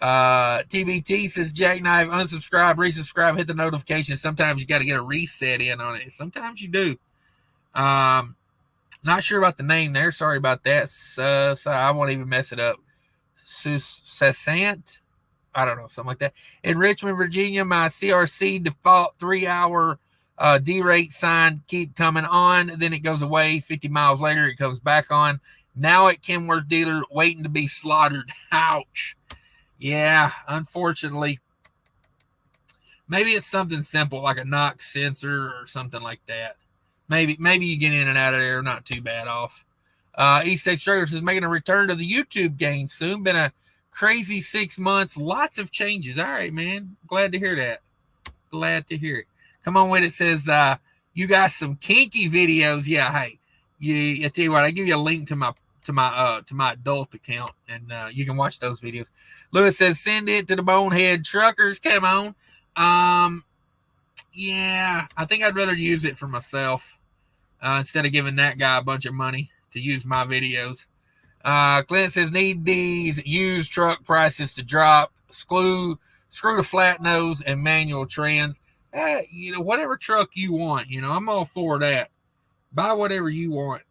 TBT says, Jackknife, unsubscribe, resubscribe, hit the notification. Sometimes you got to get a reset in on it. Sometimes you do. Not sure about the name there. Sorry about that. So I won't even mess it up. Sessant, I don't know, something like that. In Richmond, Virginia, my CRC default 3-hour D-rate sign keep coming on. Then it goes away. 50 miles later, it comes back on. Now at Kenworth dealer, waiting to be slaughtered. Ouch. Yeah, unfortunately. Maybe it's something simple like a knock sensor or something like that. Maybe you get in and out of there, not too bad off. East State Trailers is making a return to the YouTube game soon. Been a crazy 6 months. Lots of changes. All right, man. Glad to hear that. Glad to hear it. Come on with it. Says you got some kinky videos. Yeah, hey. I tell you what, I give you a link to my adult account, and you can watch those videos. Lewis says, send it to the Bonehead Truckers. Come on. Yeah, I think I'd rather use it for myself instead of giving that guy a bunch of money to use my videos. Clint says, need these used truck prices to drop. Screw the flat nose and manual trends. Whatever truck you want, I'm all for that. Buy whatever you want.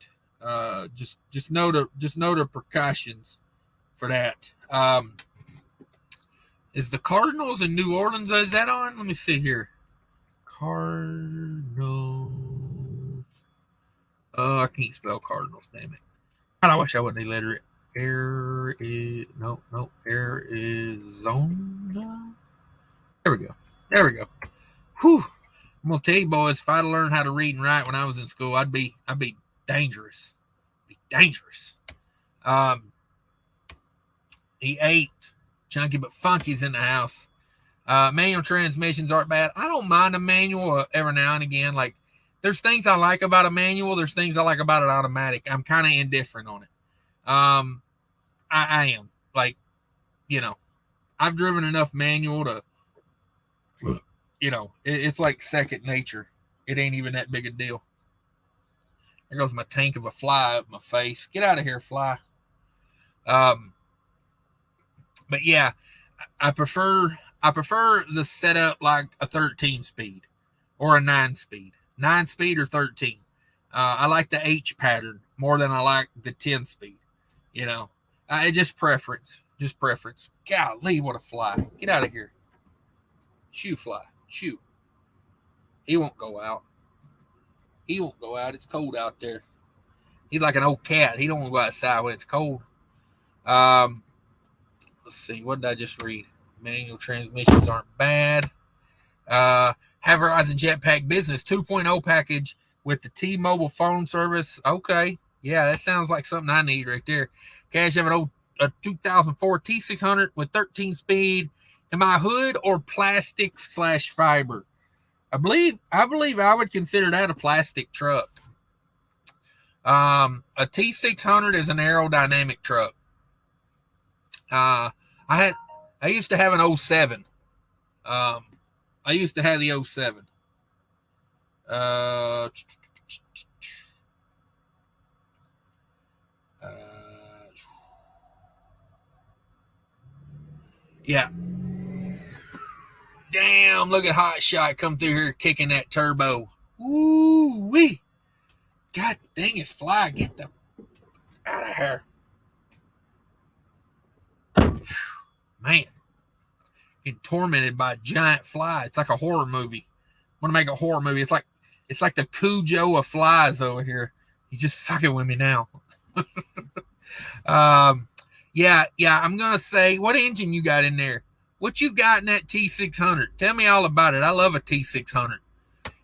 Just know the precautions for that. Is the Cardinals in New Orleans? Is that on? Let me see here. Cardinals. I can't spell Cardinals. Damn it! I wish I wasn't illiterate. Arizona. There we go. Whew. I'm gonna tell you, boys, if I'd learned how to read and write when I was in school, I'd be dangerous. He ate chunky but funky's in the house. Manual transmissions aren't bad. I don't mind a manual every now and again. Like, there's things I like about a manual. There's things I like about an automatic. I'm kind of indifferent on it. I am. Like, I've driven enough manual to, it's like second nature. It ain't even that big a deal. There goes my tank of a fly up my face. Get out of here, fly. But yeah, I prefer the setup like a 13 speed or a 9 speed. 9 speed or 13. I like the H pattern more than I like the 10 speed. Just preference. Golly, what a fly. Get out of here. Shoo, fly. Shoo. He won't go out. It's cold out there. He's like an old cat. He don't want to go outside when it's cold. Let's see. What did I just read? Manual transmissions aren't bad. Have Verizon Jetpack Business 2.0 package with the T-Mobile phone service. Okay. Yeah, that sounds like something I need right there. Cash, have a 2004 T600 with 13 speed. Am I hood or plastic/fiber? I believe I would consider that a plastic truck. A T600 is an aerodynamic truck. I used to have an 07. I used to have the 07. Yeah. Damn, look at Hot Shot come through here kicking that turbo. Woo-wee. God dang, it's fly. Get the out of here. Man. Getting tormented by a giant fly. It's like a horror movie. I want to make a horror movie. It's like the Cujo of flies over here. He's just fucking with me now. Yeah, I'm gonna say, what engine you got in there? What you got in that T600? Tell me all about it. I love a T600.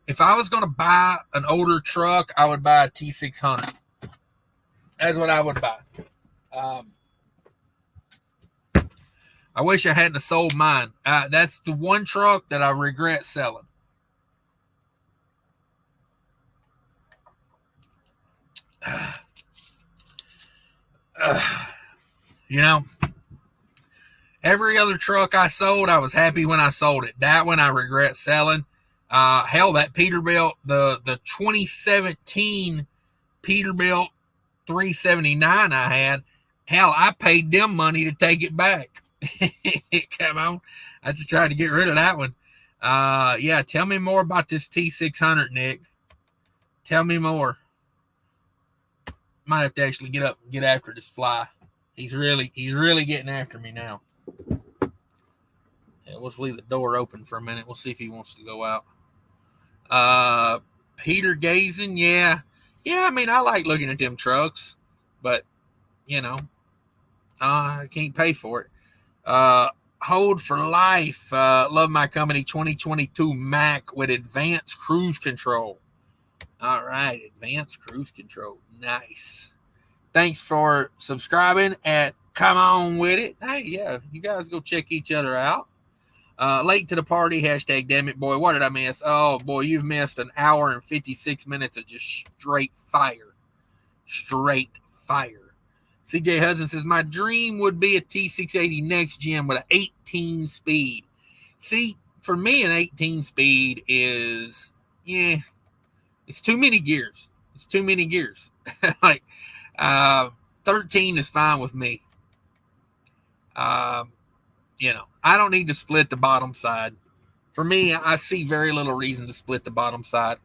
If I was gonna buy an older truck, I would buy a T600. That's what I would buy. I wish I hadn't sold mine. That's the one truck that I regret selling. You know, every other truck I sold, I was happy when I sold it. That one I regret selling. Hell, that Peterbilt, the 2017 Peterbilt 379 I had, hell, I paid them money to take it back. Come on. I just tried to get rid of that one. Yeah, tell me more about this T600, Nick. Tell me more. Might have to actually get up and get after this fly. He's really getting after me now. Yeah, let's leave the door open for a minute. We'll see if he wants to go out. Peter Gazin, yeah. I mean, I like looking at them trucks, but you know, I can't pay for it. Hold for life. Love my company 2022 Mac with advanced cruise control. All right, advanced cruise control. Nice. Thanks for subscribing at Come On With It. Hey, yeah, you guys go check each other out. Late to the party, hashtag dammitboy. What did I miss? Oh, boy, you've missed an hour and 56 minutes of just straight fire. Straight fire. CJ Hudson says, my dream would be a T680 next gen with an 18 speed. See, for me, an 18 speed is, yeah, it's too many gears. It's too many gears. Like, 13 is fine with me. You know, I don't need to split the bottom side. For me, I see very little reason to split the bottom side.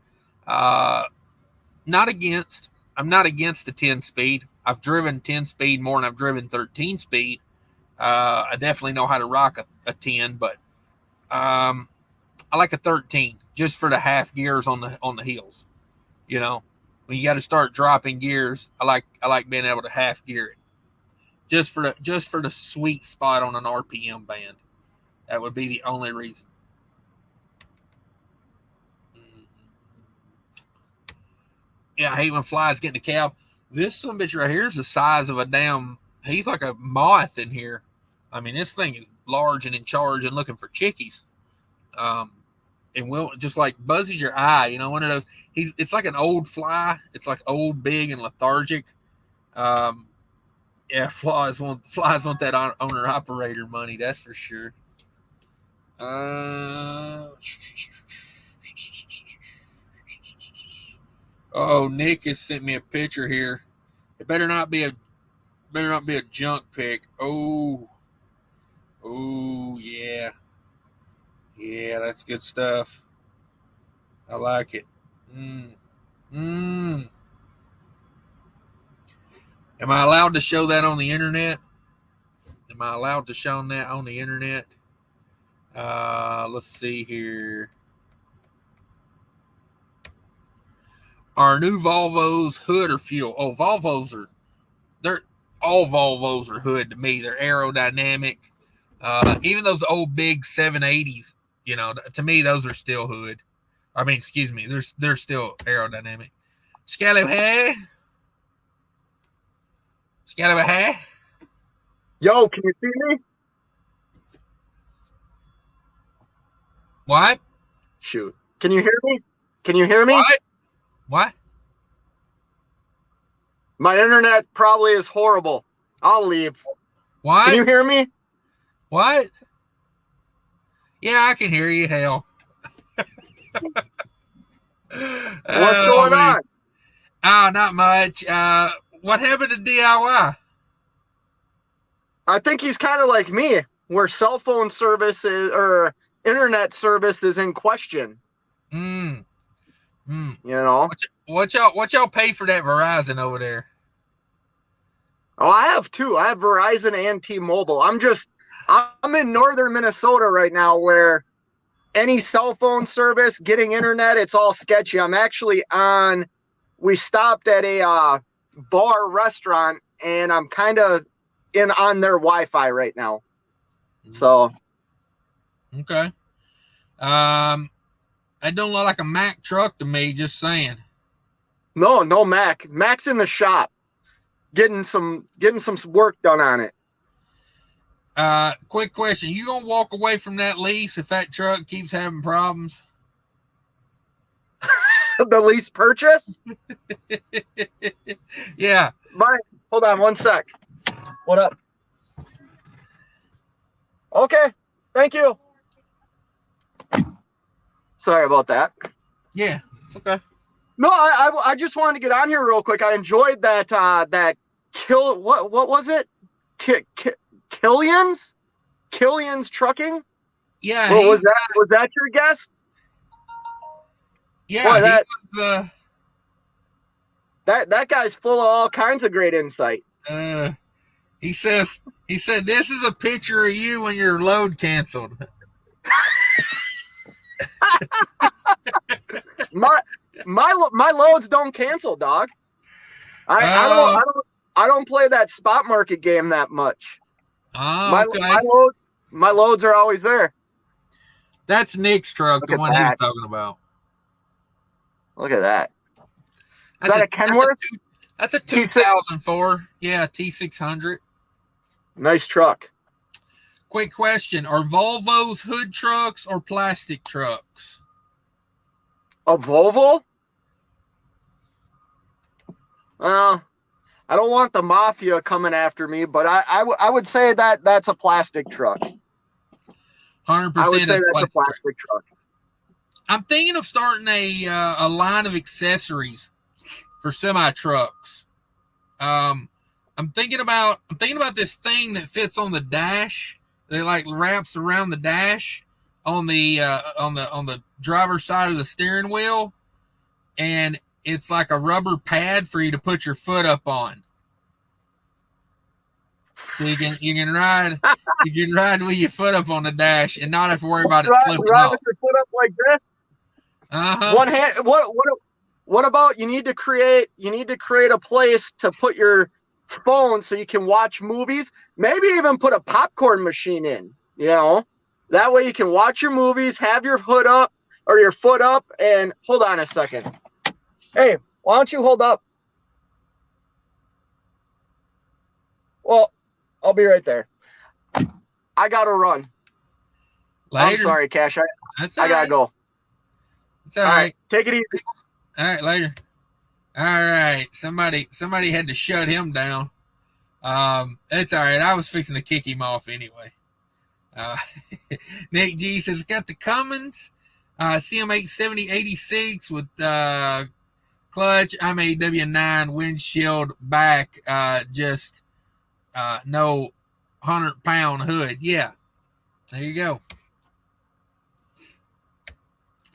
I'm not against the 10 speed. I've driven 10 speed more than I've driven 13 speed. I definitely know how to rock a 10, but I like a 13 just for the half gears on the heels. You know, when you got to start dropping gears, I like being able to half gear it. Just for the sweet spot on an RPM band. That would be the only reason. Yeah, I hate when flies get in the cab. This son bitch right here is the size of a damn, he's like a moth in here. I mean, this thing is large and in charge and looking for chickies. And will just like buzzes your eye, you know, one of those. It's like an old fly. It's like old, big, and lethargic. Yeah, flies want that owner operator money, that's for sure. Oh, Nick has sent me a picture here. It better not be a junk pic. Oh, yeah. Yeah, that's good stuff. I like it. Am I allowed to show that on the internet? Am I allowed to show that on the internet? Let's see here. Are new Volvos hood or fuel? Oh, all Volvos are hood to me. They're aerodynamic. Even those old big 780s, you know, to me, those are still hood. I mean, excuse me, they're still aerodynamic. Scallywag. Yo, can you see me? What? Shoot. Can you hear me? What? My internet probably is horrible. I'll leave. What? Can you hear me? What? Yeah, I can hear you. Hell. What's going on? Oh, not much. What happened to DIY? I think he's kind of like me. where cell phone service is, or internet service is in question. You know, what y'all pay for that Verizon over there? Oh, I have two. I have Verizon and T-Mobile. I'm in northern Minnesota right now, where any cell phone service, getting internet, it's all sketchy. I'm actually we stopped at a bar restaurant, and I'm kind of on their Wi-Fi right now. So. Okay. That don't look like a Mack truck to me, just saying. No Mac. Mac's in the shop, getting some work done on it. Quick question. You gonna walk away from that lease if that truck keeps having problems? The lease purchase? Yeah. Bye. Hold on one sec. What up? Okay. Thank you. Sorry about that. Yeah, it's okay. No, I just wanted to get on here real quick. I enjoyed that what was it? Killian's Trucking? Yeah. What was that? Was that your guest? Yeah, boy, that guy's full of all kinds of great insight. He said this is a picture of you when your load canceled. my loads don't cancel, dog. I don't play that spot market game that much. Okay. My loads are always there. That's Nick's truck, the one he's talking about. Look at that. Is that a Kenworth? That's a 2004. Yeah, T600. Nice truck. Quick question. Are Volvos hood trucks or plastic trucks? A Volvo? Well, I don't want the mafia coming after me, but I would say that's a plastic truck. 100%. I would say that's a plastic truck. I'm thinking of starting a line of accessories for semi trucks. I'm thinking about this thing that fits on the dash. It like wraps around the dash on the driver's side of the steering wheel, and it's like a rubber pad for you to put your foot up on. So you can ride with your foot up on the dash and not have to worry about it flipping off. With your foot up like this. One hand. What about you need to create a place to put your phone so you can watch movies, maybe even put a popcorn machine in, that way you can watch your movies, have your hood up or your foot up. And hold on a second. Hey, why don't you hold up? Well, I'll be right there. I gotta run. Later. I'm sorry, Cash. I gotta go. It's all right. Take it easy. All right, later. All right. Somebody had to shut him down. It's all right. I was fixing to kick him off anyway. Nick G says, got the Cummins CM8 7086 with clutch. I'm a W9 windshield back. Just no 100-pound hood. Yeah. There you go.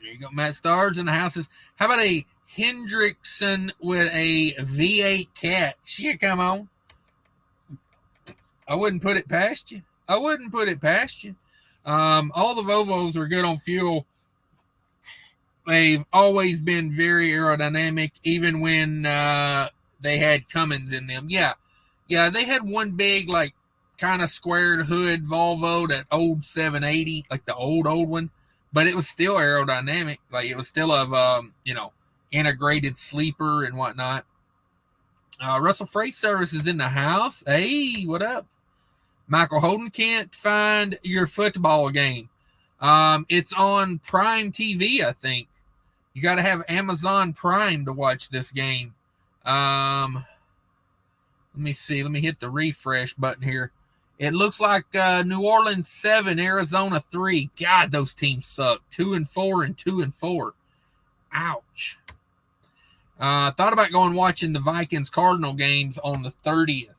There you go. Matt Stars in the houses. How about a Hendrickson with a V8 cat? Shit, come on. I wouldn't put it past you. All the Volvos are good on fuel. They've always been very aerodynamic, even when they had Cummins in them. Yeah, they had one big, like, kind of squared hood Volvo, that old 780, like the old one, but it was still aerodynamic. Like, it was still of, integrated sleeper and whatnot. Russell Freight Service is in the house. Hey, what up? Michael Holden, can't find your football game. It's on Prime TV, I think. You got to have Amazon Prime to watch this game. Let me see. Let me hit the refresh button here. It looks like New Orleans 7, Arizona 3. God, those teams suck. 2-4 and 2-4. Ouch. Thought about going watching the Vikings-Cardinal games on the 30th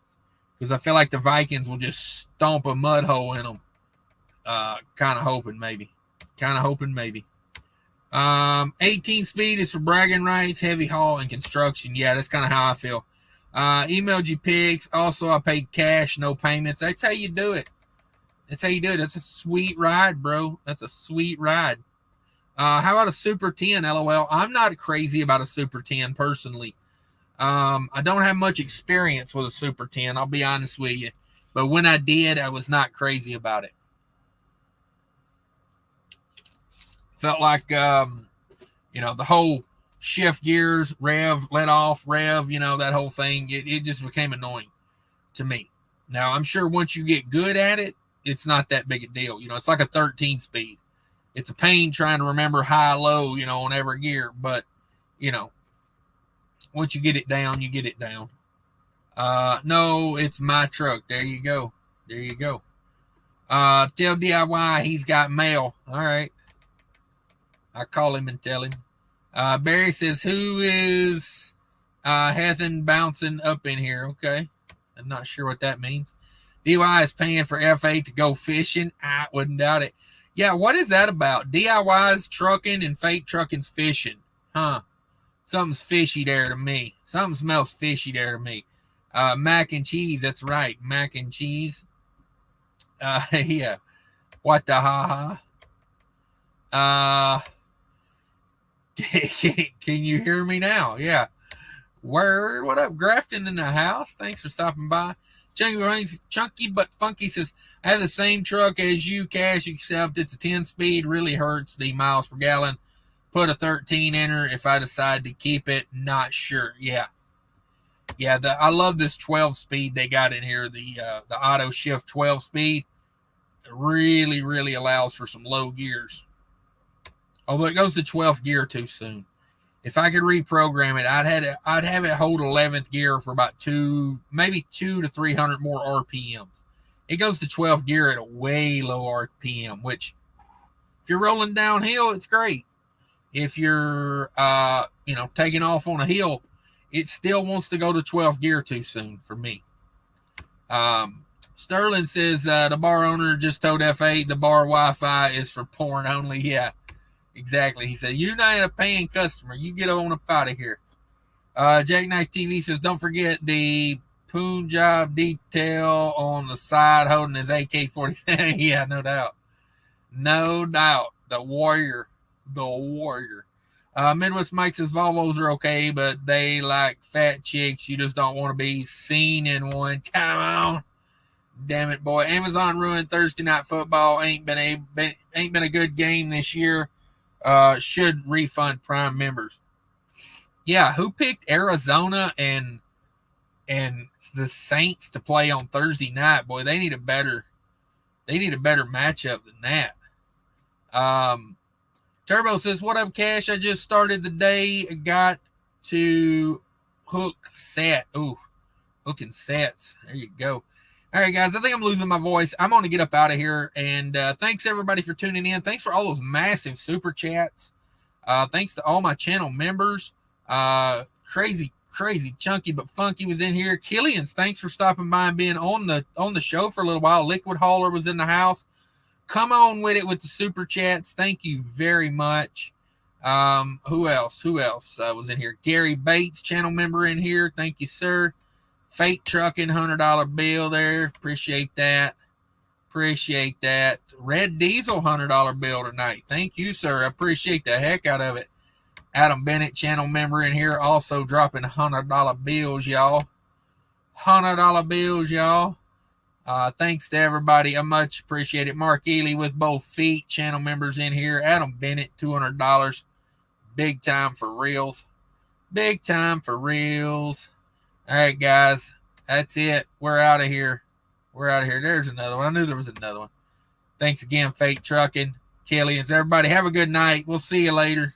because I feel like the Vikings will just stomp a mud hole in them. Kind of hoping maybe. 18 speed is for bragging rights, heavy haul, and construction. Yeah, that's kind of how I feel. Emailed you pics. Also, I paid cash, no payments. That's how you do it. That's a sweet ride, bro. That's a sweet ride. How about a Super 10, LOL? I'm not crazy about a Super 10 personally. I don't have much experience with a Super 10, I'll be honest with you. But when I did, I was not crazy about it. Felt like, the whole shift gears, rev, let off, rev, that whole thing, it just became annoying to me. Now, I'm sure once you get good at it, it's not that big a deal. It's like a 13 speed. It's a pain trying to remember high, low, on every gear. But, once you get it down, you get it down. No, it's my truck. There you go. Tell DIY he's got mail. All right. I call him and tell him. Barry says, who is Hethan bouncing up in here? Okay. I'm not sure what that means. DIY is paying for F8 to go fishing. I wouldn't doubt it. Yeah, what is that about? DIY's trucking and fake trucking's fishing. Huh. Something's fishy there to me. Something smells fishy there to me. Mac and cheese, that's right. Mac and cheese. Yeah. What the ha-ha? Can you hear me now? Yeah. Word. What up, Grafton in the house? Thanks for stopping by. Chunky but funky says, I have the same truck as you, Cash, except it's a 10-speed. Really hurts the miles per gallon. Put a 13 in her if I decide to keep it. Not sure. Yeah. I love this 12-speed they got in here. The auto shift 12-speed. It really, really allows for some low gears. Although it goes to 12th gear too soon. If I could reprogram it, I'd have it hold 11th gear for about maybe 200 to 300 more RPMs. It goes to 12th gear at a way low RPM, which if you're rolling downhill, it's great. If you're, taking off on a hill, it still wants to go to 12th gear too soon for me. Sterling says the bar owner just told F8 the bar Wi-Fi is for porn only. Yeah. Exactly. He said, you're not a paying customer. You get on up out of here. Jackknife TV says, don't forget the Punjab detail on the side holding his AK-47. Yeah, no doubt. The warrior. Midwest Mike says, Volvos are okay, but they like fat chicks. You just don't want to be seen in one. Come on. Damn it, boy. Amazon ruined Thursday night football. Ain't been a good game this year. Should refund Prime members. Yeah, who picked Arizona and the Saints to play on Thursday night? Boy, they need a better matchup than that. Turbo says, what up, Cash? I just started the day. Got to hook set. Ooh, hooking sets. There you go. All right, guys, I think I'm losing my voice. I'm going to get up out of here. And thanks, everybody, for tuning in. Thanks for all those massive super chats. Thanks to all my channel members. Crazy Chunky but Funky was in here. Killian's, thanks for stopping by and being on the show for a little while. Liquid Hauler was in the house. Come on with it with the super chats. Thank you very much. Who else was in here? Gary Bates, channel member in here. Thank you, sir. Fake Trucking, $100 bill there. Appreciate that. Red Diesel, $100 bill tonight. Thank you, sir. I appreciate the heck out of it. Adam Bennett, channel member in here, also dropping $100 bills, y'all. $100 bills, y'all. Thanks to everybody. I much appreciate it. Mark Ely with both feet, channel members in here. Adam Bennett, $200. Big time for reals. All right, guys. That's it. We're out of here. There's another one. I knew there was another one. Thanks again, Fake Trucking. Killians. Everybody have a good night. We'll see you later.